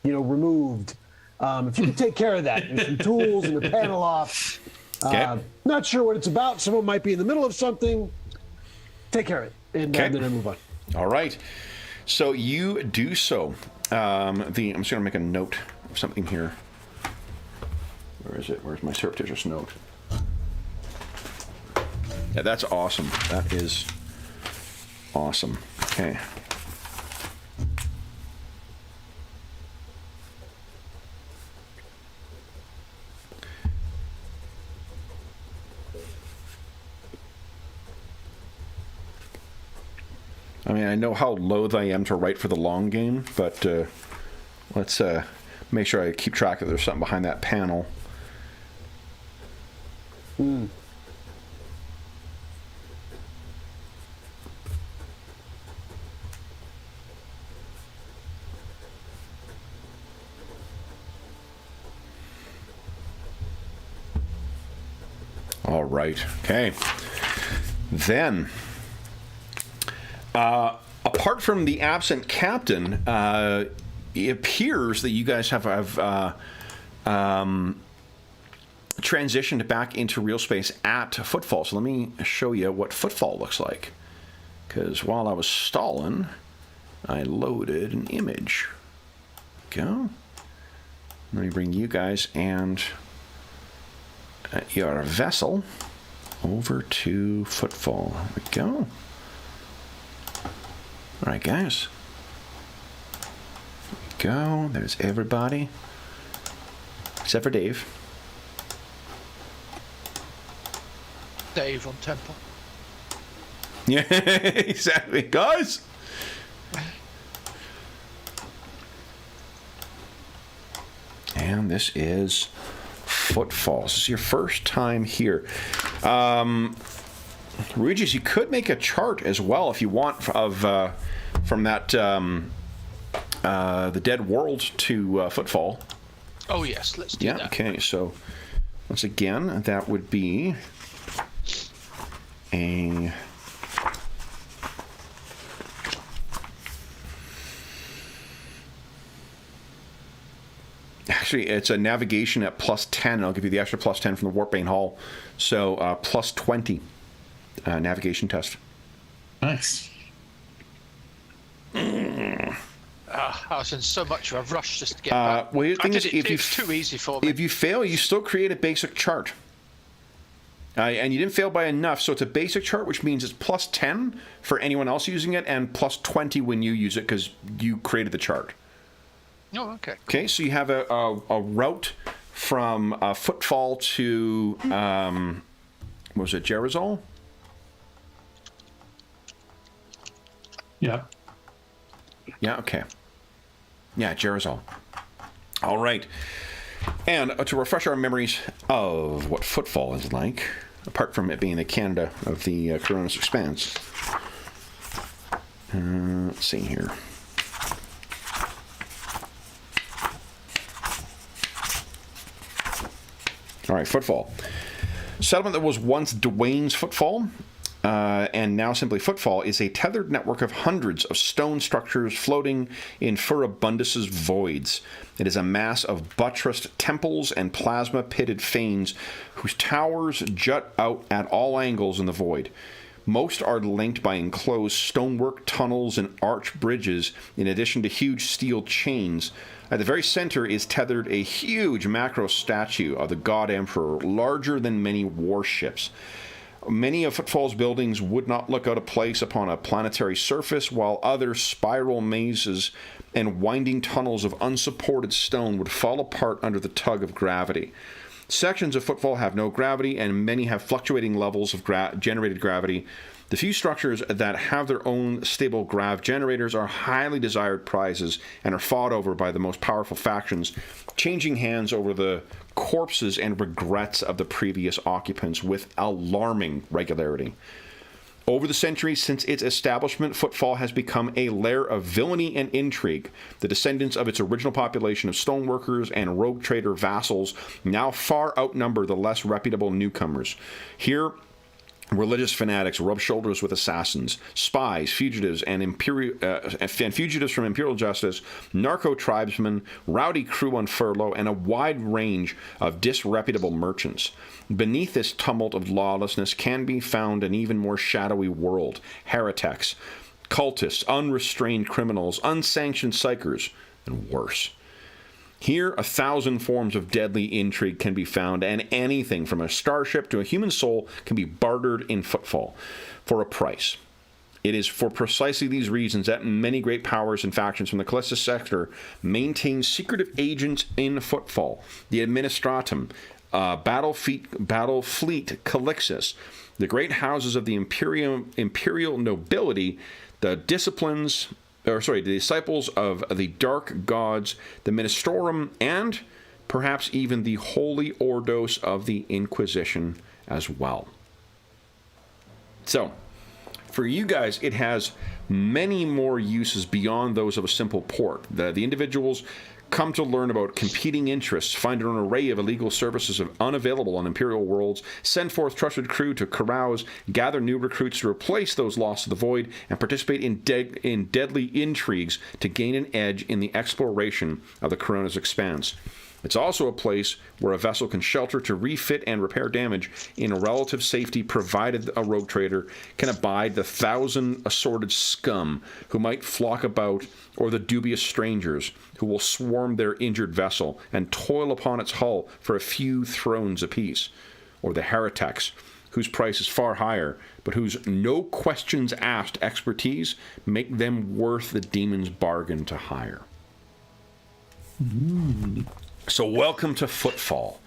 removed. If you could take care of that, there's some tools and a panel off. Okay. Not sure what it's about. Someone might be in the middle of something. Take care of it, and then I move on. All right. So you do so. I'm just going to make a note of something here. Where is it? Where's my surreptitious note? Yeah, that's awesome. That is awesome. Okay. I mean, I know how loath I am to write for the long game, but let's make sure I keep track of there's something behind that panel. All right. Okay. Then, apart from the absent captain, it appears that you guys have transitioned back into real space at Footfall. So let me show you what Footfall looks like. Because while I was stalling, I loaded an image. Go. Let me bring you guys and your vessel over to Footfall. There we go. All right, guys. There we go. There's everybody. Except for Dave. Dave on Temple. Yeah, exactly. Guys! And this is Footfall. This is your first time here. Regis, you could make a chart as well if you want of from that the Dead World to Footfall. Oh yes, let's do that. Okay, so once again, that would be a actually it's a navigation at +10. I'll give you the extra +10 from the Warpbane Hall, so +20 navigation test. Nice. I was in so much of a rush just to get back. Well, the thing is, it's too easy for me. If you fail, you still create a basic chart. And you didn't fail by enough, so it's a basic chart, which means it's +10 for anyone else using it, and +20 when you use it because you created the chart. Oh, okay. Okay, so you have a route from Footfall to, what was it, Jerizal? Yeah. Yeah, okay. Yeah, Jerizal. All right. And to refresh our memories of what Footfall is like, apart from it being the Canada of the Coronis Expanse. Let's see here. All right, Footfall. Settlement that was once Dwayne's Footfall, and now simply Footfall, is a tethered network of hundreds of stone structures floating in Furibundus's voids. It is a mass of buttressed temples and plasma-pitted fanes whose towers jut out at all angles in the void. Most are linked by enclosed stonework tunnels and arch bridges, in addition to huge steel chains. At the very center is tethered a huge macro statue of the God Emperor, larger than many warships. Many of Footfall's buildings would not look out of place upon a planetary surface, while other spiral mazes and winding tunnels of unsupported stone would fall apart under the tug of gravity. Sections of Footfall have no gravity, and many have fluctuating levels of generated gravity. The few structures that have their own stable grav generators are highly desired prizes and are fought over by the most powerful factions, changing hands over the corpses and regrets of the previous occupants with alarming regularity. Over the centuries since its establishment, Footfall has become a lair of villainy and intrigue. The descendants of its original population of stoneworkers and rogue trader vassals now far outnumber the less reputable newcomers. Here, religious fanatics rub shoulders with assassins, spies, fugitives, and fugitives from imperial justice, narco tribesmen, rowdy crew on furlough, and a wide range of disreputable merchants. Beneath this tumult of lawlessness can be found an even more shadowy world: heretics, cultists, unrestrained criminals, unsanctioned psychers, and worse. Here, 1,000 forms of deadly intrigue can be found, and anything from a starship to a human soul can be bartered in Footfall for a price. It is for precisely these reasons that many great powers and factions from the Calista sector maintain secretive agents in Footfall: the Administratum, Battlefleet Calixis, the great houses of the imperial nobility, the disciples of the dark gods, the Ministorum, and perhaps even the Holy Ordos of the Inquisition as well. So, for you guys, it has many more uses beyond those of a simple port. The individuals come to learn about competing interests, find an array of illegal services unavailable on Imperial worlds, send forth trusted crew to carouse, gather new recruits to replace those lost to the void, and participate in deadly intrigues to gain an edge in the exploration of the Corona's expanse. It's also a place where a vessel can shelter to refit and repair damage in relative safety, provided a rogue trader can abide the 1,000 assorted scum who might flock about, or the dubious strangers who will swarm their injured vessel and toil upon its hull for a few thrones apiece, or the heretics whose price is far higher, but whose no questions asked expertise make them worth the demon's bargain to hire. So welcome to Footfall.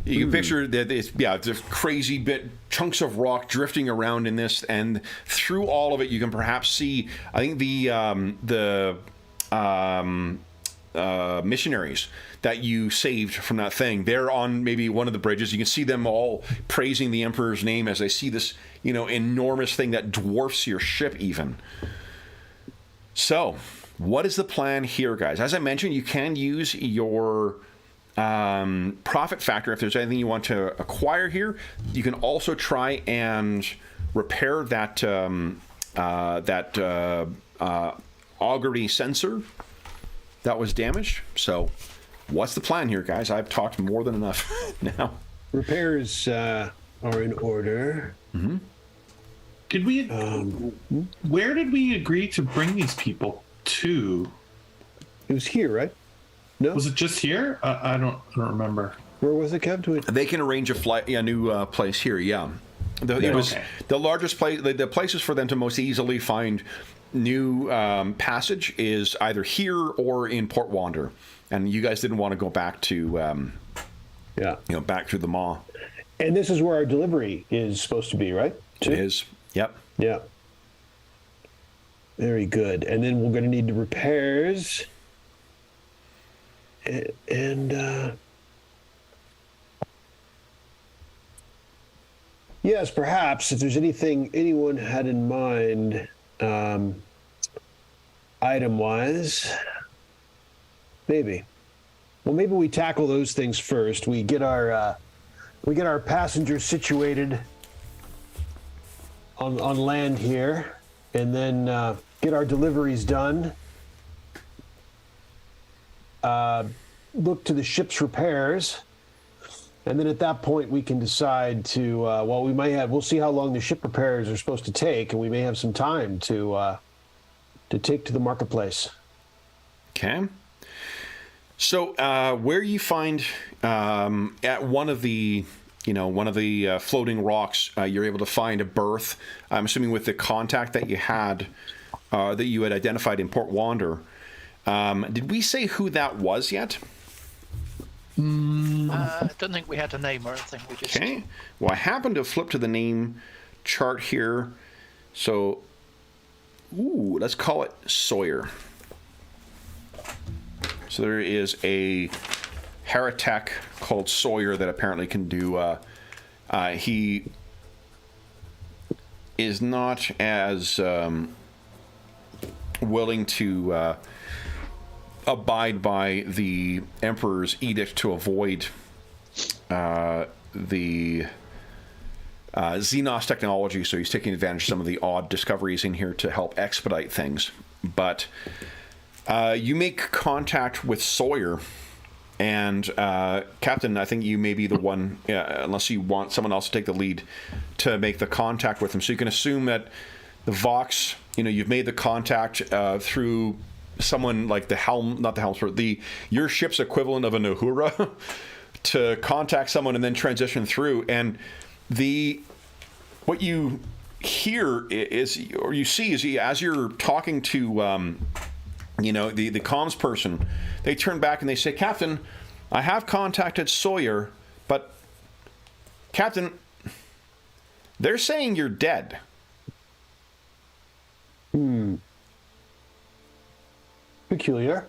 You can picture that it's crazy bit chunks of rock drifting around in this, and through all of it, you can perhaps see, I think, the missionaries that you saved from that thing. They're on maybe one of the bridges. You can see them all praising the Emperor's name as they see this, enormous thing that dwarfs your ship even. So, what is the plan here, guys? As I mentioned, you can use your profit factor if there's anything you want to acquire here. You can also try and repair that augury sensor that was damaged. So, what's the plan here, guys? I've talked more than enough now. Repairs are in order. Mm-hmm. Did we? Where did we agree to bring these people to? It was here, right? No, was it just here? I don't remember. Where was it, Kev? They can arrange a new place here. Yeah, it was the largest place. The places for them to most easily find new passage is either here or in Port Wander, and you guys didn't want to go back to back through the Maw. And this is where our delivery is supposed to be, right? It is. Yep. Yeah. Very good. And then we're going to need the repairs. And yes, perhaps if there's anything anyone had in mind, item-wise, maybe. Well, maybe we tackle those things first. We get our passengers situated on land here, and then get our deliveries done. Look to the ship's repairs, and then at that point we can decide to. We'll see how long the ship repairs are supposed to take, and we may have some time to take to the marketplace. Okay. So where you find at one of the one of the floating rocks, you're able to find a berth. I'm assuming with the contact that you had identified in Port Wander. Did we say who that was yet? I don't think we had a name or anything. We just... Okay. Well, I happen to flip to the name chart here. So, let's call it Sawyer. So there is a heretic called Sawyer that apparently can do... he is not as willing to abide by the Emperor's edict to avoid the Xenos technology, so he's taking advantage of some of the odd discoveries in here to help expedite things. But you make contact with Sawyer, and Captain, I think you may be the one, unless you want someone else to take the lead, to make the contact with him. So you can assume that the Vox, you've made the contact through someone like the helm, not the helmsman, your ship's equivalent of a Nahura, to contact someone and then transition through. And what you hear is, or you see, is as you're talking to the comms person, they turn back and they say, Captain, I have contacted Sawyer, but Captain, they're saying you're dead. Peculiar.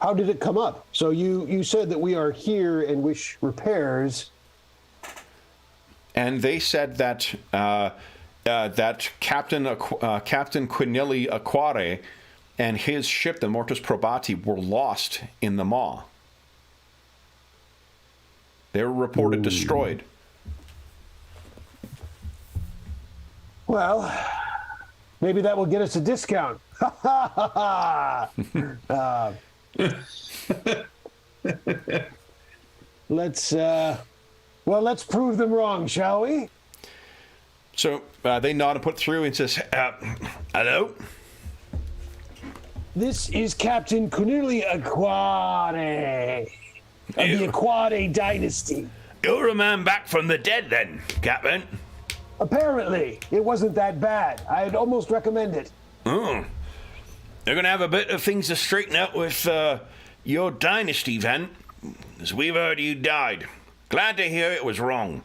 How did it come up? So you said that we are here and wish repairs. And they said that that Captain Quinelli Aquare and his ship, the Mortis Probati, were lost in the Maw. They were reported destroyed. Well, maybe that will get us a discount. Let's prove them wrong, shall we? So they nod and put through and says, hello? This is Captain Cornelia Aquare of the Aquare dynasty. You're a man back from the dead then, Captain. Apparently, it wasn't that bad. I'd almost recommend it. Oh. They're going to have a bit of things to straighten out with your dynasty, then, as we've heard you died. Glad to hear it was wrong.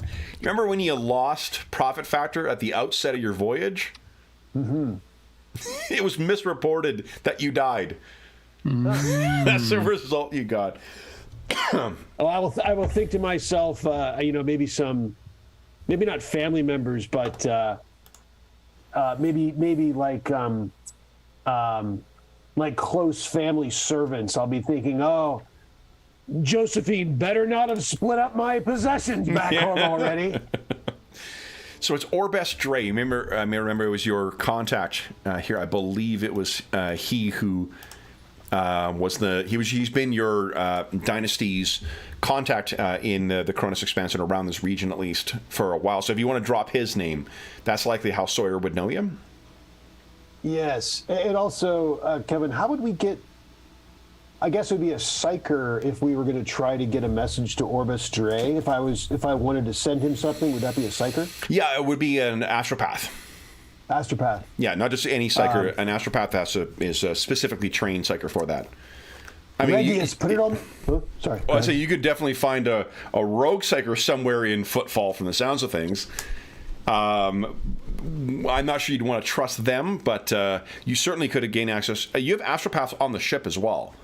You remember when you lost profit factor at the outset of your voyage? Mm-hmm. It was misreported that you died. That's the result you got. I will think to myself, maybe not family members, but maybe like close family servants. I'll be thinking, oh, Josephine better not have split up my possessions back home already. So it's Orbest Dre. I remember it was your contact here. I believe it was he who he's been your dynasty's contact in the Cronus expansion around this region, at least for a while. So if you want to drop his name, that's likely how Sawyer would know you. Yes, and also Kevin, how would we get? I guess it would be a psyker if we were going to try to get a message to Orbis Dre. If I wanted to send him something, would that be a psyker? Yeah, it would be an astropath. Astropath. Yeah, not just any psyker. An astropath is a specifically trained psyker for that. I mean, Regius, put it on. Oh, sorry. Well, so you could definitely find a rogue psyker somewhere in Footfall, from the sounds of things. I'm not sure you'd want to trust them, but you certainly could have gained access. You have astropaths on the ship as well.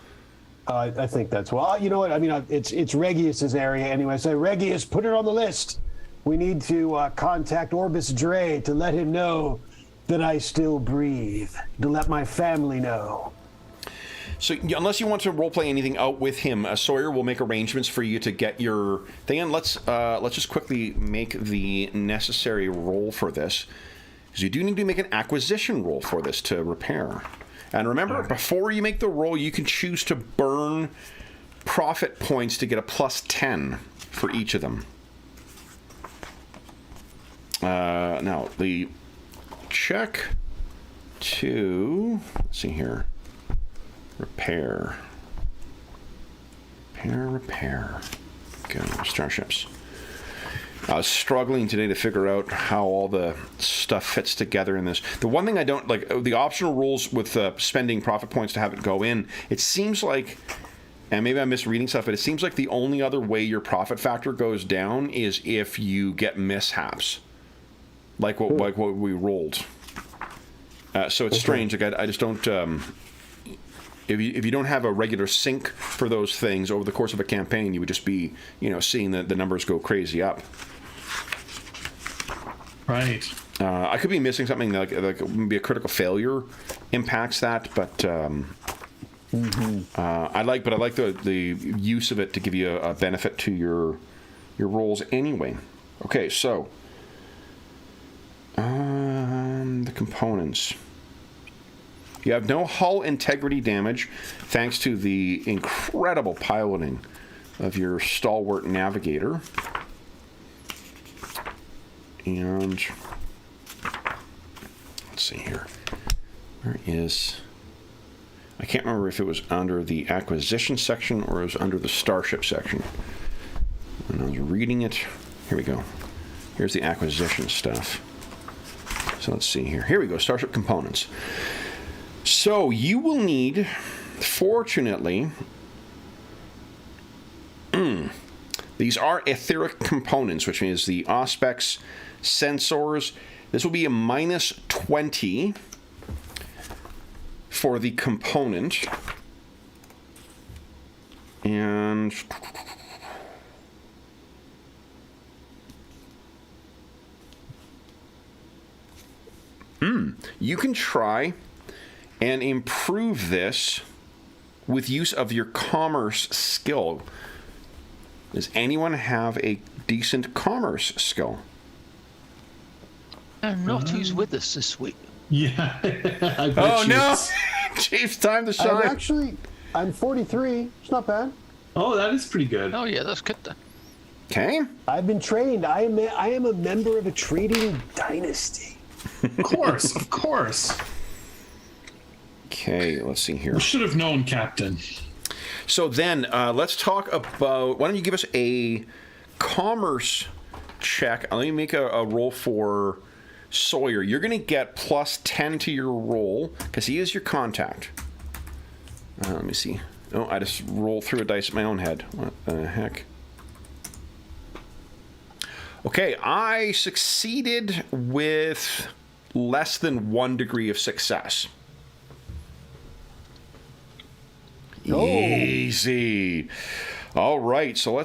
I think that's well. You know what? I mean, it's Regius's area anyway. So Regius, put it on the list. We need to contact Orbis Dre to let him know that I still breathe. To let my family know. So unless you want to roleplay anything out with him, Sawyer will make arrangements for you to get your thing in. Let's just quickly make the necessary roll for this, because you do need to make an acquisition roll for this to repair. And remember, before you make the roll, you can choose to burn profit points to get a plus 10 for each of them. Now, the check to, let's see here, repair. go. Starships. I was struggling today to figure out how all the stuff fits together in this. The one thing I don't like, the optional rules with spending profit points to have it go in, it seems like, and maybe I'm misreading stuff, but it seems like the only other way your profit factor goes down is if you get mishaps, like what we rolled. So it's strange. Like I just don't. If you don't have a regular sync for those things over the course of a campaign, you would just be seeing the numbers go crazy up. Right. I could be missing something like maybe a critical failure impacts that, but I like the use of it to give you a benefit to your rolls anyway. Okay, so the components. You have no hull integrity damage thanks to the incredible piloting of your stalwart navigator. And let's see here. Where is... I can't remember if it was under the acquisition section or it was under the starship section. When I was reading it... Here we go. Here's the acquisition stuff. So let's see here. Here we go. Starship components. So you will need, fortunately, these are etheric components, which means the Auspex sensors. This will be a -20 for the component. And you can try and improve this with use of your commerce skill. Does anyone have a decent commerce skill? Not who's with us this week. Yeah. I bet Oh, you no! it's- Chief's time to shine. I'm 43. It's not bad. Oh, that is pretty good. Oh yeah, that's good then. Okay. I've been trained. I am a member of a trading dynasty. Of course, of course. Okay, let's see here. We should have known, Captain. So then, let's talk about... Why don't you give us a commerce check? Let me make a roll for Sawyer. You're going to get +10 to your roll, because he is your contact. Let me see. Oh, I just rolled through a dice at my own head. What the heck? Okay, I succeeded with less than 1 degree of success. Oh. Easy. All right, so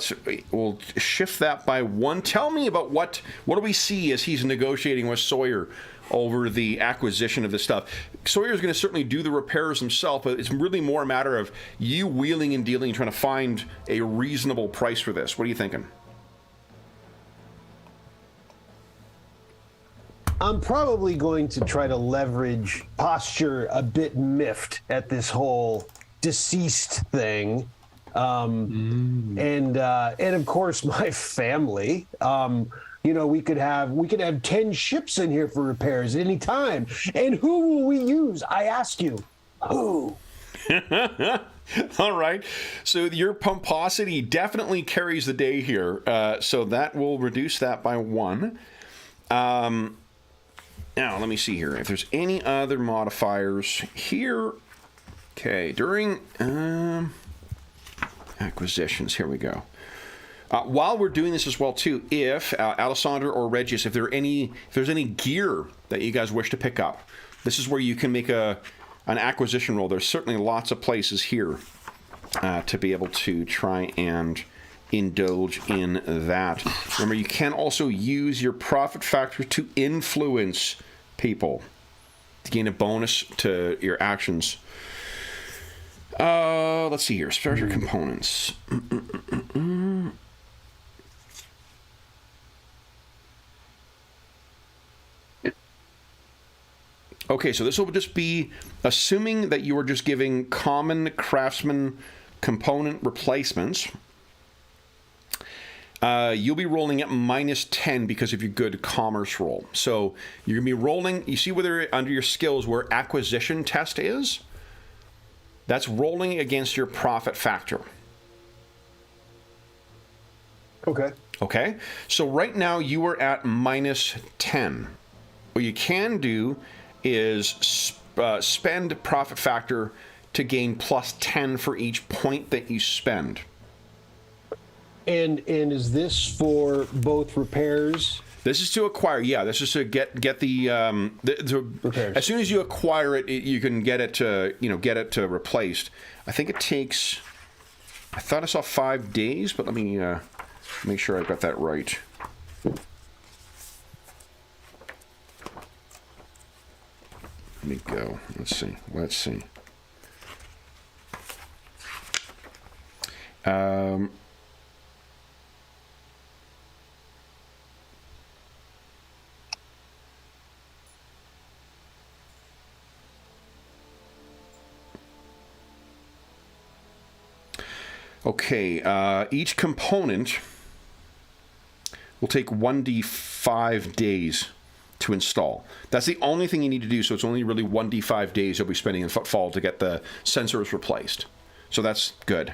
we'll shift that by 1. Tell me about what do we see as he's negotiating with Sawyer over the acquisition of this stuff. Sawyer's going to certainly do the repairs himself, but it's really more a matter of you wheeling and dealing and trying to find a reasonable price for this. What are you thinking? I'm probably going to try to leverage posture a bit miffed at this whole deceased thing. And of course my family. We could have 10 ships in here for repairs at any time. And who will we use? I ask you. Who? All right. So your pomposity definitely carries the day here. So that will reduce that by 1. Now, let me see here. If there's any other modifiers here. Okay, during acquisitions, here we go. While we're doing this as well, too, if Alessandro or Regis, if there's any gear that you guys wish to pick up, this is where you can make an acquisition roll. There's certainly lots of places here to be able to try and indulge in that. Remember, you can also use your profit factor to influence people to gain a bonus to your actions. Let's see here. Starter components. Okay, so this will just be assuming that you are just giving common craftsman component replacements. You'll be rolling at -10 because of your good commerce roll. So you're going to be rolling, you see whether under your skills where acquisition test is? That's rolling against your profit factor. Okay. Okay, so right now you are at -10. What you can do is spend profit factor to gain +10 for each point that you spend. And is this for both repairs? This is to acquire. Yeah, this is to get the Repairs. as soon as you acquire it, you can get it to replaced. I think it takes. I thought I saw 5 days, but let me make sure I got that right. Let me go. Let's see. Okay, each component will take 1d5 days to install. That's the only thing you need to do, so it's only really 1d5 days you'll be spending in fall to get the sensors replaced. So that's good.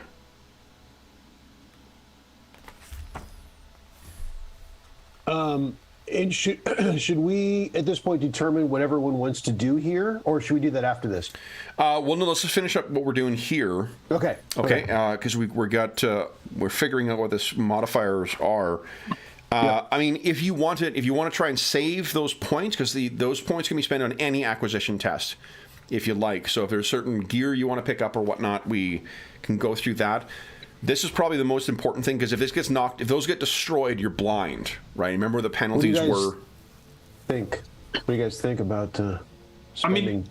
And should we, at this point, determine what everyone wants to do here, or should we do that after this? Well, no, let's just finish up what we're doing here. Okay. Okay, because we're figuring out what this modifiers are. I mean, if you want to try and save those points, because those points can be spent on any acquisition test, if you like. So if there's certain gear you want to pick up or whatnot, we can go through that. This is probably the most important thing, because if those get destroyed, you're blind, right? Remember the penalties were. What do you guys think about spending? I mean,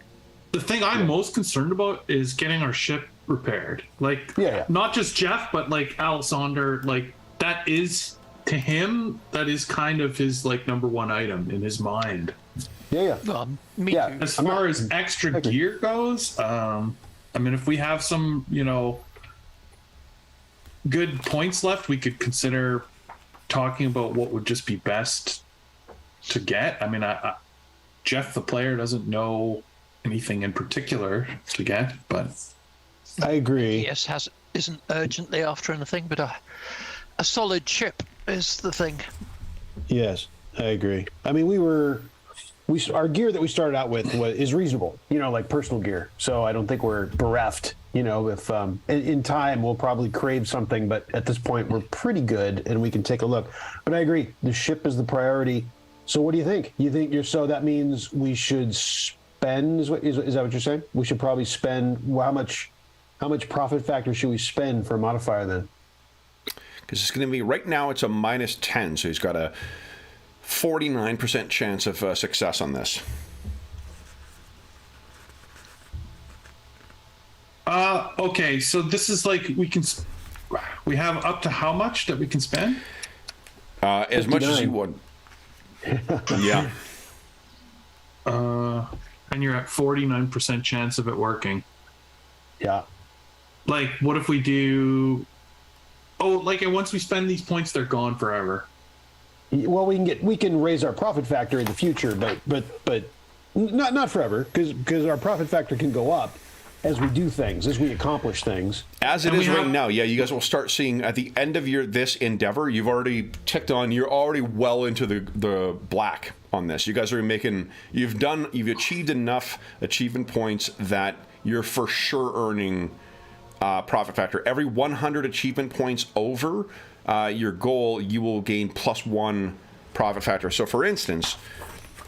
the thing I'm most concerned about is getting our ship repaired. Like, not just Jeff, but like Alexander. Like, that is, to him, that is kind of his like number one item in his mind. Me too. As far as extra gear goes, I mean, if we have some, good points left, we could consider talking about what would just be best to get. I mean, Jeff, the player, doesn't know anything in particular to get, but I agree. Yes, isn't urgently after anything, but a solid ship is the thing. Yes, I agree. I mean, our gear that we started out with is reasonable, like personal gear. So I don't think we're bereft. If in time we'll probably crave something, but at this point we're pretty good and we can take a look. But I agree, the ship is the priority. So what do you think? So that means we should spend? Is that what you're saying? We should probably spend. How much profit factor should we spend for a modifier then? Because it's going to be right now it's a -10, so he's got a 49% chance of success on this. Okay, so this is like we have up to how much that we can spend? As much as you want. Yeah. And you're at 49% chance of it working. Yeah. Like, what if we do? Oh, like, and once we spend these points, they're gone forever. Well, we can raise our profit factor in the future, but not forever, because our profit factor can go up as we do things, as we accomplish things. As it is right now, yeah, you guys will start seeing at the end of this endeavor, you've already ticked on, you're already well into the black on this. You guys are you've achieved enough achievement points that you're for sure earning profit factor. Every 100 achievement points over your goal, you will gain +1 profit factor. So for instance,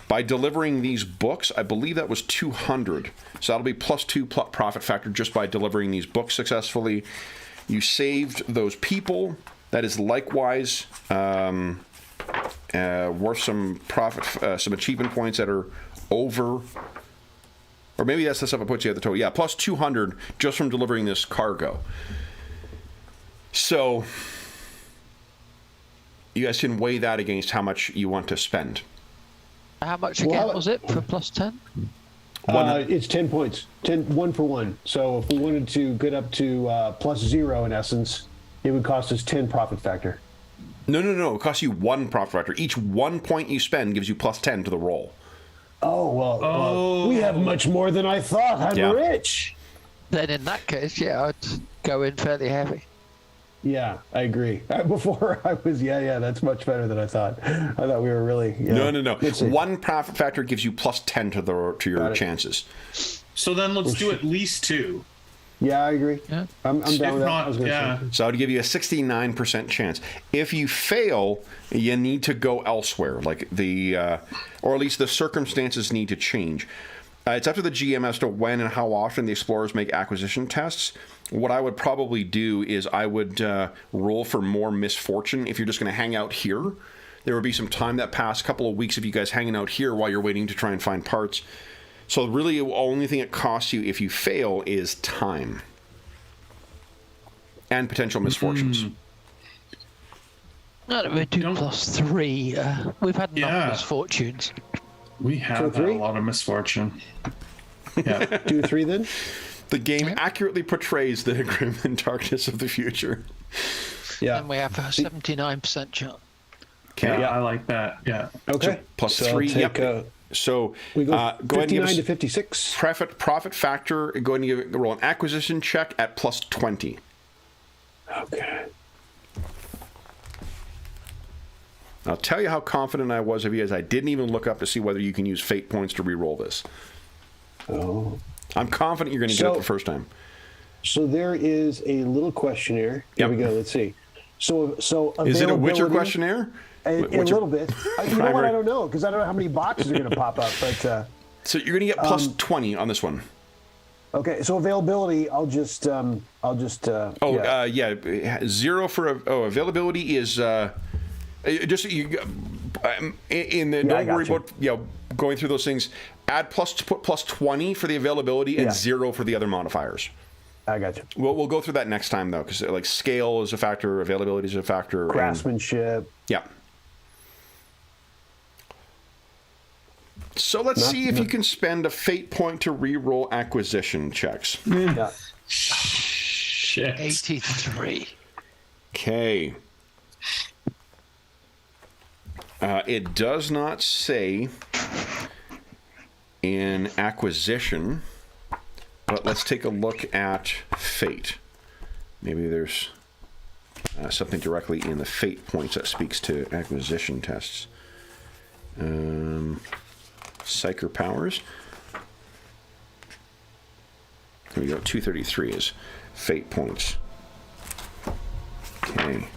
by delivering these books, I believe that was 200. So that'll be +2 profit factor just by delivering these books successfully. You saved those people. That is likewise worth some profit, some achievement points that are over. Or maybe that's the stuff that puts you at the total. Yeah, +200 just from delivering this cargo. So you guys can weigh that against how much you want to spend. How much again was it for +10? It's 10 points, 1 for 1. So if we wanted to get up to +0 in essence, it would cost us 10 profit factor. No. It costs you 1 profit factor. Each 1 point you spend gives you +10 to the roll. Oh, well, we have much more than I thought. I'm rich. Then in that case, yeah, I'd go in fairly heavy. Yeah, I agree. Before I was, that's much better than I thought. I thought we were really. No. Let's see. One profit factor gives you plus 10 to your chances. So then let's do at least 2. Yeah, I agree. Yeah. I'm down with that. not, I was gonna yeah. say. So I would give you a 69% chance. If you fail, you need to go elsewhere, like or at least the circumstances need to change. It's up to the GM as to when and how often the explorers make acquisition tests. What I would probably do is I would roll for more misfortune. If you're just going to hang out here, there would be some time that passed, a couple of weeks of you guys hanging out here while you're waiting to try and find parts. So really, the only thing it costs you if you fail is time and potential misfortunes. No, we do +3. We've had enough Yeah. misfortunes. We have had a 3? lot of misfortune. Yeah. Do 3 then? The game accurately portrays the grim and darkness of the future. Yeah. And we have a 79% chance. Okay. Yeah, I like that. Yeah. Okay. Plus So I'll 3. take, Yep. So we go go ahead and give 59 us to 56. profit factor. Go ahead and roll an acquisition check at plus 20. Okay. I'll tell you how confident I was of you as I didn't even look up to see whether you can use fate points to re-roll this. Oh. I'm confident you're going to get it So- the first time. So there is a little questionnaire. Here Yep. we go. Let's see. So Is it a Witcher availability- questionnaire? A Witcher- little bit. You know what? I don't know because I don't know how many boxes are going to pop up. But So you're going to get plus 20 on this one. okay. So availability, I'll just. Oh, yeah. 0 for availability is just you. In the I don't got worry you. about going through those things. Put plus 20 for the availability and Yeah. 0 for the other modifiers. I got you. We'll go through that next time though, because like scale is a factor, availability is a factor. Craftsmanship. Yeah. So let's see if you can spend a fate point to re-roll acquisition checks. Yeah. Shit. 83. Okay. It does not say in acquisition, but let's take a look at fate. Maybe there's something directly in the fate points that speaks to acquisition tests. Psyker powers. There we go. 233 is fate points. Okay.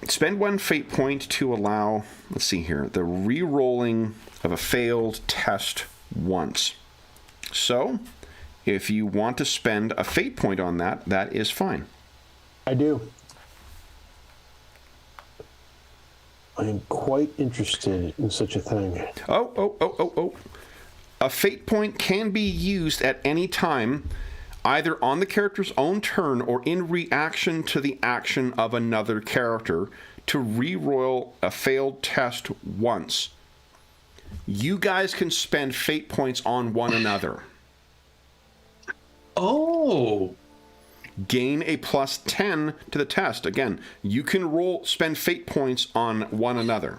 Spend 1 fate point to allow, let's see here, the re-rolling of a failed test once. So, if you want to spend a fate point on that, that is fine. I do. I am quite interested in such a thing. Oh. A fate point can be used at any time, either on the character's own turn or in reaction to the action of another character, to re-roll a failed test once. You guys can spend fate points on one another. Oh. Gain a plus 10 to the test. Again, you can spend fate points on one another.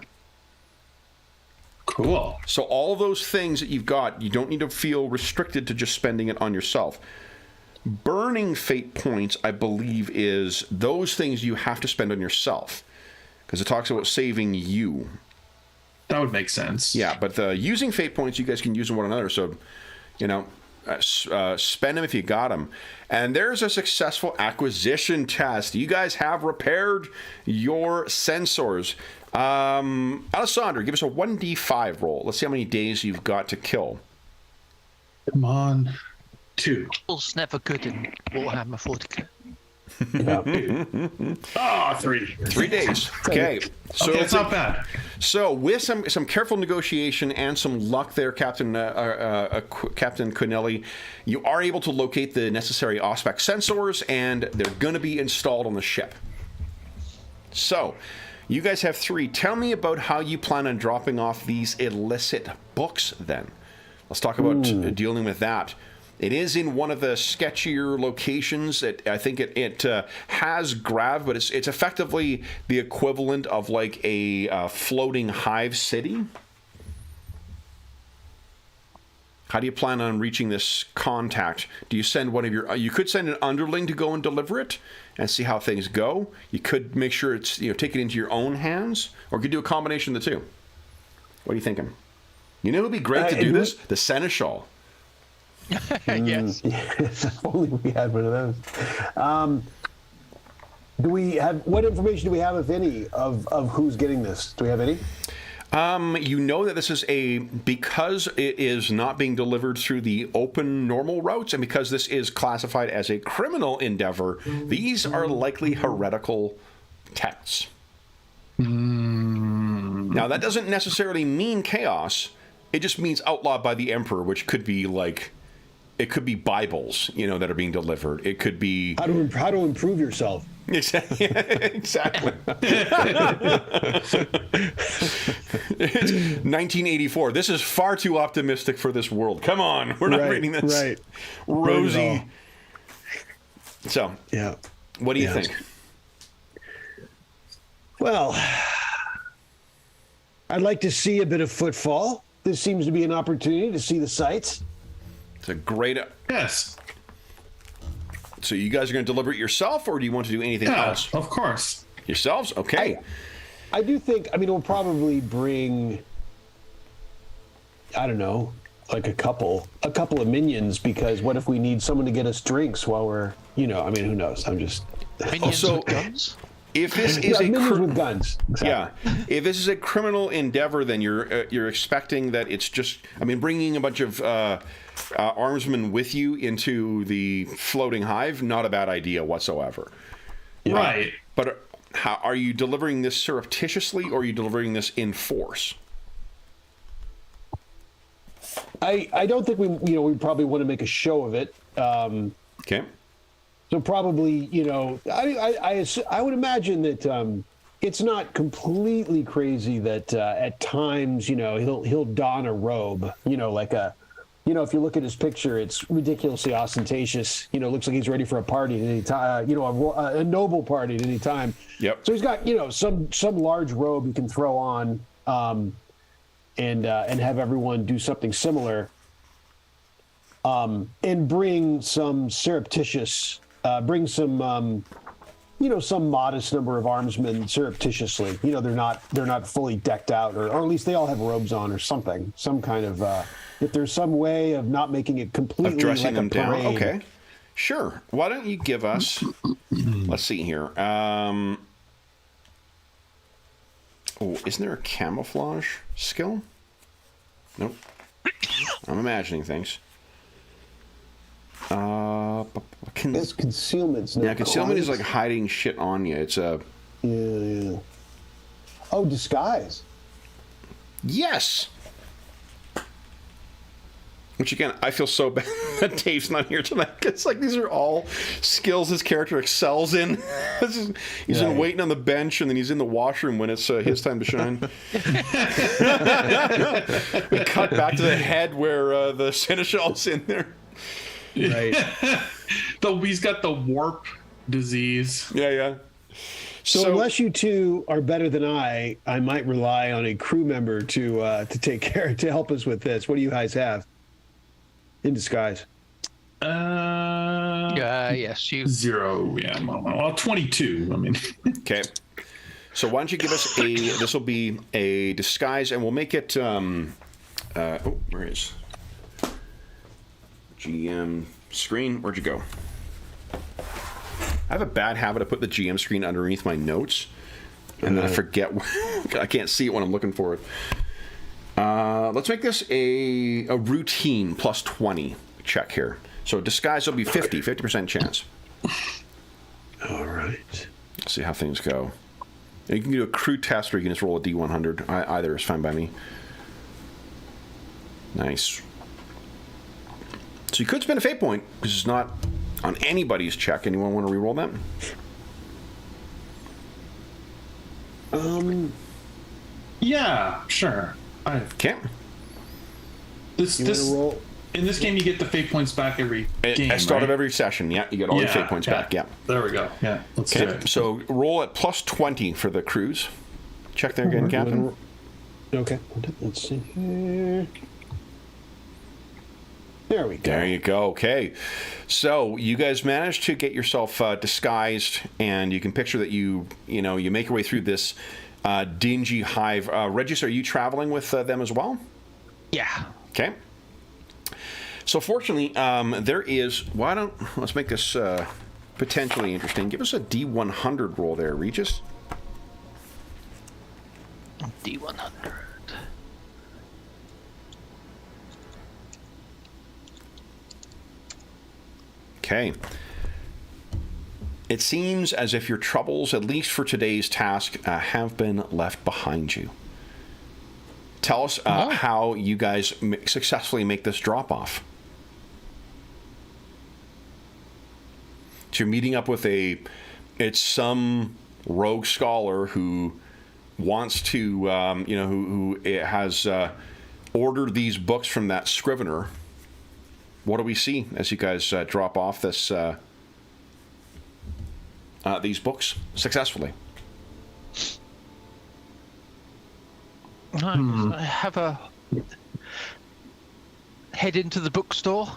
Cool. So all those things that you've got, you don't need to feel restricted to just spending it on yourself. Burning fate points, I believe, is those things you have to spend on yourself, because it talks about saving you. That would make sense. Yeah, but using fate points, you guys can use on one another. So, spend them if you got them. And there's a successful acquisition test. You guys have repaired your sensors. Alessandro, give us a 1d5 roll. Let's see how many days you've got to kill. Come on. 2. It's never good in Warhammer 40K. Yeah. 3. 3 days. Okay. So Okay, it's not bad. So with some careful negotiation and some luck there, Captain Quinelli, you are able to locate the necessary Auspex sensors, and they're going to be installed on the ship. So you guys have 3. Tell me about how you plan on dropping off these illicit books then. Let's talk about dealing with that. It is in one of the sketchier locations. I think it has grav, but it's effectively the equivalent of like a floating hive city. How do you plan on reaching this contact? Do you send one of your... you could send an underling to go and deliver it and see how things go. You could make sure it's, take it into your own hands, or you could do a combination of the two. What are you thinking? You know, it would be great to do this? The Seneschal. Yes. If only we had one of those. Do we have, what information do we have, if any, of who's getting this? Do we have any? You know that this is because it is not being delivered through the open normal routes, and because this is classified as a criminal endeavor, these are likely heretical texts. Now, that doesn't necessarily mean chaos. It just means outlawed by the Emperor, which could be like... It could be Bibles, that are being delivered. It could be... How to improve yourself. Exactly. Exactly. It's 1984. This is far too optimistic for this world. Come on. We're not reading this. Right. Rosy. So, yeah. What do you think? Well, I'd like to see a bit of footfall. This seems to be an opportunity to see the sights. It's a great... Yes. So you guys are going to deliver it yourself, or do you want to do anything else? Of course. Yourselves? Okay. I do think, we'll probably bring, I don't know, like a couple of minions, because what if we need someone to get us drinks while we're, who knows? I'm just... Minions with guns? If this is minions with guns. Exactly. Yeah. If this is a criminal endeavor, then you're expecting that it's just... bringing a bunch of... armsmen with you into the floating hive, not a bad idea whatsoever. Right. But how are you delivering this surreptitiously, or are you delivering this in force? I don't think we probably want to make a show of it. Okay. So probably, I would imagine that it's not completely crazy that at times, he'll don a robe, like a... if you look at his picture, it's ridiculously ostentatious. Looks like he's ready for a party at any time. A noble party at any time. Yep. So he's got some large robe he can throw on, and have everyone do something similar. And bring some surreptitious, some modest number of armsmen surreptitiously. They're not fully decked out, or at least they all have robes on or something. Some kind of. If there's some way of not making it completely of dressing like them a parade. down. Okay, sure. Why don't you give us? Let's see here. Isn't there a camouflage skill? Nope. I'm imagining things. It's concealment's not concealment is quite. like hiding shit on you. It's a... Yeah. Oh, disguise. Yes! Which, again, I feel so bad that Dave's not here tonight. It's like these are all skills his character excels in. He's been waiting on the bench, and then he's in the washroom when it's his time to shine. We cut back to the head where the Seneschal's in there. Right. He's got the warp disease. Yeah. So unless you two are better than I might rely on a crew member to help us with this. What do you guys have in disguise? Yes, you 0. Yeah, well, 22. Okay. So why don't you give us this will be a disguise, and we'll make it, where is GM screen? Where'd you go? I have a bad habit of putting the GM screen underneath my notes, and then I forget. I can't see it when I'm looking for it. Let's make this a routine plus 20 check here. So disguise will be 50% chance. All right. Let's see how things go. And you can do a crew test, or you can just roll a D100. Either is fine by me. Nice. So you could spend a fate point, because it's not on anybody's check. Anyone want to reroll that? Yeah, sure. Okay. Roll? In this game, you get the fate points back every game. At start of right? every session, yeah, you get all your fate points back. Yeah. There we go. Yeah. Let's do Okay. it. So roll at plus 20 for the crews. Check there again, Captain. Okay. Let's see here. There we go. There you go. Okay. So you guys managed to get yourself disguised, and you can picture that you make your way through this dingy hive. Regis, are you traveling with them as well? Yeah. Okay. So fortunately, there is... let's make this potentially interesting. Give us a D100 roll there, Regis. D100. Okay. It seems as if your troubles, at least for today's task, have been left behind you. Tell us how you guys successfully make this drop-off. So you're meeting up with it's some rogue scholar who wants to, who has ordered these books from that scrivener. What do we see as you guys drop off these books successfully? I have a head into the bookstore.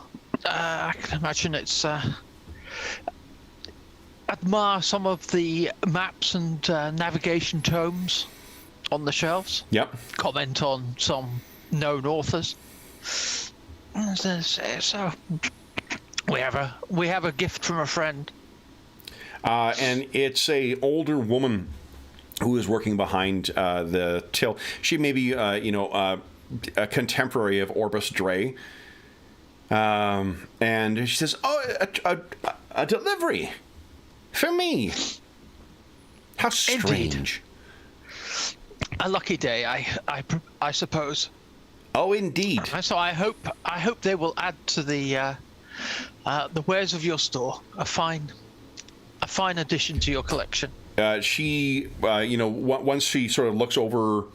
I can imagine it's admire some of the maps and navigation tomes on the shelves. Yep. Comment on some known authors. So we have a gift from a friend. And it's a older woman who is working behind the till. She may be, a contemporary of Orbis Dre. And she says, a delivery for me. How strange. Indeed. A lucky day, I suppose. Oh, indeed. So I hope they will add to the wares of your store. A fine addition to your collection. She, once she sort of looks over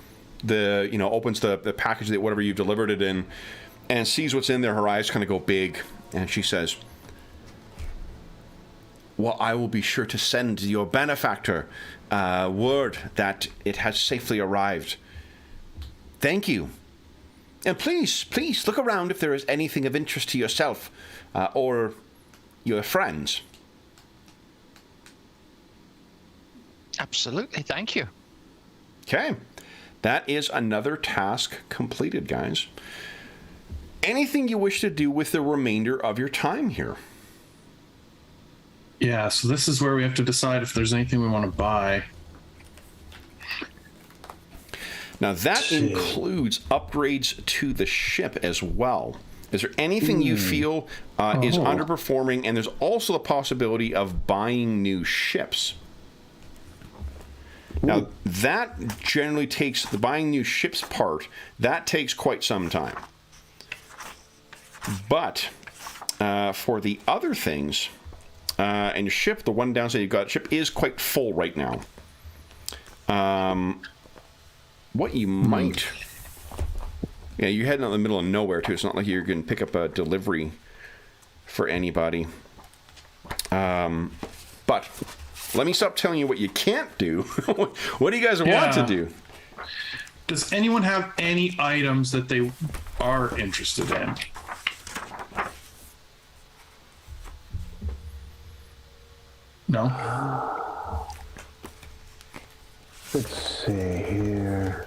opens the package that whatever you've delivered it in, and sees what's in there, her eyes kind of go big, and she says, "Well, I will be sure to send your benefactor word that it has safely arrived. Thank you. And please look around if there is anything of interest to yourself or your friends." Absolutely, thank you. Okay. That is another task completed, guys. Anything you wish to do with the remainder of your time here? Yeah, so this is where we have to decide if there's anything we want to buy. Now, that includes upgrades to the ship as well. Is there anything you feel is underperforming? And there's also the possibility of buying new ships. Now, that generally takes, the buying new ships part, that takes quite some time. But for the other things, and your ship, the one downside you've got, ship is quite full right now. What you might... Yeah, you're heading out in the middle of nowhere, too. It's not like you're going to pick up a delivery for anybody. But let me stop telling you what you can't do. What do you guys want to do? Does anyone have any items that they are interested in? No? Let's see here.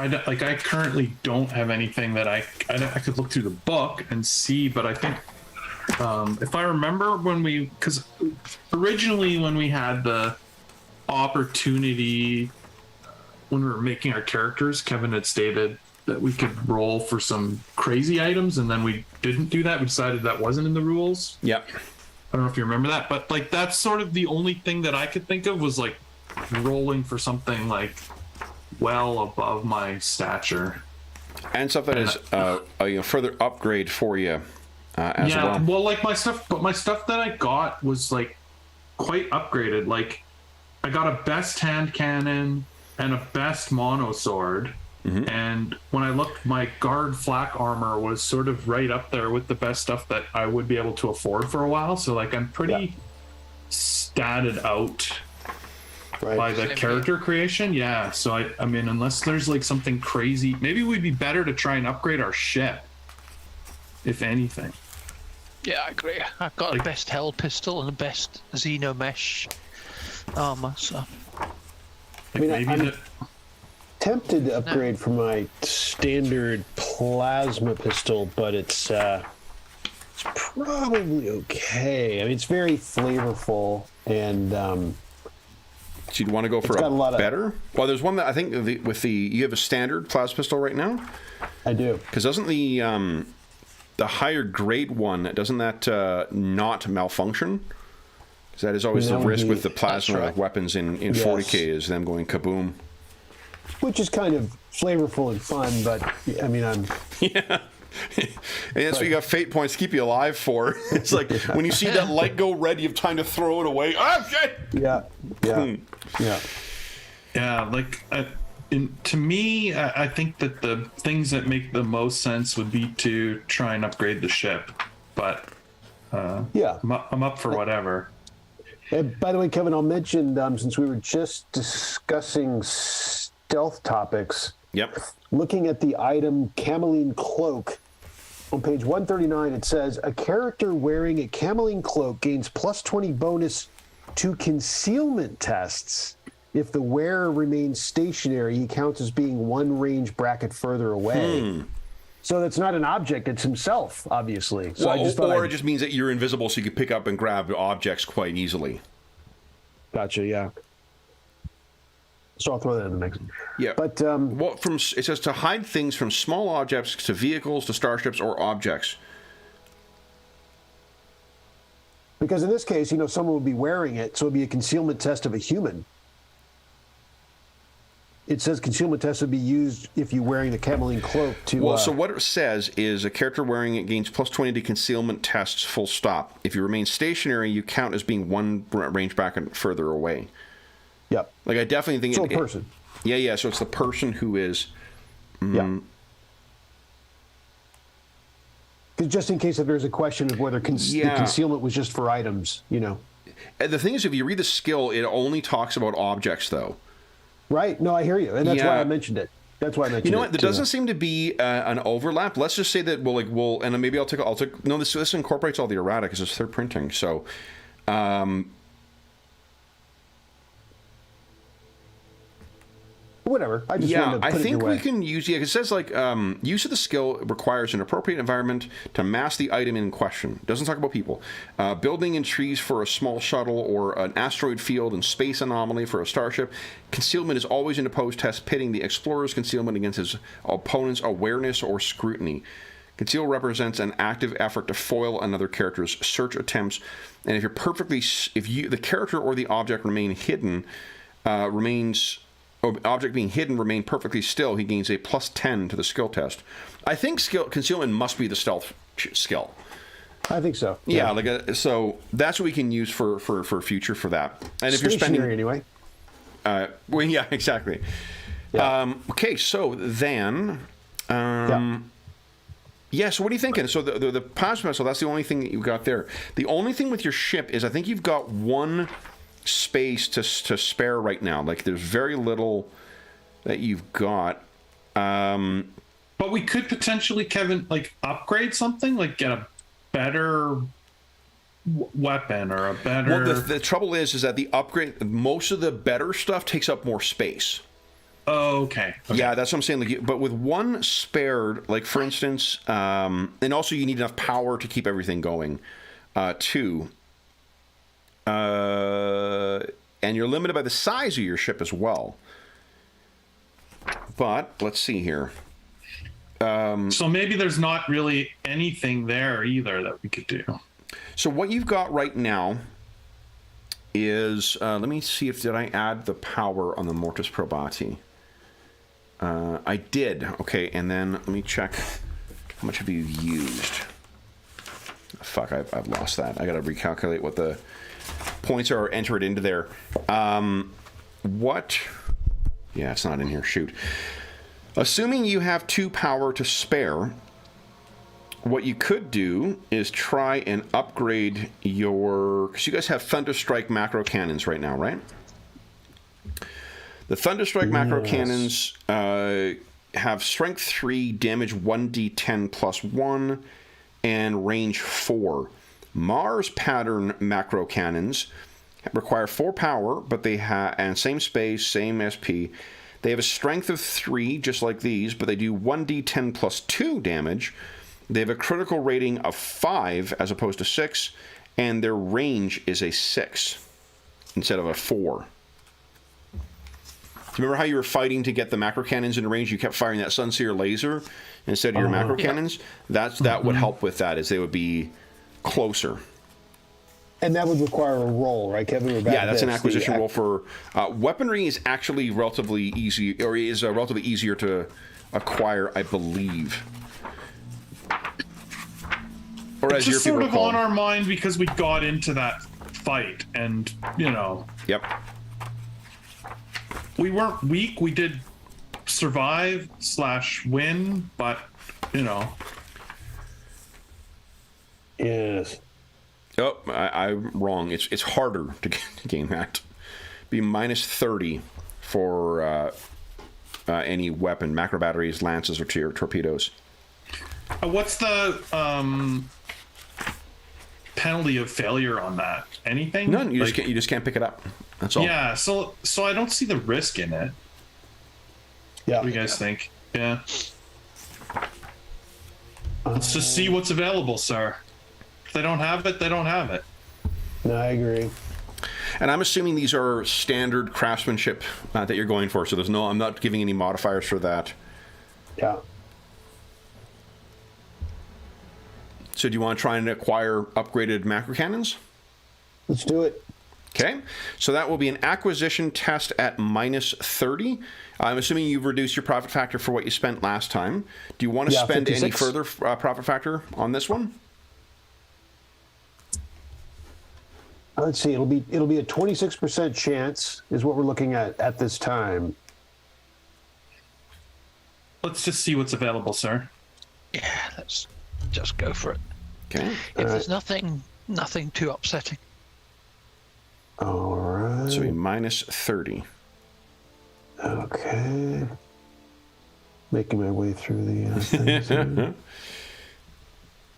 I currently don't have anything that I could look through the book and see, but I think if I remember because originally when we had the opportunity, when we were making our characters, Kevin had stated that we could roll for some crazy items, and then we didn't do that. We decided that wasn't in the rules. Yep. I don't know if you remember that, but that's sort of the only thing that I could think of was rolling for something well above my stature. And stuff that is a further upgrade for you as well. Yeah, well, my stuff that I got was quite upgraded. I got a best hand cannon and a best mono sword. Mm-hmm. And when I looked, my guard flak armor was sort of right up there with the best stuff that I would be able to afford for a while. So I'm pretty statted out by the character creation. Yeah, so I mean, unless there's like something crazy, maybe we'd be better to try and upgrade our ship, if anything. Yeah, I agree. I've got the best Hell pistol and the best Xenomesh armor, so... I mean, maybe tempted to upgrade from my standard plasma pistol, but it's probably okay. I mean, it's very flavorful, and so you'd want to go for a better? Well, there's one that I think you have a standard plasma pistol right now. I do, because doesn't the higher grade one not malfunction? Because that is always the risk with the plasma weapons in 40K is them going kaboom. Which is kind of flavorful and fun, but I mean, yeah. And that's what you got fate points to keep you alive for. It's like when you see that light go red, you have time to throw it away. Oh, shit! Yeah. Yeah, like, to me, I think that the things that make the most sense would be to try and upgrade the ship. But, I'm up for whatever. And by the way, Kevin, I'll mention, since we were just discussing stealth topics. Yep. Looking at the item Cameline Cloak, on page 139, it says, a character wearing a Cameline Cloak gains plus 20 bonus to concealment tests. If the wearer remains stationary, he counts as being one range bracket further away. So that's not an object, it's himself, obviously. So it just means that you're invisible so you can pick up and grab objects quite easily. Gotcha, yeah. So I'll throw that in the mix. Yeah. But it says to hide things from small objects to vehicles to starships or objects. Because in this case, someone would be wearing it, so it'd be a concealment test of a human. It says concealment test would be used if you're wearing the Cameline Cloak to... Well, so what it says is a character wearing it gains plus 20 to concealment tests, full stop. If you remain stationary, you count as being one range bracket further away. Yep. Like, I definitely think... So a person. Yeah, so it's the person who is... Yeah. Just in case if there's a question of whether the concealment was just for items, And the thing is, if you read the skill, it only talks about objects, though. Right. No, I hear you. And that's why I mentioned it. That's why I mentioned it. You know what? There doesn't seem to be an overlap. Let's just say that and maybe I'll take, no, this incorporates all the errata because it's third printing. So, whatever. I just wanted to put I think it your way. we can use, it says use of the skill requires an appropriate environment to mask the item in question. It doesn't talk about people. Building in trees for a small shuttle or an asteroid field and space anomaly for a starship. Concealment is always an opposed test, pitting the explorer's concealment against his opponent's awareness or scrutiny. Conceal represents an active effort to foil another character's search attempts, and if the character or the object object being hidden remain perfectly still, he gains a plus 10 to the skill test. I think concealment must be the stealth skill. I think so. Yeah, so that's what we can use for future for that. And if you're spending anyway. Well, yeah, exactly. Yeah. Okay, so then. Yeah, so what are you thinking? So the plasma missile, that's the only thing that you got there. The only thing with your ship is I think you've got one space to spare right now. Like, there's very little that you've got. But we could potentially, Kevin, upgrade something, get a better weapon or a better... Well, the trouble is that the upgrade, most of the better stuff takes up more space. Oh, okay. Yeah, that's what I'm saying. But with one spared, for instance, and also you need enough power to keep everything going, too. And you're limited by the size of your ship as well. But let's see here. So maybe there's not really anything there either that we could do. So what you've got right now is, let me see did I add the power on the Mortis Probati? I did. Okay, and then let me check. How much have you used? Fuck, I've lost that. I got to recalculate what the points are entered into there. What? Yeah, it's not in here. Shoot. Assuming you have 2 power to spare, what you could do is try and upgrade your... Because you guys have Thunderstrike macro cannons right now, right? The Thunderstrike macro cannons have strength 3, damage 1d10 plus 1, and range 4. Mars pattern macro cannons require 4 power, but they have, and same space, same SP. They have a strength of 3, just like these, but they do 1d10 plus 2 damage. They have a critical rating of 5 as opposed to 6, and their range is a 6 instead of a 4. Do you remember how you were fighting to get the macro cannons in range? You kept firing that Sunseer laser instead of your macro cannons? That would help with that, as they would be closer. And that would require a roll, right, Kevin? Yeah, that's an acquisition roll for... weaponry is actually relatively easy, or is relatively easier to acquire, I believe. Or as It's your just people sort of call on them. our mind because we got into that fight, and, you know... Yep. We weren't weak. We did survive/win, but, you know... Yes. Oh, I'm wrong. It's harder to gain that. Be minus 30 for any weapon, macro batteries, lances, or torpedoes. What's the penalty of failure on that? Anything? None. You just can't pick it up. That's all. Yeah. So I don't see the risk in it. Yeah. What do you guys think? Yeah. Let's just see what's available, sir. If they don't have it, they don't have it. No, I agree. And I'm assuming these are standard craftsmanship that you're going for. So I'm not giving any modifiers for that. Yeah. So do you want to try and acquire upgraded macro cannons? Let's do it. Okay, so that will be an acquisition test at minus 30. I'm assuming you've reduced your profit factor for what you spent last time. Do you want to spend 56. any further profit factor on this one? Let's see. It'll be a 26% chance is what we're looking at this time. Let's just see what's available, sir. Yeah, let's just go for it. Okay. If there's nothing too upsetting. All right. So be minus 30. Okay. Making my way through the things.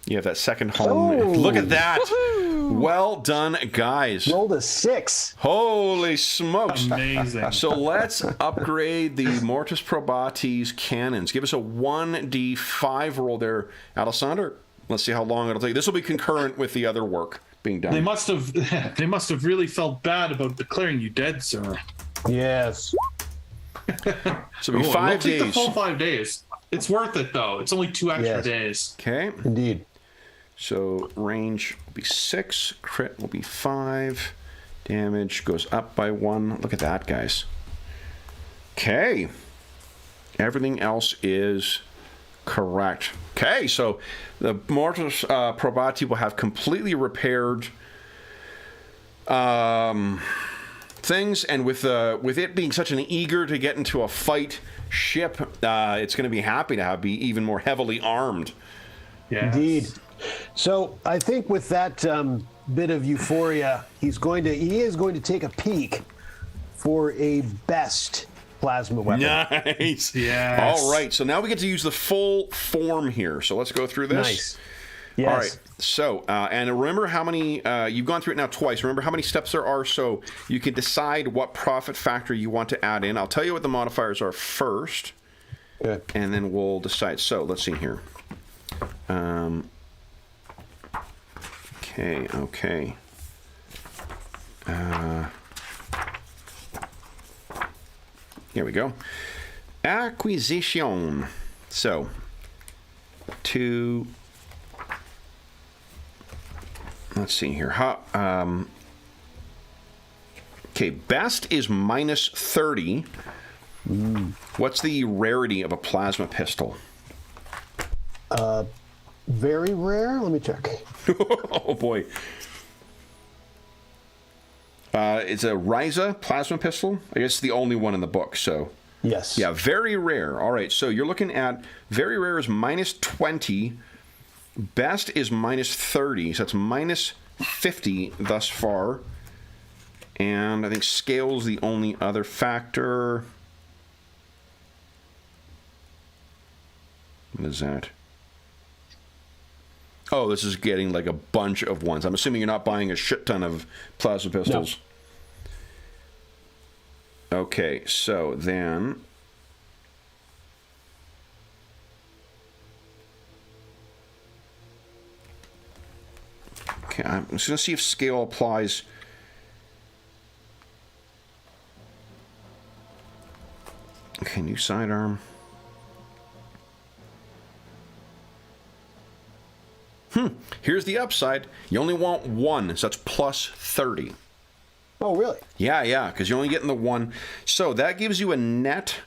You have that second home. Oh. Look at that. Woohoo! Well done, guys. Rolled a 6. Holy smokes. Amazing. So let's upgrade the Mortis Probatis cannons. Give us a 1d5 roll there, Alessandro. Let's see how long it'll take. This will be concurrent with the other work being done. They must have really felt bad about declaring you dead, sir. Yes. So it'll be Oh, 5 it'll take days. the full 5 days. It's worth it though. It's only 2 extra Yes. days. Okay. Indeed. So range will be 6, crit will be 5, damage goes up by 1. Look at that, guys. Okay. Everything else is correct. Okay, so the Mortis Probati will have completely repaired things, and with it being such an eager to get into a fight ship, it's going to be happy to be even more heavily armed. Yeah. Indeed. So I think with that bit of euphoria, he is going to take a peek for a best plasma weapon. Nice. Yes. All right. So now we get to use the full form here. So let's go through this. Nice. Yes. All right. So, and remember how many, you've gone through it now twice. Remember how many steps there are, so you can decide what profit factor you want to add in. I'll tell you what the modifiers are first, Good. and then we'll decide. So, let's see here. Okay. Here we go. Acquisition. So, let's see here. Okay, best is minus 30. What's the rarity of a plasma pistol? Very rare. Let me check. Oh boy. It's a Ryza plasma pistol. I guess it's the only one in the book, so. Yes. Yeah, very rare. All right, so you're looking at very rare is minus 20. Best is minus 30, so that's minus 50 thus far. And I think scale's the only other factor. What is that? Oh, this is getting like a bunch of ones. I'm assuming you're not buying a shit ton of plasma pistols. No. Okay, so then... Okay, I'm just going to see if scale applies. Okay, new sidearm. Here's the upside. You only want one, so that's plus 30. Oh, really? Yeah, because you're only getting the one. So that gives you a net,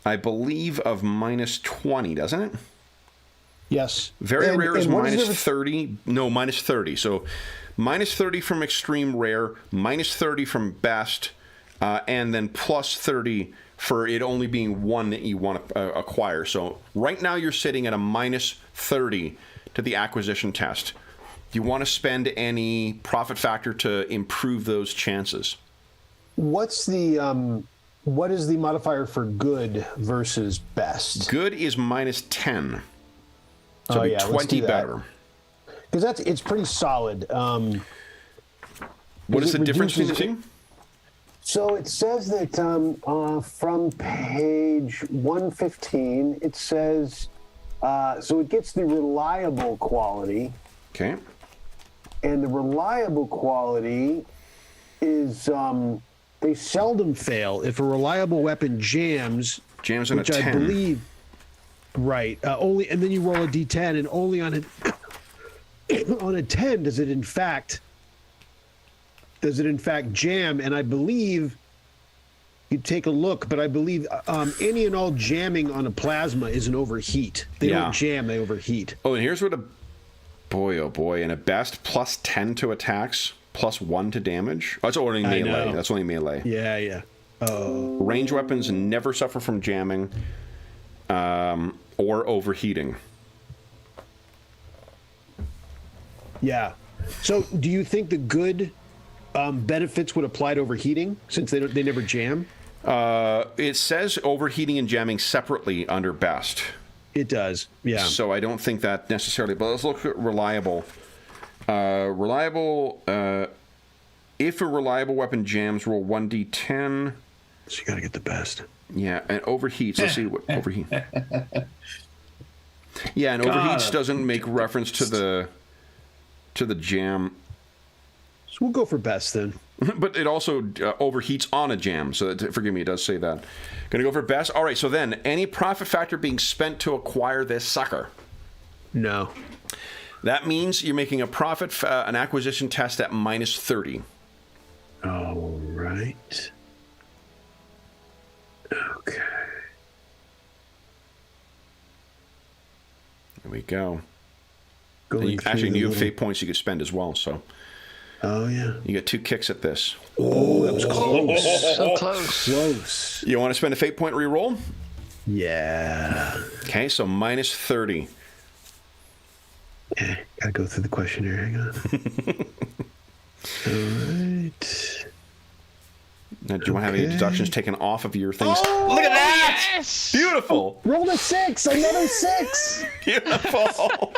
I believe, of minus 20, doesn't it? Yes. Very rare is minus 30. No, minus 30. So minus 30 from extreme rare, minus 30 from best, and then plus 30 for it only being one that you want to acquire. So right now you're sitting at a minus 30 to the acquisition test. Do you want to spend any profit factor to improve those chances? What is the modifier for good versus best? Good is minus 10. So it'd be 20 better. Because it's pretty solid. What is the difference between the two? So it says that from page 115, it says, so it gets the reliable quality. Okay. And the reliable quality is they seldom fail. If a reliable weapon jams in which a 10. I believe, right, only, and then you roll a d10, and only on a 10 does it in fact jam. And I believe, you take a look, but I believe any and all jamming on a plasma is an overheat. They don't jam, they overheat. Oh, and here's what oh boy, and a best plus 10 to attacks, plus 1 to damage. Oh, that's only melee. That's only melee. Yeah. Oh. Range weapons never suffer from jamming or overheating. Yeah. So do you think the good benefits would apply to overheating since they never jam? It says overheating and jamming separately under best. It does, yeah. So I don't think that necessarily, but let's look at reliable. If a reliable weapon jams, roll 1d10. So you gotta get the best. Yeah, and overheats. Let's see what overheat. Yeah, and overheats doesn't make reference to the jam. So we'll go for best then. But it also overheats on a jam, so forgive me, it does say that. Gonna go for best. All right, so then any profit factor being spent to acquire this sucker? No. That means you're making a profit, an acquisition test at minus 30. All right. Okay. There we go. Actually, you have fate points you could spend as well, so. Oh, yeah. You get 2 kicks at this. Oh, that was close. So close. Close. You want to spend a fate point reroll? Yeah. Okay, so minus 30. Okay, gotta go through the questionnaire. Hang on. All right. Now, do you want to have any deductions taken off of your things? Oh, look at that! Yes! Beautiful! Rolled a 6. Another 6. Beautiful!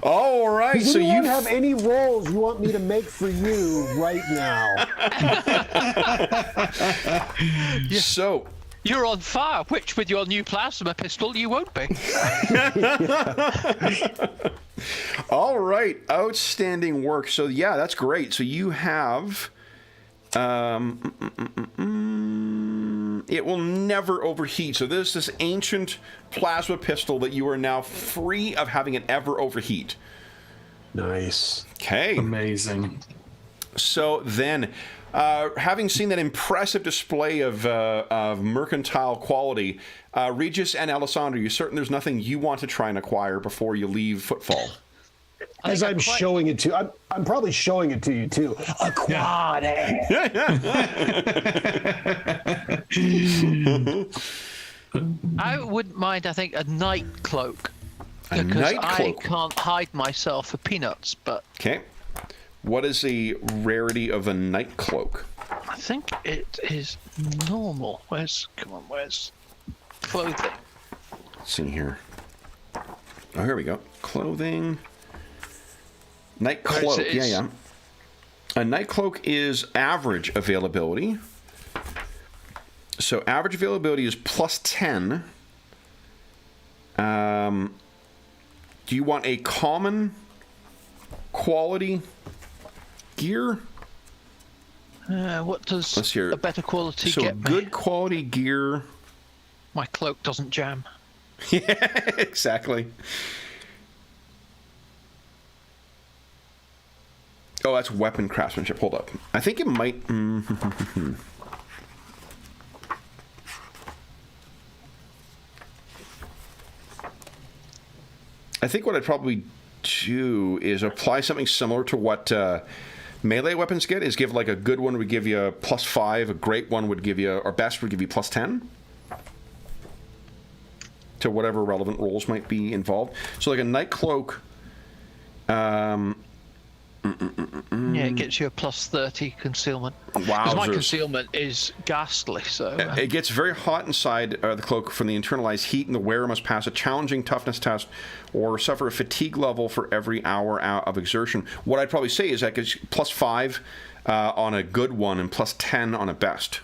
All right, Does so anyone you have any rolls you want me to make for you right now? So You're on fire, which with your new plasma pistol you won't be. all right, outstanding work. So yeah, that's great. So you have it will never overheat. So there's this ancient plasma pistol that you are now free of having it ever overheat. Nice. Okay. Amazing. So then, having seen that impressive display of mercantile quality, Regis and Alessandro, you certain there's nothing you want to try and acquire before you leave Footfall? As I'm showing it to, I'm probably showing it to you too. A quad. I wouldn't mind, I think, a night cloak. A Because night I cloak. can't hide myself for peanuts, but Okay. What is the rarity of a night cloak? think it is normal. Where's clothing? Let's see here. Oh, here we go. Clothing. Night cloak. Yeah. A night cloak is average availability. So average availability is +10. Do you want a common quality gear? What does Let's hear. a better quality So get me? good quality gear. My cloak doesn't jam. Yeah, exactly. Oh, that's weapon craftsmanship. Hold up. I think it might... I think what I'd probably do is apply something similar to what melee weapons get, is give like a good one would give you +5, a great one would give you, or best would give you +10 to whatever relevant roles might be involved. So like a night cloak, Yeah, it gets you a +30 concealment. Because my Wowzers. concealment is ghastly, so... It gets very hot inside the cloak from the internalized heat, and the wearer must pass a challenging toughness test or suffer a fatigue level for every hour of exertion. What I'd probably say is that gives +5 on a good one and +10 on a best.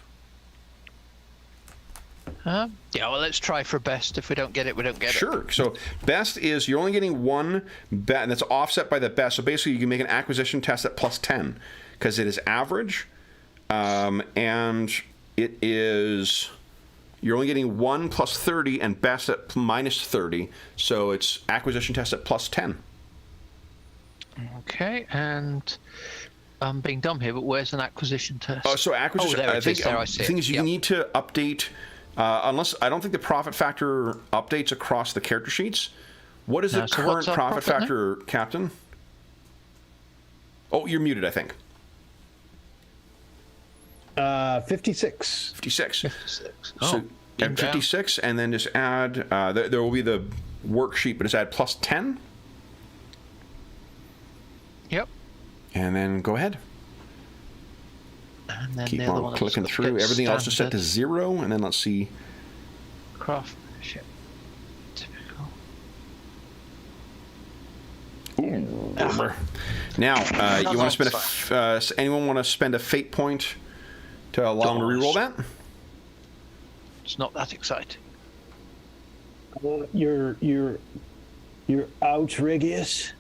yeah, well, let's try for best. If we don't get it, we don't get it. Sure. So best is you're only getting one bet, and that's offset by the best. So basically, you can make an acquisition test at +10 because it is average, and it is you're only getting one +30 and best at -30. So it's acquisition test at +10. Okay, and I'm being dumb here, but where's an acquisition test? So acquisition. Oh, there I it think is. There, I see the thing it. is you Yep. need to update. Unless I don't think the profit factor updates across the character sheets. What is the No, so current what's our profit profit now? factor, Captain? Oh, you're muted, I think. 56. 56. 56. So down. at 56, and then just add. There will be the worksheet, but just add +10, Yep. and then go ahead. And then Keep the other on one clicking I've just through. got Everything else is set to standard 0, and then let's see. craftsmanship. Typical. Boomer. Now, you want to spend anyone want to spend a fate point to allow them to reroll that? It's not that exciting. You're out, Regius.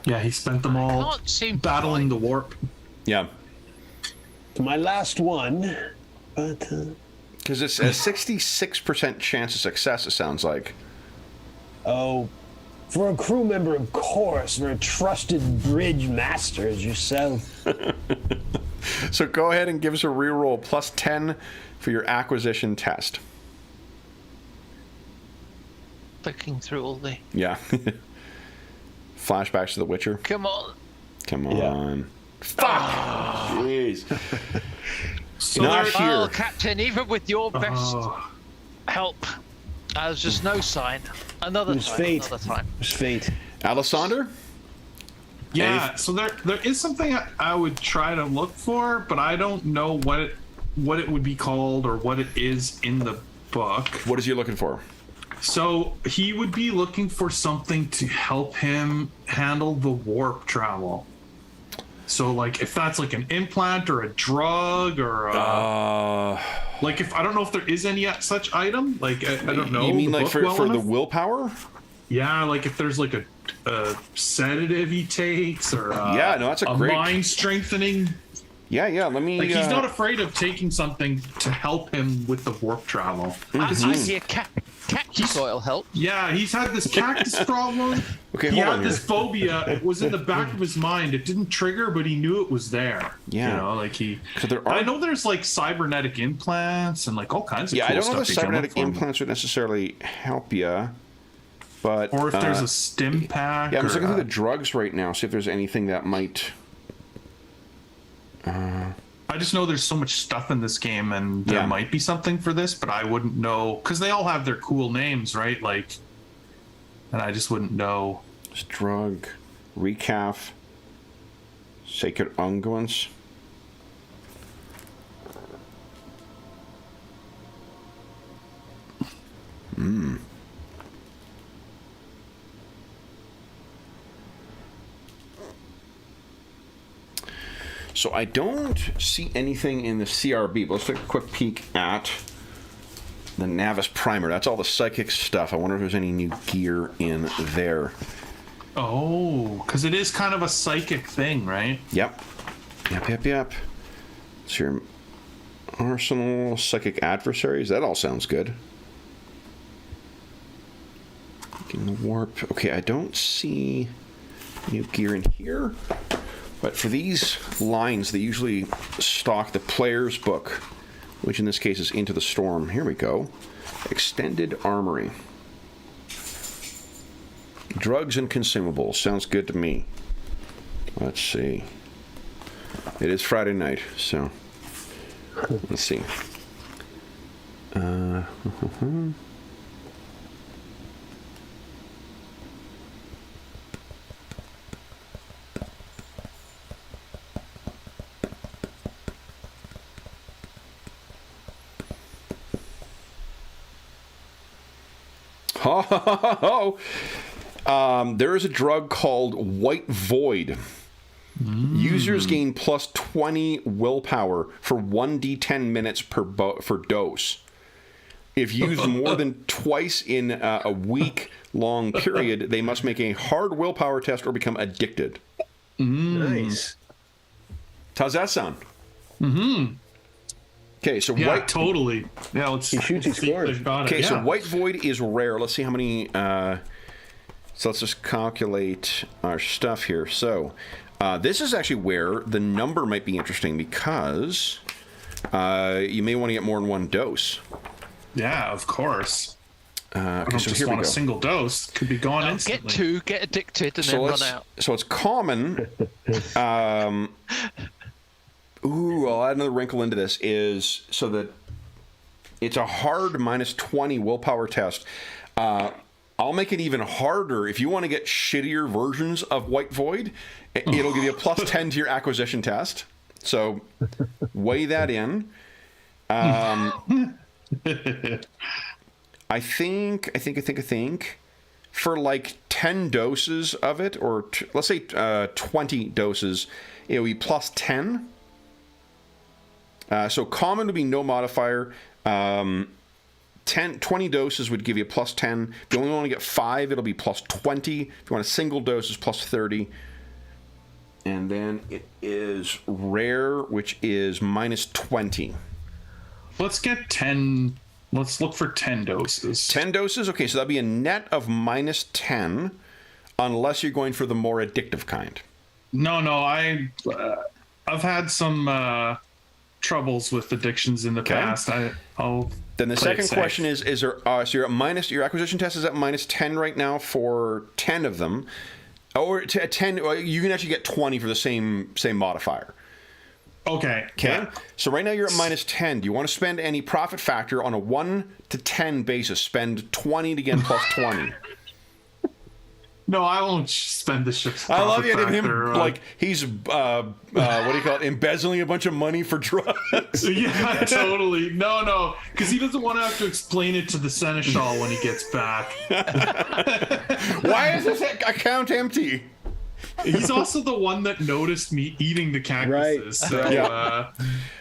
Yeah, he spent them all Can't seem to battling find- the warp. Yeah. It's my last one, but Because it's a 66% chance of success, it sounds like. oh, for a crew member, of course, for a trusted bridge master as yourself. So go ahead and give us a reroll +10 for your acquisition test. Clicking through all the... Yeah. Flashbacks to The Witcher. Come on. Come Yeah. on. Fuck! Jeez. So Not there- here. Well, Captain, even with your best Oh. help, there's just no sign. Another It was time. fate. Another time. It was fate. Alessander? Yeah, so there is something I would try to look for, but I don't know what it would be called or what it is in the book. What is he looking for? So he would be looking for something to help him handle the warp travel. So like if that's like an implant or a drug or like if I don't know if there is any such item. Like I don't know. You mean the like book for, well for the enough. willpower? Yeah, like if there's like a sedative he takes or Yeah, no, that's a great- mind strengthening. Yeah, let me... Like he's not afraid of taking something to help him with the warp travel. I see a cactus oil help. Yeah, he's had this cactus problem. Okay, He hold on had this here. phobia. It was in the back of his mind. It didn't trigger, but he knew it was there. Yeah. You know, like he. So there And are- I know there's like cybernetic implants and like all kinds of Yeah, cool I don't know stuff if you can look cybernetic for. implants would necessarily help you, but... Or if there's a stim pack. Yeah, I'm just or, looking through the drugs right now, see if there's anything that might... I just know there's so much stuff in this game, and there Yeah. might be something for this, but I wouldn't know because they all have their cool names, right? Like, and I just wouldn't know. It's drug, recaf, sacred unguents. So I don't see anything in the CRB, but let's take a quick peek at the Navis Primer. That's all the psychic stuff. I wonder if there's any new gear in there. Oh, because it is kind of a psychic thing, right? Yep. It's your arsenal, psychic adversaries. That all sounds good. Warp. Okay, I don't see new gear in here. But for these lines, they usually stock the player's book, which in this case is Into the Storm. Here we go. Extended Armory. Drugs and consumables. Sounds good to me. Let's see. It is Friday night, so let's see. There is a drug called White Void. Users gain plus 20 willpower for 1d10 minutes per dose. If used more than twice in a week-long period, they must make a hard willpower test or become addicted. Nice. How's that sound? Okay, so Yeah, white. totally. Yeah, let's. He shoots, he scores. Okay, so White Void is rare. Let's see how many. So let's just calculate our stuff here. So this is actually where the number might be interesting because you may want to get more than one dose. Yeah, of course. Okay, I don't so just here we want go. a single dose. Could be gone instantly. Get two, get addicted, and then run out. So it's common. Ooh, I'll add another wrinkle into this is so that it's a hard minus 20 willpower test. I'll make it even harder. If you want to get shittier versions of White Void, it'll give you a plus 10 to your acquisition test. So weigh that in. I think for like 10 doses of it, or let's say 20 doses, it'll be plus 10. So common would be no modifier. 20 doses would give you plus 10. If you only want to get 5, it'll be plus 20. If you want a single dose, it's plus 30. And then it is rare, which is minus 20. Let's get 10. Let's look for 10 doses. 10 doses? Okay, so that'd be a net of minus 10, unless you're going for the more addictive kind. No, I've had some troubles with addictions in the past. I'll. Then the play it second safe. question is there? So you're at minus. Your acquisition test is at minus 10 right now for 10 of them, or at 10. You can actually get 20 for the same modifier. Okay. Yeah. So right now you're at minus 10. Do you want to spend any profit factor on a 1 to 10 basis? Spend 20 to get plus 20. No, I won't spend the ship's I love profit the idea of him factor, like he's what do you call it? Embezzling a bunch of money for drugs. Yeah, totally. No, because he doesn't want to have to explain it to the seneschal when he gets back. Why is this account empty? He's also the one that noticed me eating the cactuses. Right. So, Yeah.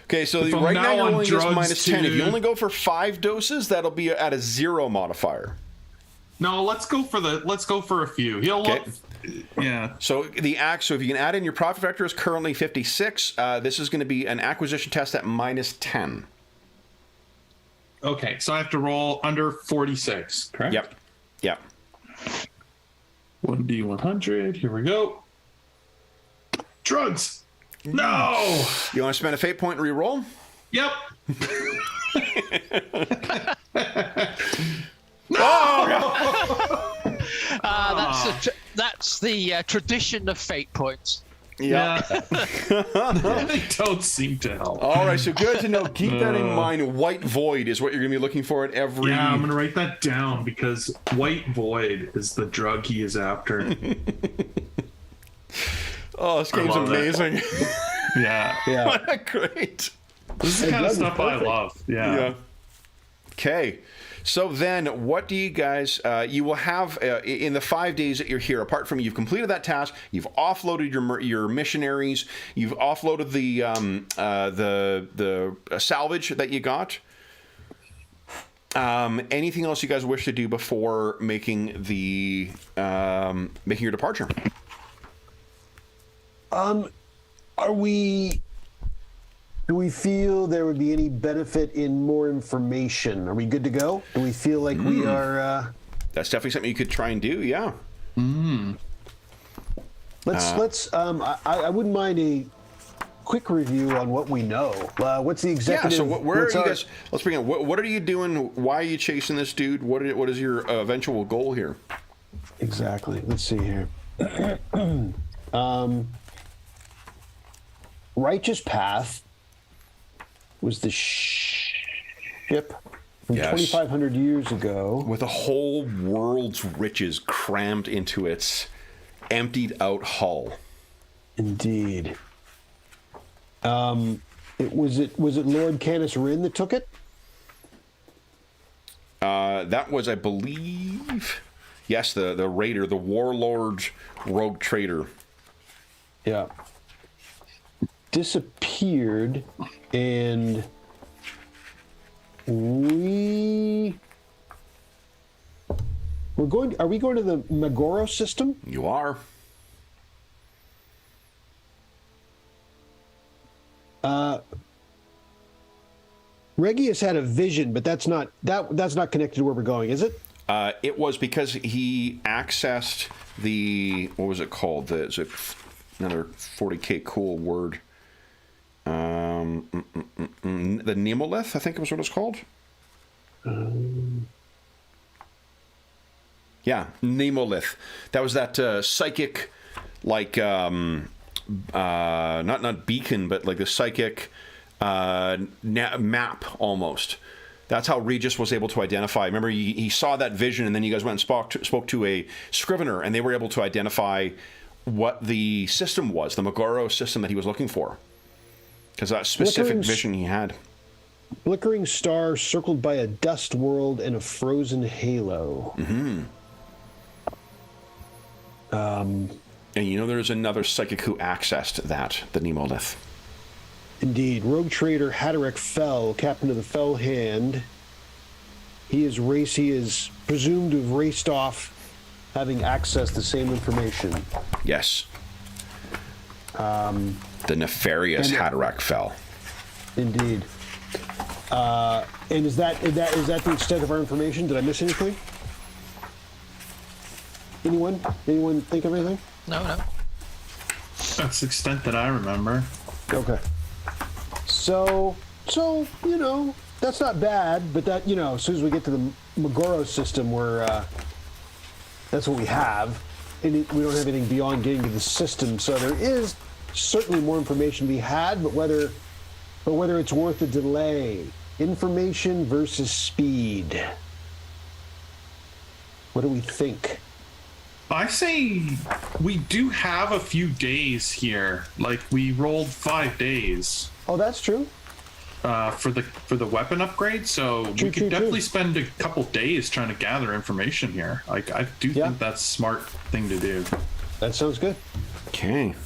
Okay, so If I'm right now now you're on only just drugs minus 10. If you too- only go for 5 doses, that'll be at a 0 modifier. no, let's go for a few. He'll Okay. Yeah. So so if you can add in your profit factor is currently 56. This is going to be an acquisition test at minus 10. Okay, so I have to roll under 46, correct? Yep. 1D100. Here we go. Drugs. No. You want to spend a fate point and re-roll? Yep. That's the tradition of fate points. Yeah. They don't seem to help. All right, so good to know. Keep that in mind. White Void is what you're going to be looking for at every... Yeah, I'm going to write that down because White Void is the drug he is after. Oh, this game's love that. amazing. Yeah. Yeah. Great. This is the kind of drugs are stuff I perfect. love. Yeah. Okay. So then, what do you guys? You will have in the 5 days that you're here. Apart from you've completed that task, you've offloaded your missionaries, you've offloaded the salvage that you got. Anything else you guys wish to do before making your departure? Do we feel there would be any benefit in more information? Are we good to go? Do we feel like we are? That's definitely something you could try and do. Yeah. Let's. I wouldn't mind a quick review on what we know. What's the executive? Yeah. So where are you guys? Let's begin. What are you doing? Why are you chasing this dude? What is your eventual goal here? Exactly. Let's see here. Righteous Path was the ship from 2,500 years ago. With a whole world's riches crammed into its emptied out hull. Indeed. Was it Lord Canis Rin that took it? That was, I believe, yes, the raider, the warlord rogue trader. Yeah. Disappeared, and we're going. Are we going to the Magoro system? You are. Regius had a vision, but that's not connected to where we're going, is it? It was because he accessed the, what was it called? It's another 40K cool word. The Nemolith, I think was what it's called. Yeah, Nemolith. That was that psychic, like not beacon, but like the psychic map almost. That's how Regis was able to identify. Remember, he saw that vision, and then you guys went and spoke to a scrivener, and they were able to identify what the system was, the Magoro system that he was looking for. Because that specific vision he had. Flickering star circled by a dust world and a frozen halo. Mm-hmm. And you know there's another psychic who accessed that, the Nemolith. Indeed. Rogue trader Haderach Fell, captain of the Fell Hand. He is presumed to have raced off, having accessed the same information. Yes. The nefarious Haderach Fell. Indeed. And is that the extent of our information? Did I miss anything? Anyone think of anything? No. That's the extent that I remember. Okay. So that's not bad, but that as soon as we get to the Magoro system, that's what we have, and we don't have anything beyond getting to the system. So there is certainly more information to be had, but whether it's worth the delay, information versus speed. What do we think? I say we do have a few days here. Like, we rolled 5 days. Oh, that's true. For the weapon upgrade, so we could definitely spend a couple days trying to gather information here. Like, I do think that's a smart thing to do. That sounds good. Okay.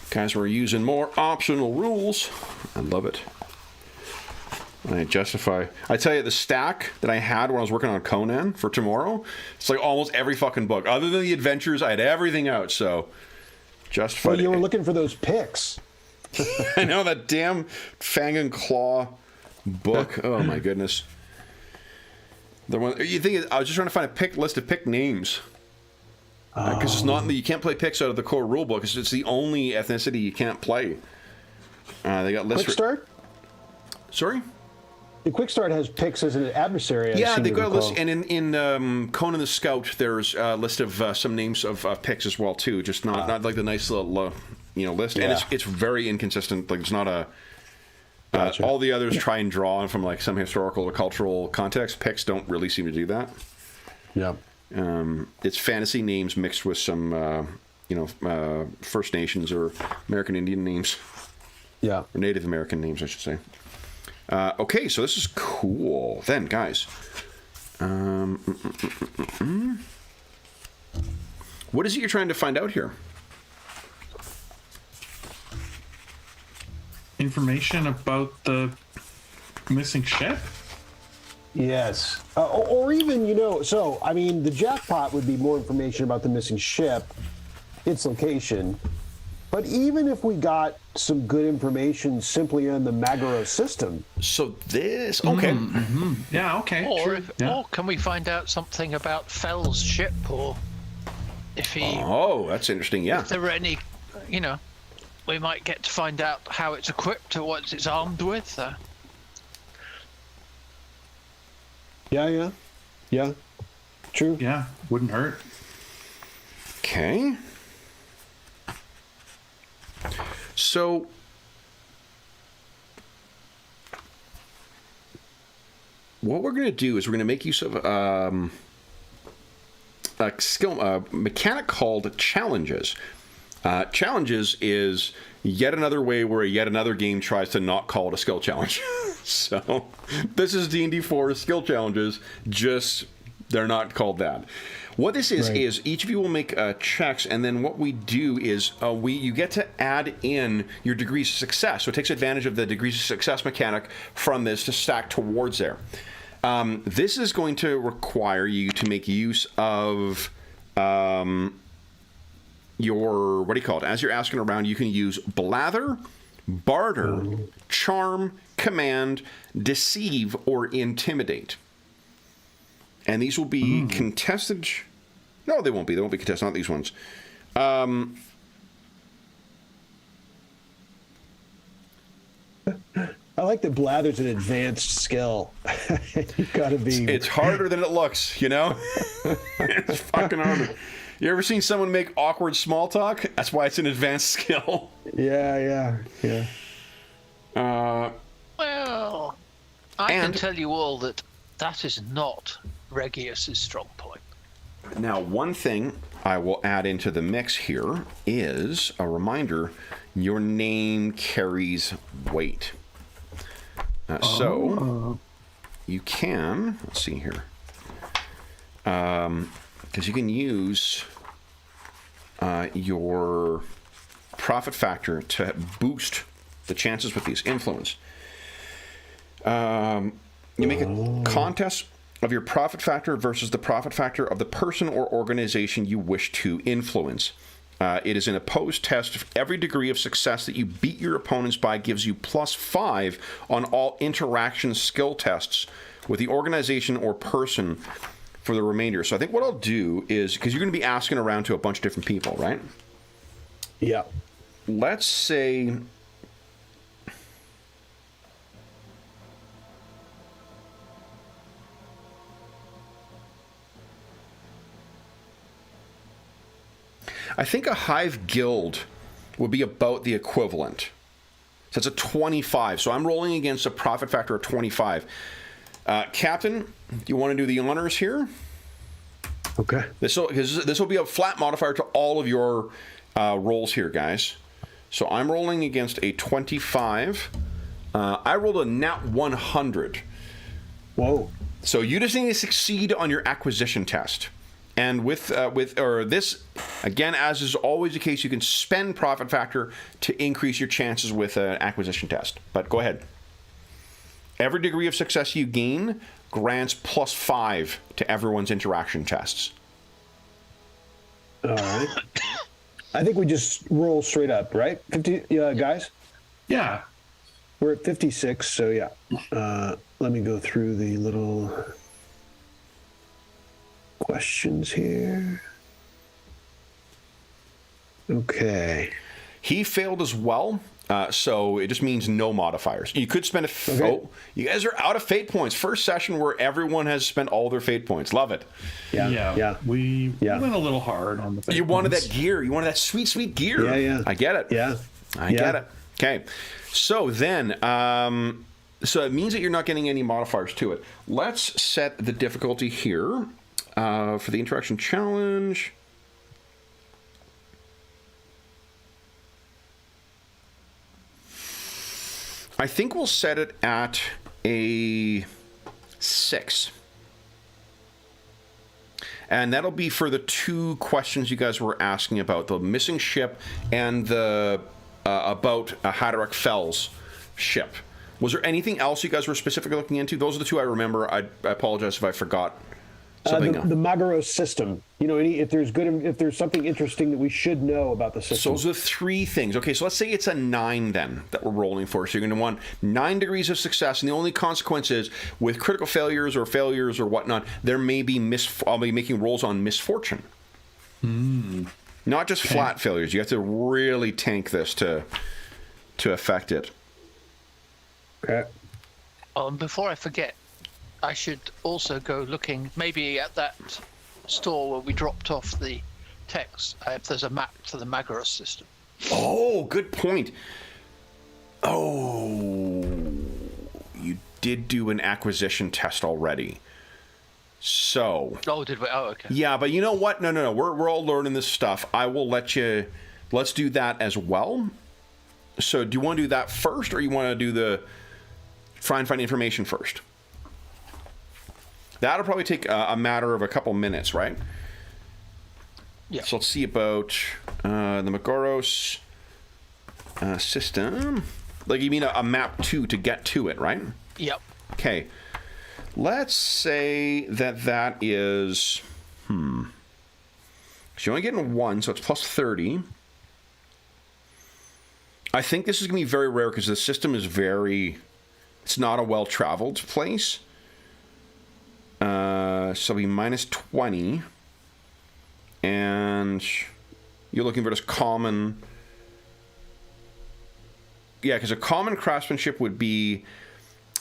Guys, we're using more optional rules. I love it. I justify. I tell you, the stack that I had when I was working on Conan for tomorrow, it's like almost every fucking book. Other than the adventures, I had everything out, so justify. Well, you were looking for those picks. I know, that damn Fang and Claw book. Oh my goodness. The one you think I was just trying to find a list of pick names. Because it's not, you can't play picks out of the core rule book. It's the only ethnicity you can't play. They got lists. Quick start? Sorry? The Quick Start has picks as an adversary. Yeah, they've got a list, and in Conan the Scout, there's a list of some names of picks as well too. Just not like the nice little list, and it's very inconsistent. Like, it's not a. Gotcha. All the others try and draw from like some historical or cultural context. Picks don't really seem to do that. Yeah. It's fantasy names mixed with some First Nations or American Indian names. Yeah. Or Native American names, I should say. Okay, so this is cool. Then, guys, what is it you're trying to find out here? Information about the missing ship? Yes. Or even, so, I mean, the jackpot would be more information about the missing ship, its location. But even if we got some good information simply on the Magaro system. So this, okay. Yeah, okay. Or, Yeah. or can we find out something about Fell's ship, or if he, Oh, that's interesting, yeah. if there were any, we might get to find out how it's equipped or what it's armed with. Yeah. True. Yeah, wouldn't hurt. Okay. So, what we're going to do is we're going to make use of a mechanic called challenges. Challenges is yet another way where yet another game tries to not call it a skill challenge. So, this is D&D 4 skill challenges, just they're not called that. What this is, Right. is each of you will make checks, and then what we do is you get to add in your degrees of success. So it takes advantage of the degrees of success mechanic from this to stack towards there. This is going to require you to make use of your, what do you call it? As you're asking around, you can use blather, barter, charm, command, deceive, or intimidate. And these will be contested. No, they won't be. They won't be contested. Not these ones. I like that blather's an advanced skill. You've got to be. It's harder than it looks, It's fucking harder. You ever seen someone make awkward small talk? That's why it's an advanced skill. Yeah. Well, I can And- tell you all that is not Regius's strong point. Now, one thing I will add into the mix here is a reminder: your name carries weight. So you can, let's see here, because you can use your profit factor to boost the chances with these influence. You make a contest of your profit factor versus the profit factor of the person or organization you wish to influence. It is an opposed test. Every degree of success that you beat your opponents by gives you +5 on all interaction skill tests with the organization or person for the remainder. So I think what I'll do is, because you're going to be asking around to a bunch of different people, right? Yeah. Let's say... I think a hive guild would be about the equivalent. So it's a 25. So I'm rolling against a profit factor of 25. Captain, do you want to do the honors here? Okay. This will be a flat modifier to all of your rolls here, guys. So I'm rolling against a 25. I rolled a nat 100. Whoa. So you just need to succeed on your acquisition test. And with this, again, as is always the case, you can spend profit factor to increase your chances with an acquisition test. But go ahead. Every degree of success you gain grants +5 to everyone's interaction tests. All right. I think we just roll straight up, right? 50 guys? Yeah. We're at 56, so yeah. Let me go through the little questions here. Okay. He failed as well, so it just means no modifiers. You could spend Okay. Oh, you guys are out of fate points. First session where everyone has spent all their fate points. Love it. Yeah. We Yeah. went a little hard on the fate You wanted points. that gear. You wanted that sweet, sweet gear. Yeah. I get it. Yeah. I get it. Okay. So then, so it means that you're not getting any modifiers to it. Let's set the difficulty here for the interaction challenge. I think we'll set it at a 6. And that'll be for the 2 questions you guys were asking about, the missing ship and the about Haderach Fell's ship. Was there anything else you guys were specifically looking into? Those are the 2 I remember. I apologize if I forgot something. The Magaros system. You know, if there's something interesting that we should know about the system. So those are the 3 things. Okay, so let's say it's a 9 then that we're rolling for. So you're going to want 9 degrees of success, and the only consequence is with critical failures or whatnot, there may be I'll be making rolls on misfortune. Not just flat failures. You have to really tank this to affect it. Okay. Before I forget, I should also go looking maybe at that store where we dropped off the text, if there's a map to the Magaros system. Oh, good point. Oh, you did do an acquisition test already. So. Oh, did we? Oh, okay. Yeah, but you know what? No. We're all learning this stuff. I will let you. Let's do that as well. So, do you want to do that first, or you want to do the try and find information first? That'll probably take a matter of a couple minutes, right? Yeah. So let's see about the Magaros system. Like, you mean a map 2 to get to it, right? Yep. Okay. Let's say that is... So you're only getting 1, so it's plus 30. I think this is going to be very rare because the system is very... It's not a well-traveled place. So it'll be minus 20. And you're looking for this common... Yeah, because a common craftsmanship would be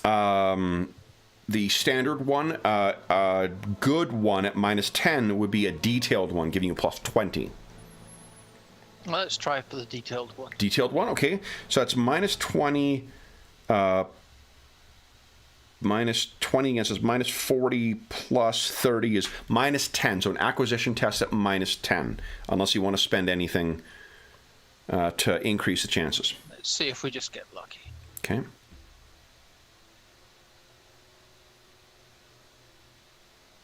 the standard one. A good one at minus 10 would be a detailed one, giving you plus 20. Well, let's try for the detailed one. Detailed one, okay. So that's minus 20... minus 20 against us, minus 40 plus 30 is minus 10. So an acquisition test at minus 10, unless you want to spend anything to increase the chances. Let's see if we just get lucky. Okay.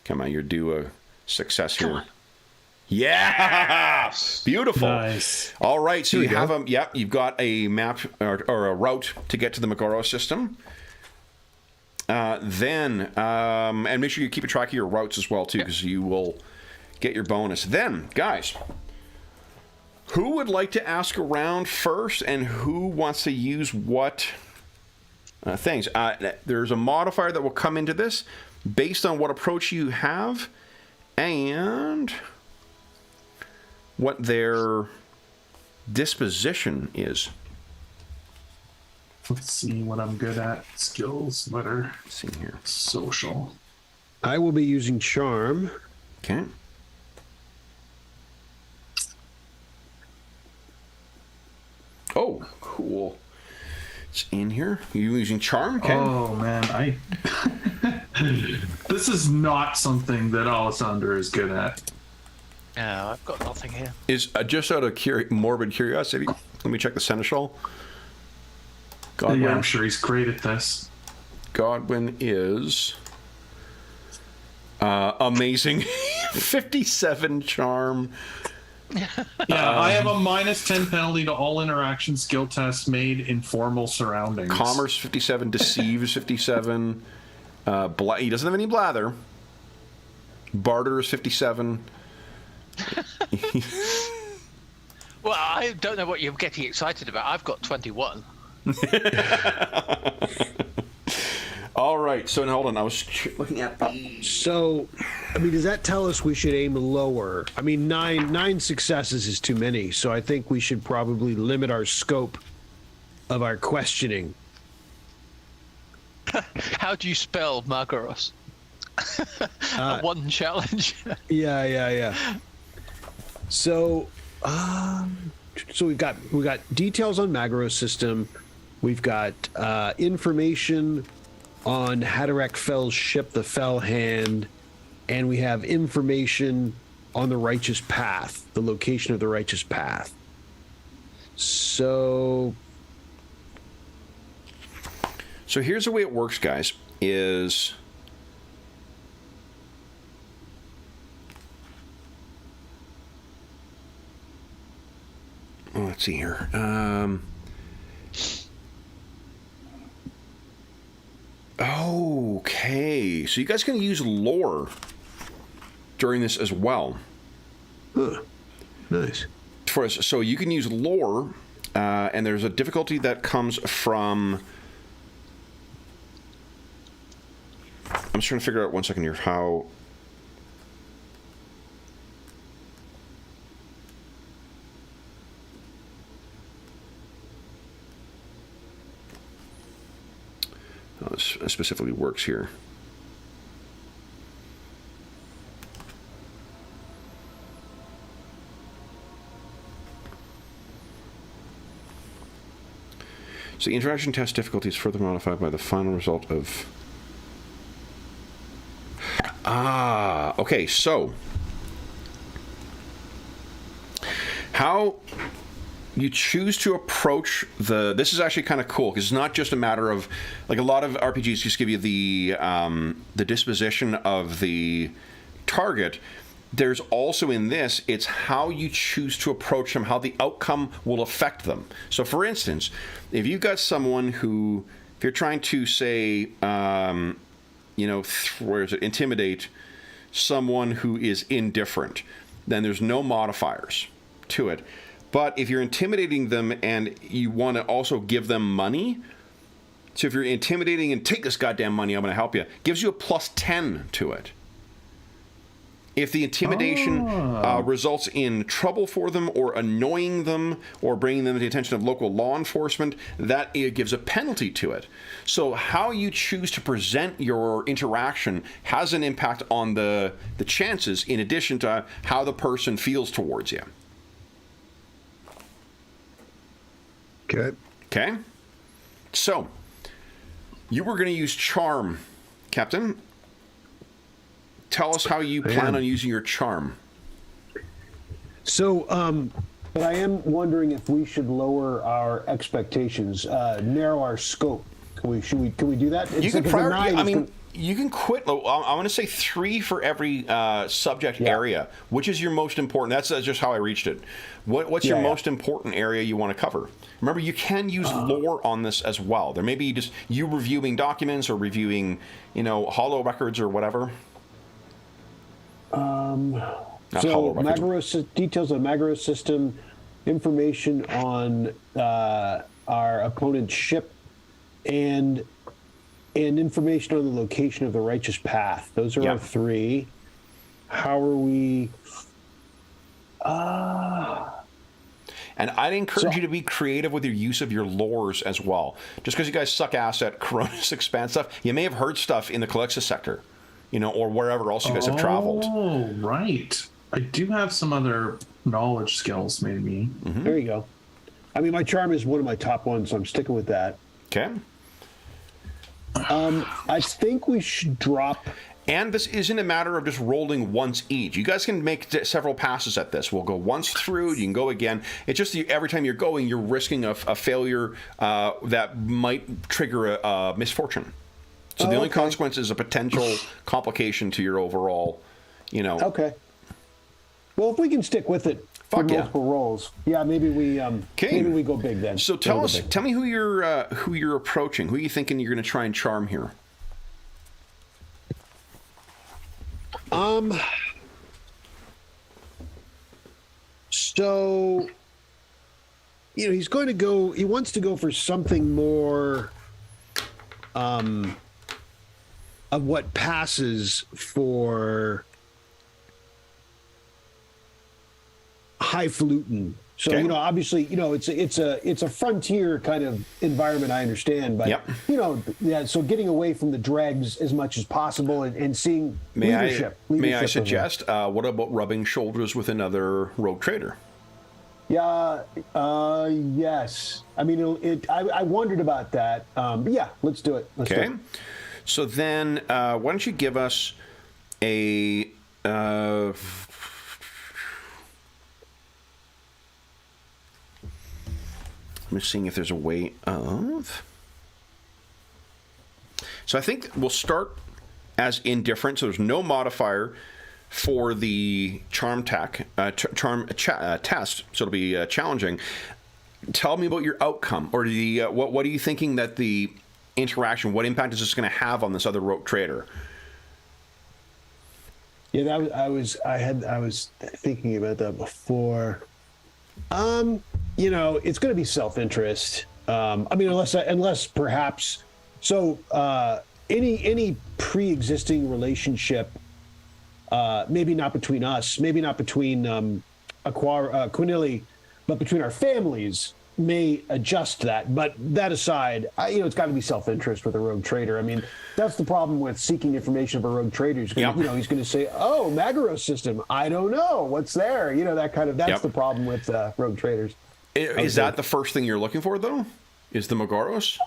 Come on, you're due a success here. Come on. Yeah! Beautiful. Nice. All right, so you have go. you've got a map or a route to get to the Magaros system. And make sure you keep a track of your routes as well, too, because you will get your bonus. Then, guys, who would like to ask around first, and who wants to use what things? There's a modifier that will come into this based on what approach you have and what their disposition is. Let's see what I'm good at. Skills, what are Let's see here. social? I will be using charm. Okay. Oh, cool. It's in here. Are you using charm? Okay. Oh man, this is not something that Alessander is good at. No, I've got nothing here. Is just out of morbid curiosity, let me check the seneschal. Godwin. Yeah, I'm sure he's great at this. Godwin is amazing. 57 charm. Yeah, I have a minus 10 penalty to all interaction skill tests made in formal surroundings. Commerce 57, deceives 57. He doesn't have any blather. Barter is 57. Well, I don't know what you're getting excited about. I've got 21. All right, so now hold on. I was looking at the... So, I mean, does that tell us we should aim lower? I mean, nine successes is too many, so I think we should probably limit our scope of our questioning. How do you spell Magaros? A one challenge. Yeah. So we've got details on Magaros system. We've got information on Haderach Fell's ship, the Fell Hand, and we have information on the Righteous Path, the location of the Righteous Path. So So here's the way it works, guys, is... Oh, let's see here. Okay, so you guys can use lore during this as well. Huh. Nice. So you can use lore, and there's a difficulty that comes from... I'm just trying to figure out 1 second here how... how this specifically works here. So the interaction test difficulty is further modified by the final result of... okay, so... how you choose to approach the... This is actually kind of cool, because it's not just a matter of... Like, a lot of RPGs just give you the disposition of the target. There's also in this, it's how you choose to approach them, how the outcome will affect them. So, for instance, if you've got someone who... If you're trying to, say, intimidate someone who is indifferent, then there's no modifiers to it. But if you're intimidating them and you want to also give them money, so if you're intimidating and take this goddamn money, I'm going to help you, gives you a +10 to it. If the intimidation results in trouble for them or annoying them or bringing them to the attention of local law enforcement, that gives a penalty to it. So how you choose to present your interaction has an impact on the chances, in addition to how the person feels towards you. Okay? So, you were going to use charm, Captain. Tell us how you plan on using your charm. So, but I am wondering if we should lower our expectations, narrow our scope. Can we do that? You can you can quit. I want to say 3 for every subject area. Which is your most important? That's just how I reached it. What's your most important area you want to cover? Remember, you can use lore on this as well. There may be just you reviewing documents or reviewing, holo records or whatever. Details of Magros system, information on our opponent's ship, and information on the location of the righteous path. Those are our 3. How are we? And I'd encourage you to be creative with your use of your lores as well. Just because you guys suck ass at Coronis Expanse stuff, you may have heard stuff in the Calixis sector, or wherever else you guys have traveled. Oh, right. I do have some other knowledge skills, maybe. Mm-hmm. There you go. I mean, my charm is one of my top ones, so I'm sticking with that. Okay. I think we should drop... And this isn't a matter of just rolling once each. You guys can make several passes at this. We'll go once through, you can go again. It's just every time you're going, you're risking a failure that might trigger a misfortune. So the only consequence is a potential complication to your overall, Okay. Well, if we can stick with it for multiple rolls, maybe we go big then. So tell me who you're approaching. Who are you thinking you're going to try and charm here? So, he wants to go for something more of what passes for highfalutin. So obviously, it's a frontier kind of environment. I understand, but so getting away from the dregs as much as possible and seeing leadership. May I suggest? What about rubbing shoulders with another rogue trader? Yeah. Yes. I mean, I wondered about that. But yeah, let's do it. Let's do it. So then, why don't you give us a? I'm just seeing if there's a way of... So I think we'll start as indifferent. So there's no modifier for the charm test. So it'll be challenging. Tell me about your outcome, or the what are you thinking that the interaction? What impact is this going to have on this other rogue trader? Yeah, I was thinking about that before. You know, it's going to be self-interest. I mean, unless perhaps any pre-existing relationship, maybe not between us, maybe not between Quinilly, but between our families may adjust that. But that aside, it's got to be self-interest with a rogue trader. I mean, that's the problem with seeking information of a rogue trader. He's going to, he's going to say, "Oh, Magaros system. I don't know what's there." That kind of. That's the problem with rogue traders. Is that the first thing you're looking for, though? Is the Magaros?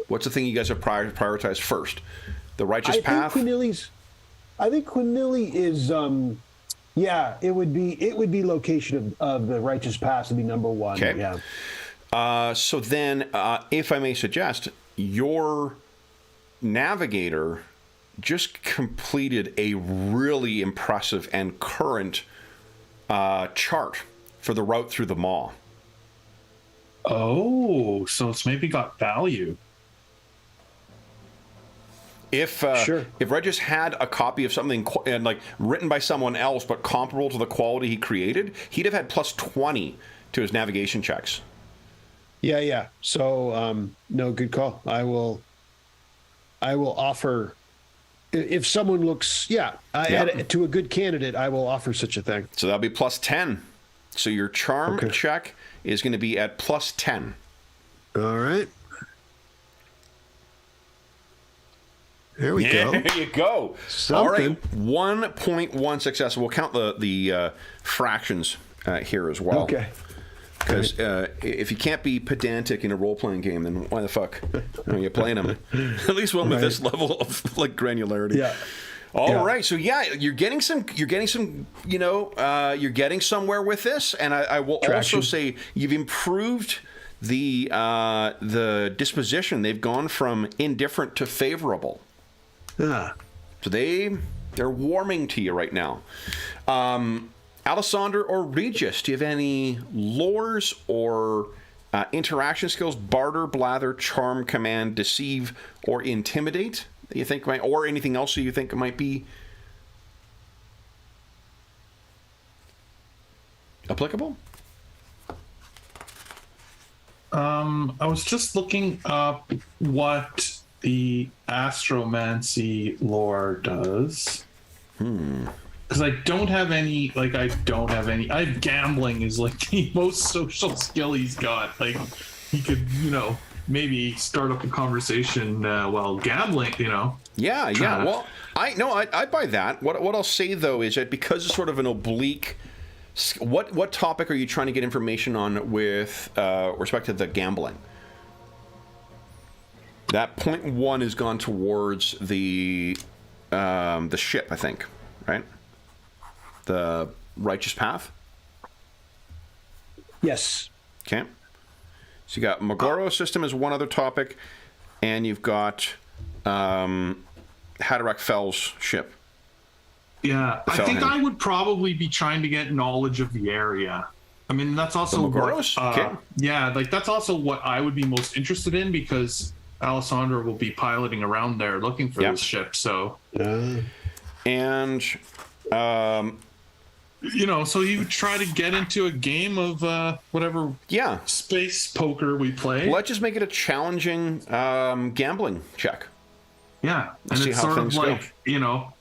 What's the thing you guys have prioritized first? The righteous path. I think Quinilly is. Yeah, it would be location of the righteous path would be number one. Okay. Yeah. So then, if I may suggest, your navigator just completed a really impressive and current chart for the route through the Maw. Oh, so it's maybe got value. If Regis had a copy of something and like written by someone else but comparable to the quality he created, he'd have had plus 20 to his navigation checks. Yeah. So no, good call. I will offer if someone looks to a good candidate, I will offer such a thing. So that'll be plus 10. So your charm check is going to be at plus 10. All right. There we go. There you go. Something. All right, 1.1 success. We'll count the fractions here as well. Okay. Because if you can't be pedantic in a role-playing game, then why the fuck are you playing them? At least one with this level of granularity. Yeah. All right. So you're getting somewhere with this, and I will also say you've improved the disposition. They've gone from indifferent to favorable. Yeah. So they're warming to you right now. Alessander or Regis, do you have any lures or interaction skills? Barter, blather, charm, command, deceive, or intimidate that you think might, or anything else that you think might be applicable? I was just looking up what the astromancy lore does. Because I don't have any. I have gambling is like the most social skill he's got. Like he could, maybe start up a conversation while gambling. Yeah. Well, I buy that. What I'll say though is that because it's sort of an oblique. What topic are you trying to get information on with respect to the gambling? That 0.1 has gone towards the ship, I think, right? The righteous path. Yes. Okay. So you got Magoro system as one other topic, and you've got Haderach Fell's ship. Yeah, I think I would probably be trying to get knowledge of the area. I mean, that's also that's also what I would be most interested in because Alessandro will be piloting around there looking for this ship. So, and so he would try to get into a game of whatever space poker we play. Let's just make it a challenging gambling check. Yeah, and see it's how sort of things like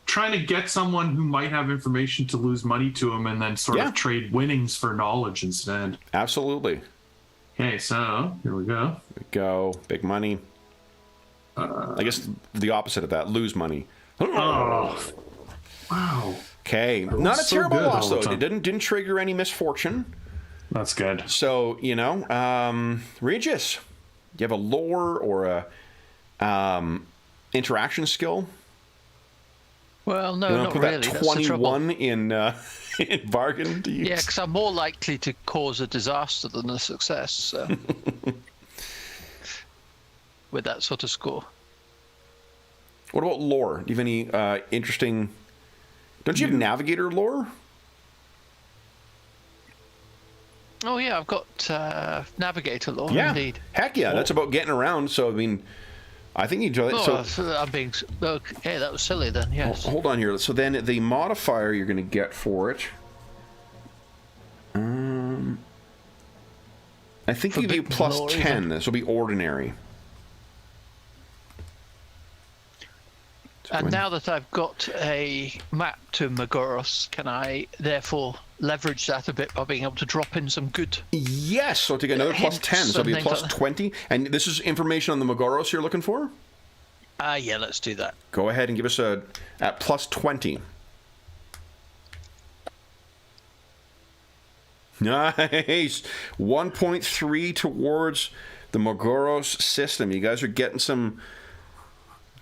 trying to get someone who might have information to lose money to him and then sort of trade winnings for knowledge instead. Absolutely. Okay, so here we go. Big money. I guess the opposite of that, lose money. Oh, wow. Okay, not a terrible loss though. It didn't trigger any misfortune. That's good. So Regis, do you have a lore or a interaction skill? Well, no, not put really. That That's 21 in bargain to use. Yeah, because I'm more likely to cause a disaster than a success. So. With that sort of score. What about lore? Do you have any interesting... Don't you have navigator lore? Oh yeah, I've got navigator lore. Yeah. Indeed. Heck yeah, that's about getting around. So, I mean, I think you enjoy it. Oh, So, I'm being... Okay, that was silly then, yes. hold on here. So then the modifier you're going to get for it... I think you do plus lore, 10. This will be ordinary. And now that I've got a map to Magoros, can I therefore leverage that a bit by being able to drop in some good... Yes, so to get another plus 10, so it'll be a plus 20. And this is information on the Magoros you're looking for? Yeah, let's do that. Go ahead and give us a at plus 20. Nice. 1.3 towards the Magoros system. You guys are getting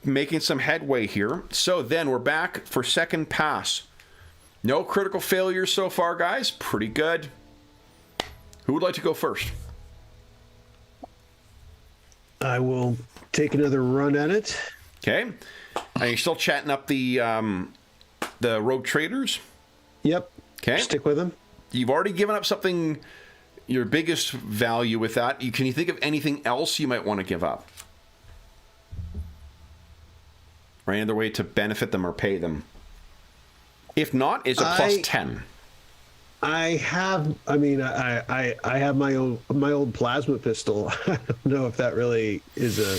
making some headway here. So then we're back for second pass. No critical failures so far, guys. Pretty good. Who would like to go first? I will take another run at it. Okay. Are you still chatting up the rogue traders? Yep. Okay. Stick with them. You've already given up something, your biggest value with that. Can you think of anything else you might want to give up? Or any other way to benefit them or pay them? If not, it's a plus 10. I have my old plasma pistol. I don't know if that really is a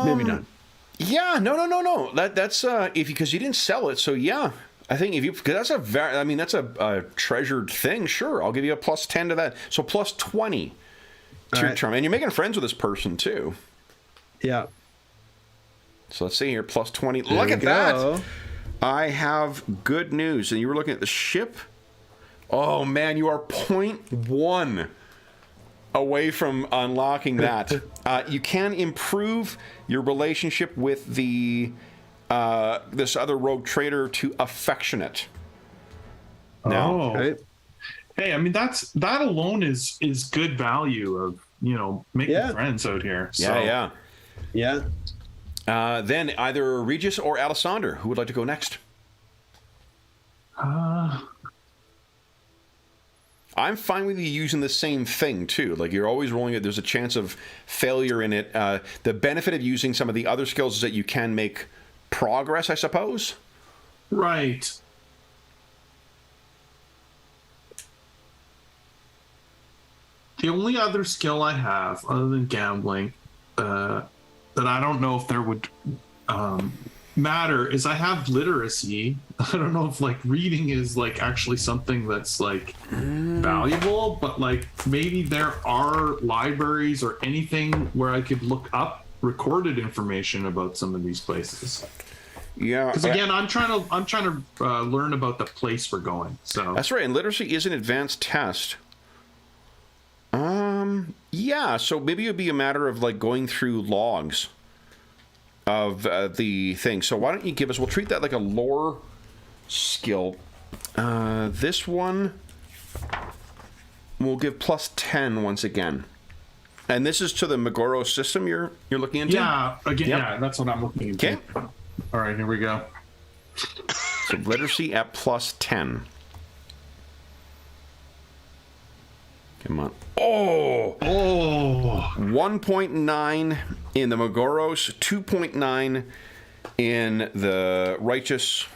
maybe not. Yeah, no. That's because you didn't sell it, so yeah. I think because that's a treasured thing. Sure, I'll give you a plus 10 to that. So plus 20 to your term, and you're making friends with this person too. Yeah. So let's see here, plus 20. Look at that. I have good news. And you were looking at the ship. Oh man, you are 0.1 away from unlocking that. You can improve your relationship with the this other rogue trader to affectionate. Now, okay. Hey, I mean that alone is good value of making friends out here. So. Yeah. Then either Regis or Alessander, who would like to go next? I'm fine with you using the same thing too. Like you're always rolling it. There's a chance of failure in it. The benefit of using some of the other skills is that you can make progress, I suppose. Right. The only other skill I have, other than gambling, that I don't know if there would matter, is I have literacy. I don't know if reading is actually something that's valuable, but maybe there are libraries or anything where I could look up recorded information about some of these places. Yeah, because again, I'm trying to learn about the place we're going. So that's right. And literacy is an advanced test. Yeah. So maybe it'd be a matter of going through logs of the thing. So why don't you give us? We'll treat that like a lore skill. This one we'll give plus 10 once again. And this is to the Magoro system you're looking into? Yeah, again, yeah, that's what I'm looking into. Okay. All right, here we go. So literacy at plus 10. Come on. Oh! 1.9 in the Magoros, 2.9 in the righteous,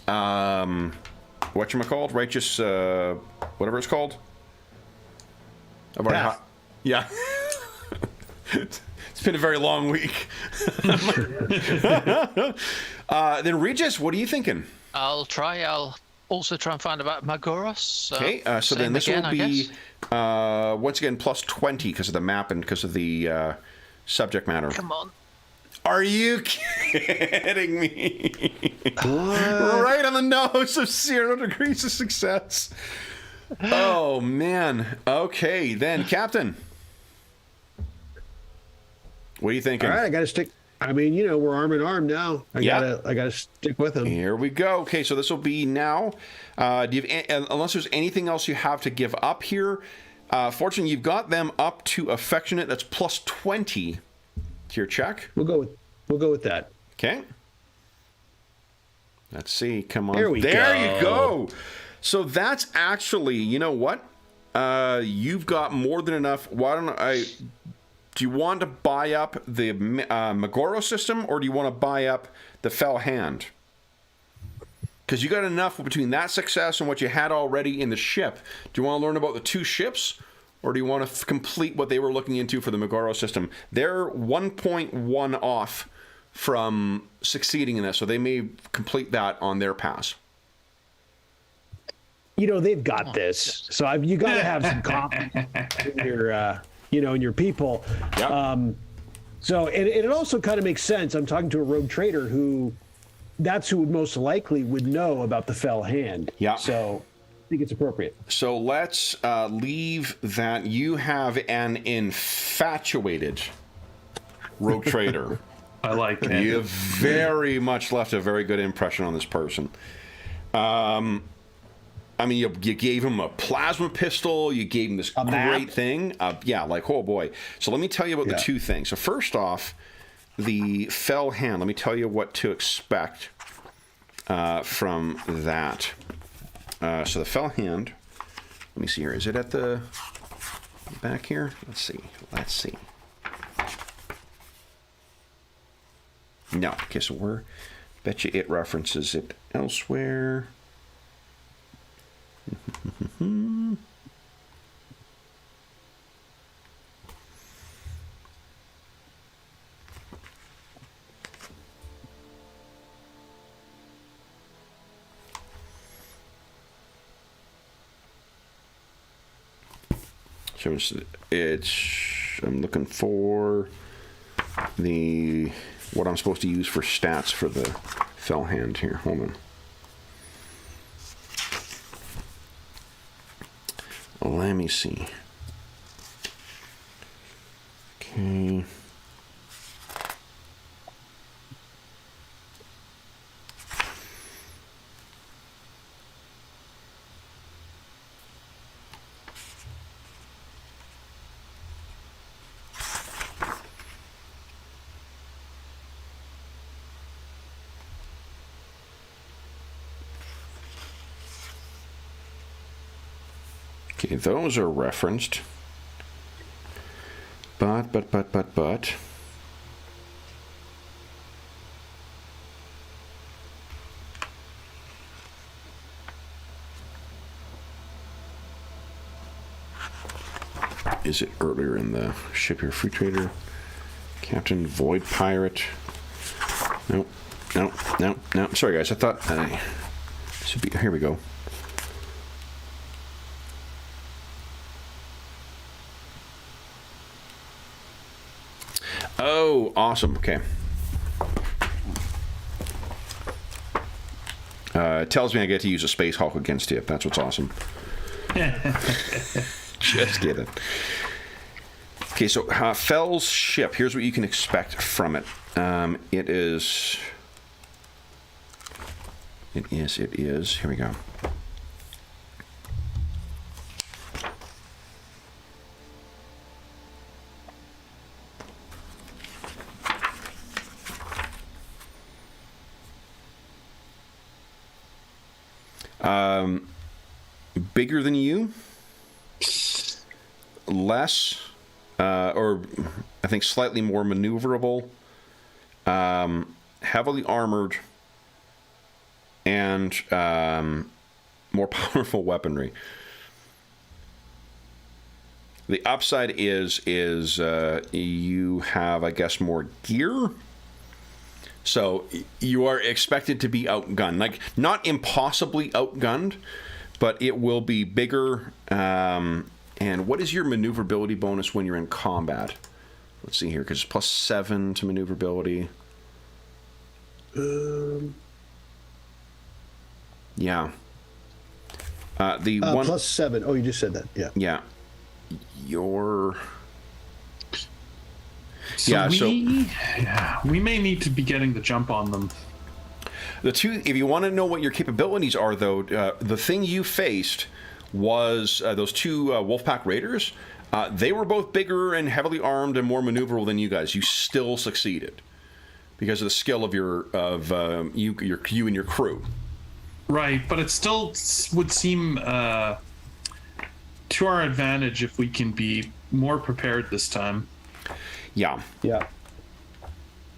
whatchamacallit? Righteous, whatever it's called. Yeah. It's been a very long week. Then Regis, what are you thinking? I'll also try and find about Magoros. Okay, so then this will be once again plus 20 because of the map and because of the subject matter. Come on. Are you kidding me? Right on the nose of 0 degrees of success. Oh man. Okay, then Captain. What are you thinking? All right, I got to stick. I mean, we're arm in arm now. I gotta stick with him. Here we go. Okay, so this will be now. Do you have, unless there's anything else you have to give up here? Fortunately, you've got them up to affectionate. That's plus 20 to your check. We'll go We'll go with that. Okay. Let's see. Come on. There we There you go. So that's actually, you know what? You've got more than enough. Why don't I... Do you want to buy up the Magoro system, or do you want to buy up the Fell Hand? Because you got enough between that success and what you had already in the ship. Do you want to learn about the 2 ships, or do you want to complete what they were looking into for the Magoro system? They're 1.1 off from succeeding in this, so they may complete that on their pass. You know, they've got this. So you got to have some confidence in your, in your people. Yep. So it also kind of makes sense. I'm talking to a rogue trader that's who would most likely would know about the Fell Hand. Yeah. So I think it's appropriate. So let's leave that. You have an infatuated rogue trader. I like it. You have very much left a very good impression on this person. I mean, you gave him a plasma pistol. You gave him this great thing. Yeah, like, oh boy. So let me tell you about the 2 things. So first off, the Fell Hand. Let me tell you what to expect from that. So the Fell Hand. Let me see here. Is it at the back here? Let's see. Let's see. No. Okay, so bet you it references it elsewhere. So I'm looking for what I'm supposed to use for stats for the Fell Hand here. Hold on. Let me see. Okay. Okay, those are referenced. But. Is it earlier in the ship here? Free Trader, Captain, Void Pirate. Nope. Sorry, guys. I thought should be. Here we go. Oh, awesome. Okay. It tells me I get to use a Space Hulk against you. That's what's awesome. Just kidding. Okay, so Fell's ship. Here's what you can expect from it. It is. Here we go. Bigger than you, less, or I think slightly more maneuverable, heavily armored, and more powerful weaponry. The upside is you have, I guess, more gear. So you are expected to be outgunned, like not impossibly outgunned, but it will be bigger. And what is your maneuverability bonus when you're in combat? Let's see here, because it's +7 to maneuverability. Yeah. The one +7. Oh, you just said that. Yeah. Yeah. Your. So we may need to be getting the jump on them. The two, if you want to know what your capabilities are, though, the thing you faced was those two Wolfpack Raiders. They were both bigger and heavily armed and more maneuverable than you guys. You still succeeded. because of the skill of you and your crew. Right, but it still would seem to our advantage if we can be more prepared this time. Yeah. Yeah.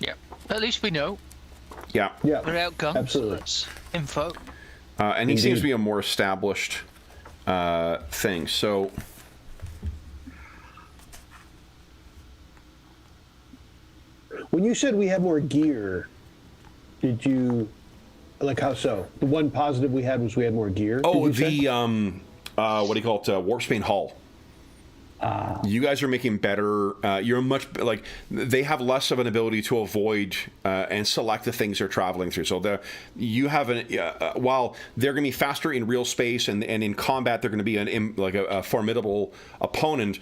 Yeah. At least we know. Yeah. Yeah. We're outgunned. Absolutely. That's info. And he seems Indeed. to be a more established thing. So, When you said we had more gear, did you, like, how so? The one positive we had was we had more gear. oh, did you say? what do you call it? Warpsbane Hull. You guys are making better. You're much like they have less of an ability to avoid and select the things they're traveling through. So you have while they're going to be faster in real space and in combat, they're going to be a formidable opponent.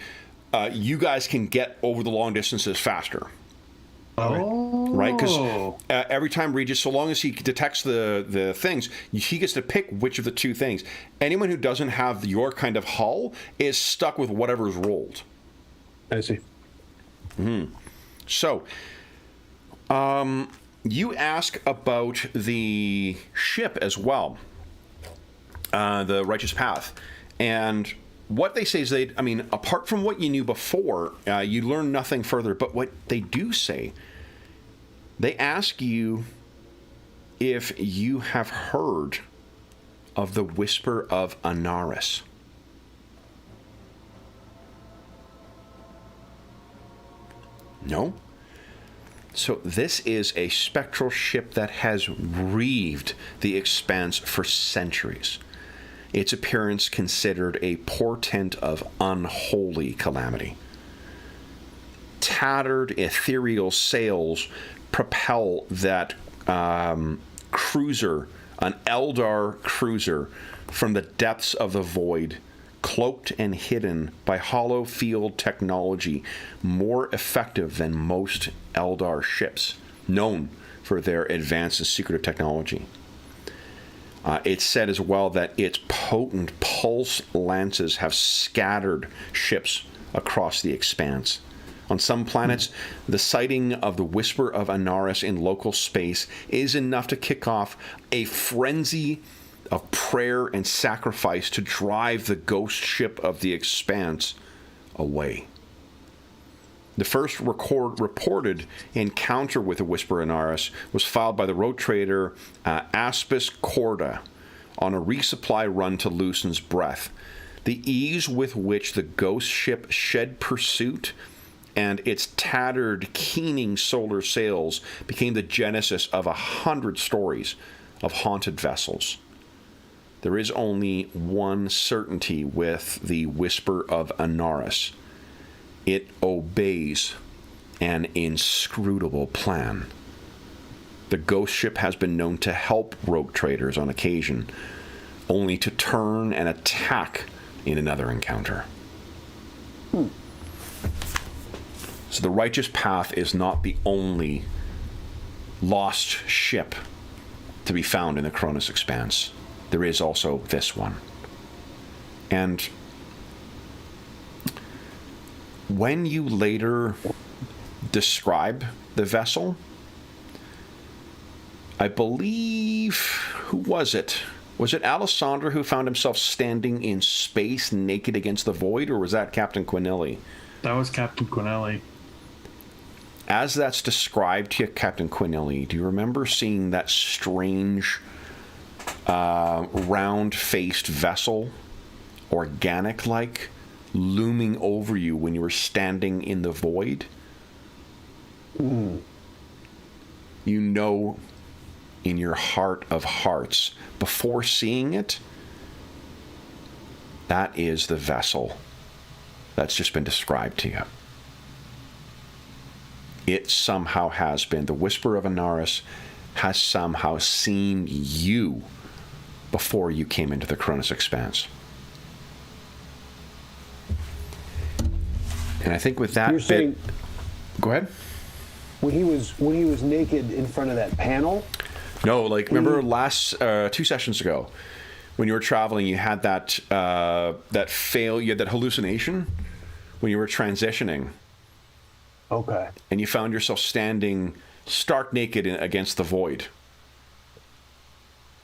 You guys can get over the long distances faster. Oh, Right, because every time Regis, so long as he detects the things, he gets to pick which of the two things. Anyone who doesn't have your kind of hull is stuck with whatever's rolled. I see. So, you ask about the ship as well, the Righteous Path, and what they say is apart from what you knew before, you learn nothing further. But what they do say, they ask you if you have heard of the Whisper of Anaris. No? So this is a spectral ship that has reaved the expanse for centuries. Its appearance considered a portent of unholy calamity. Tattered ethereal sails propel that cruiser, an Eldar cruiser, from the depths of the void, cloaked and hidden by hollow field technology more effective than most Eldar ships, known for their advanced and secretive technology. It's said as well that its potent pulse lances have scattered ships across the expanse. On some planets, the sighting of the Whisper of Anaris in local space is enough to kick off a frenzy of prayer and sacrifice to drive the ghost ship of the expanse away. The first reported encounter with the Whisper of Anaris was filed by the road trader Aspis Corda on a resupply run to Lucen's Breath. The ease with which the ghost ship shed pursuit and its tattered, keening solar sails became the genesis of 100 stories of haunted vessels. There is only one certainty with the Whisper of Anaris. It obeys an inscrutable plan. The ghost ship has been known to help rogue traders on occasion, only to turn and attack in another encounter. So the Righteous Path is not the only lost ship to be found in the Cronus Expanse. There is also this one. And when you later describe the vessel, I believe, who was it? Was it Alessandra who found himself standing in space naked against the void, or was that Captain Quinelli? that was Captain Quinelli. As that's described to you, Captain Quinelli, do you remember seeing that strange round-faced vessel, organic-like, looming over you when you were standing in the void? You know in your heart of hearts, before seeing it, that is the vessel that's just been described to you. It somehow has been. The Whisper of Anaris has somehow seen you before you came into the Cronus Expanse. And I think with that You're bit... saying Go ahead. when he was naked in front of that panel? No, like, remember last 2 sessions ago, when you were traveling, you had you had that hallucination when you were transitioning. Okay. And you found yourself standing stark naked against the void.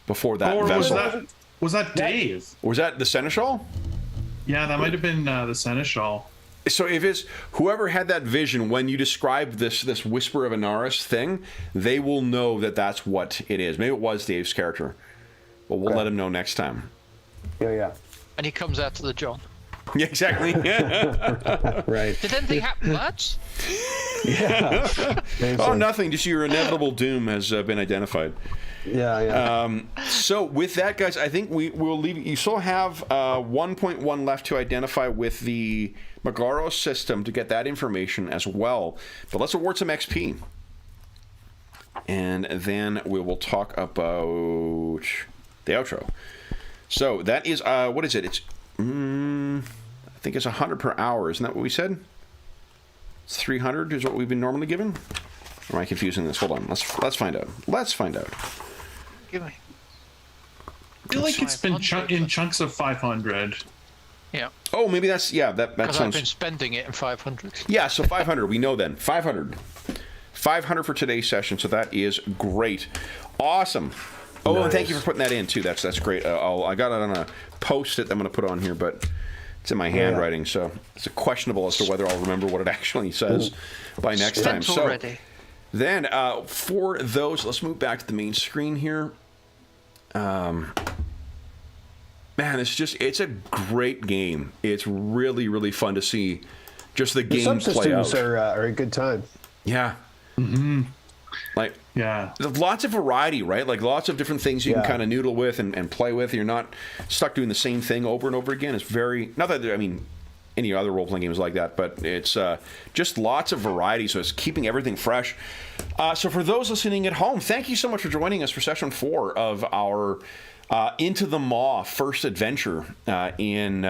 Before that Or vessel. was that Dave? Was that the Seneschal? Yeah, that might have been the Seneschal. So if it's whoever had that vision when you described this Whisper of Anaris thing, they will know that that's what it is. Maybe it was Dave's character, but we'll let him know next time. Yeah. And he comes out to the John. Yeah, exactly. Right. Did anything happen, lads? Yeah. Oh, nothing. Just your inevitable doom has been identified. Yeah. So with that, guys, I think we'll leave. You still have 1.1 left to identify with the Magaro system to get that information as well. But let's award some XP. And then we will talk about the outro. So that is, what is it? It's, I think it's 100 per hour. Isn't that what we said? It's 300 is what we've been normally given? Or am I confusing this? Hold on. Let's find out. Let's find out. Give me. I feel like it's been in chunks of 500. Yeah. Oh, maybe that's, yeah, that Because sounds... I've been spending it in 500. Yeah, so 500. We know then. 500. 500 for today's session, so that is great. Awesome. Oh, Nice. and thank you for putting that in, too. That's great. I got it on a Post-it that I'm going to put on here, but it's in my handwriting, so it's questionable as to whether I'll remember what it actually says by next time. Spent So already. then, for those, let's move back to the main screen here. Man, it's a great game. It's really, really fun to see just the game play out. Subsystems are a good time. Yeah. Like, Yeah. there's lots of variety, right? Like lots of different things you can Yeah. kind of noodle with and play with. You're not stuck doing the same thing over and over again. It's very, not that, I mean, any other role-playing game is like that, but it's just lots of variety, so it's keeping everything fresh. So for those listening at home, thank you so much for joining us for session 4 of our Into the Maw first adventure in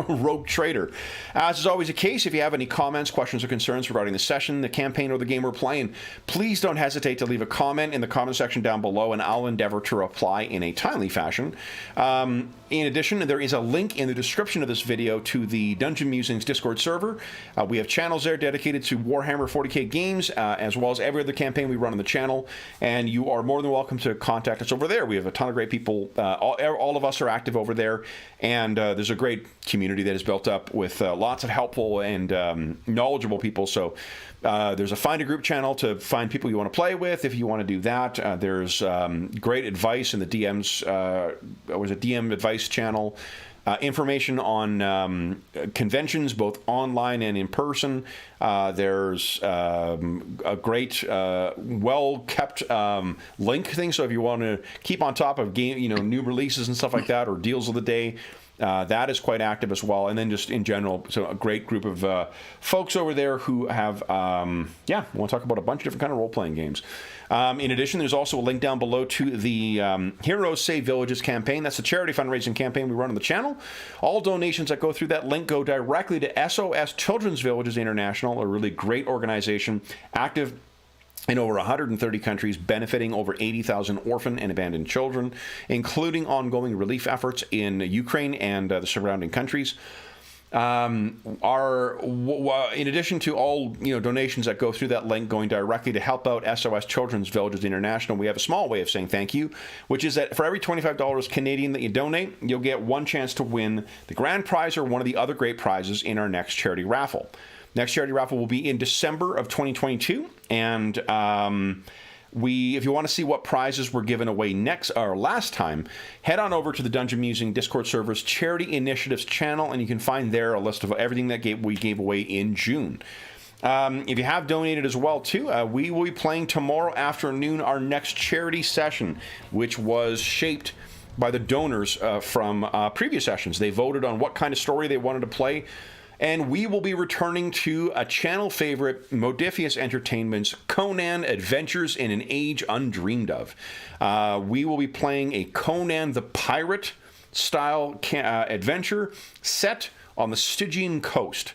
Rogue Trader. As is always the case, if you have any comments, questions, or concerns regarding the session, the campaign, or the game we're playing, please don't hesitate to leave a comment in the comment section down below, and I'll endeavor to reply in a timely fashion. In addition, there is a link in the description of this video to the Dungeon Musings Discord server. We have channels there dedicated to Warhammer 40K games, as well as every other campaign we run on the channel, and you are more than welcome to contact us over there. We have a ton of great people. All of us are active over there, and there's a great community that is built up with lots of helpful and knowledgeable people. So there's a find a group channel to find people you want to play with if you want to do that. There's great advice in the DM's was a DM advice channel. Information on conventions, both online and in person. There's a great, well-kept link thing. So if you want to keep on top of new releases and stuff like that, or deals of the day, that is quite active as well. And then just in general, so a great group of folks over there who have, want to talk about a bunch of different kind of role-playing games. In addition, there's also a link down below to the Heroes Save Villages campaign. That's the charity fundraising campaign we run on the channel. All donations that go through that link go directly to SOS Children's Villages International, a really great organization, active in over 130 countries, benefiting over 80,000 orphan and abandoned children, including ongoing relief efforts in Ukraine and the surrounding countries. In addition to all donations that go through that link going directly to help out SOS Children's Villages International, we have a small way of saying thank you, which is that for every $25 Canadian that you donate, you'll get one chance to win the grand prize or one of the other great prizes in our next charity raffle. Next charity raffle will be in December of 2022, and if you want to see what prizes were given away last time, head on over to the Dungeon Musing Discord server's Charity Initiatives channel, and you can find there a list of everything that we gave away in June. If you have donated as well, too, we will be playing tomorrow afternoon our next charity session, which was shaped by the donors from previous sessions. They voted on what kind of story they wanted to play. And we will be returning to a channel favorite, Modifius Entertainment's Conan Adventures in an Age Undreamed Of. We will be playing a Conan the Pirate style adventure set on the Stygian coast.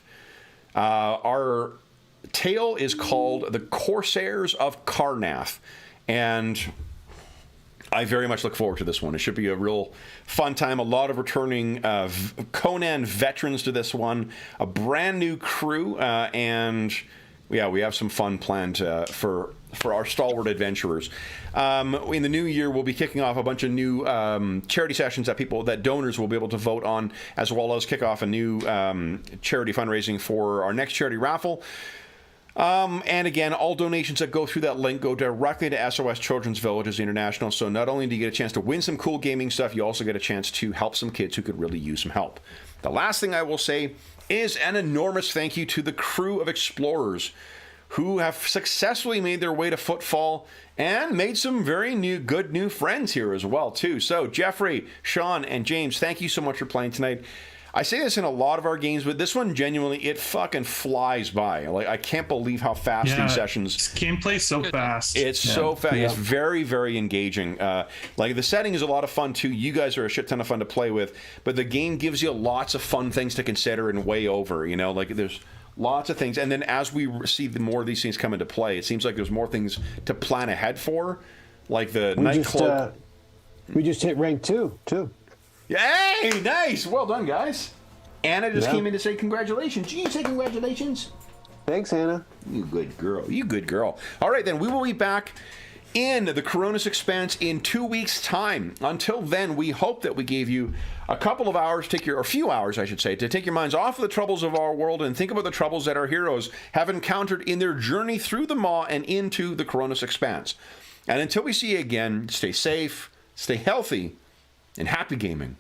Our tale is called The Corsairs of Karnath, and I very much look forward to this one. It should be a real fun time. A lot of returning Conan veterans to this one. A brand new crew, and we have some fun planned for for our stalwart adventurers. In the new year, we'll be kicking off a bunch of new charity sessions that donors will be able to vote on, as well as kick off a new charity fundraising for our next charity raffle. And again, all donations that go through that link go directly to SOS Children's Villages International. So not only do you get a chance to win some cool gaming stuff, you also get a chance to help some kids who could really use some help. The last thing I will say is an enormous thank you to the crew of explorers who have successfully made their way to Footfall and made some very good new friends here as well, too. So, Jeffrey, Sean, and James, thank you so much for playing tonight. I say this in a lot of our games, but this one, genuinely, it fucking flies by. Like, I can't believe how fast these sessions... Gameplay's so fast. It's so fast. Yeah. It's very, very engaging. Like, the setting is a lot of fun, too. You guys are a shit ton of fun to play with, but the game gives you lots of fun things to consider and weigh over, you know? Like, there's... lots of things, and then as we see more of these things come into play, it seems like there's more things to plan ahead for, like the nightclub. We just hit rank 2, too. Hey, nice! Well done, guys. Anna just came in to say congratulations. Gee, say congratulations. Thanks, Anna. You good girl. You good girl. All right, then we will be back in the Coronis Expanse in 2 weeks' time. Until then, we hope that we gave you a couple of hours, or a few hours, I should say, to take your minds off of the troubles of our world and think about the troubles that our heroes have encountered in their journey through the Maw and into the Coronis Expanse. And until we see you again, stay safe, stay healthy, and happy gaming.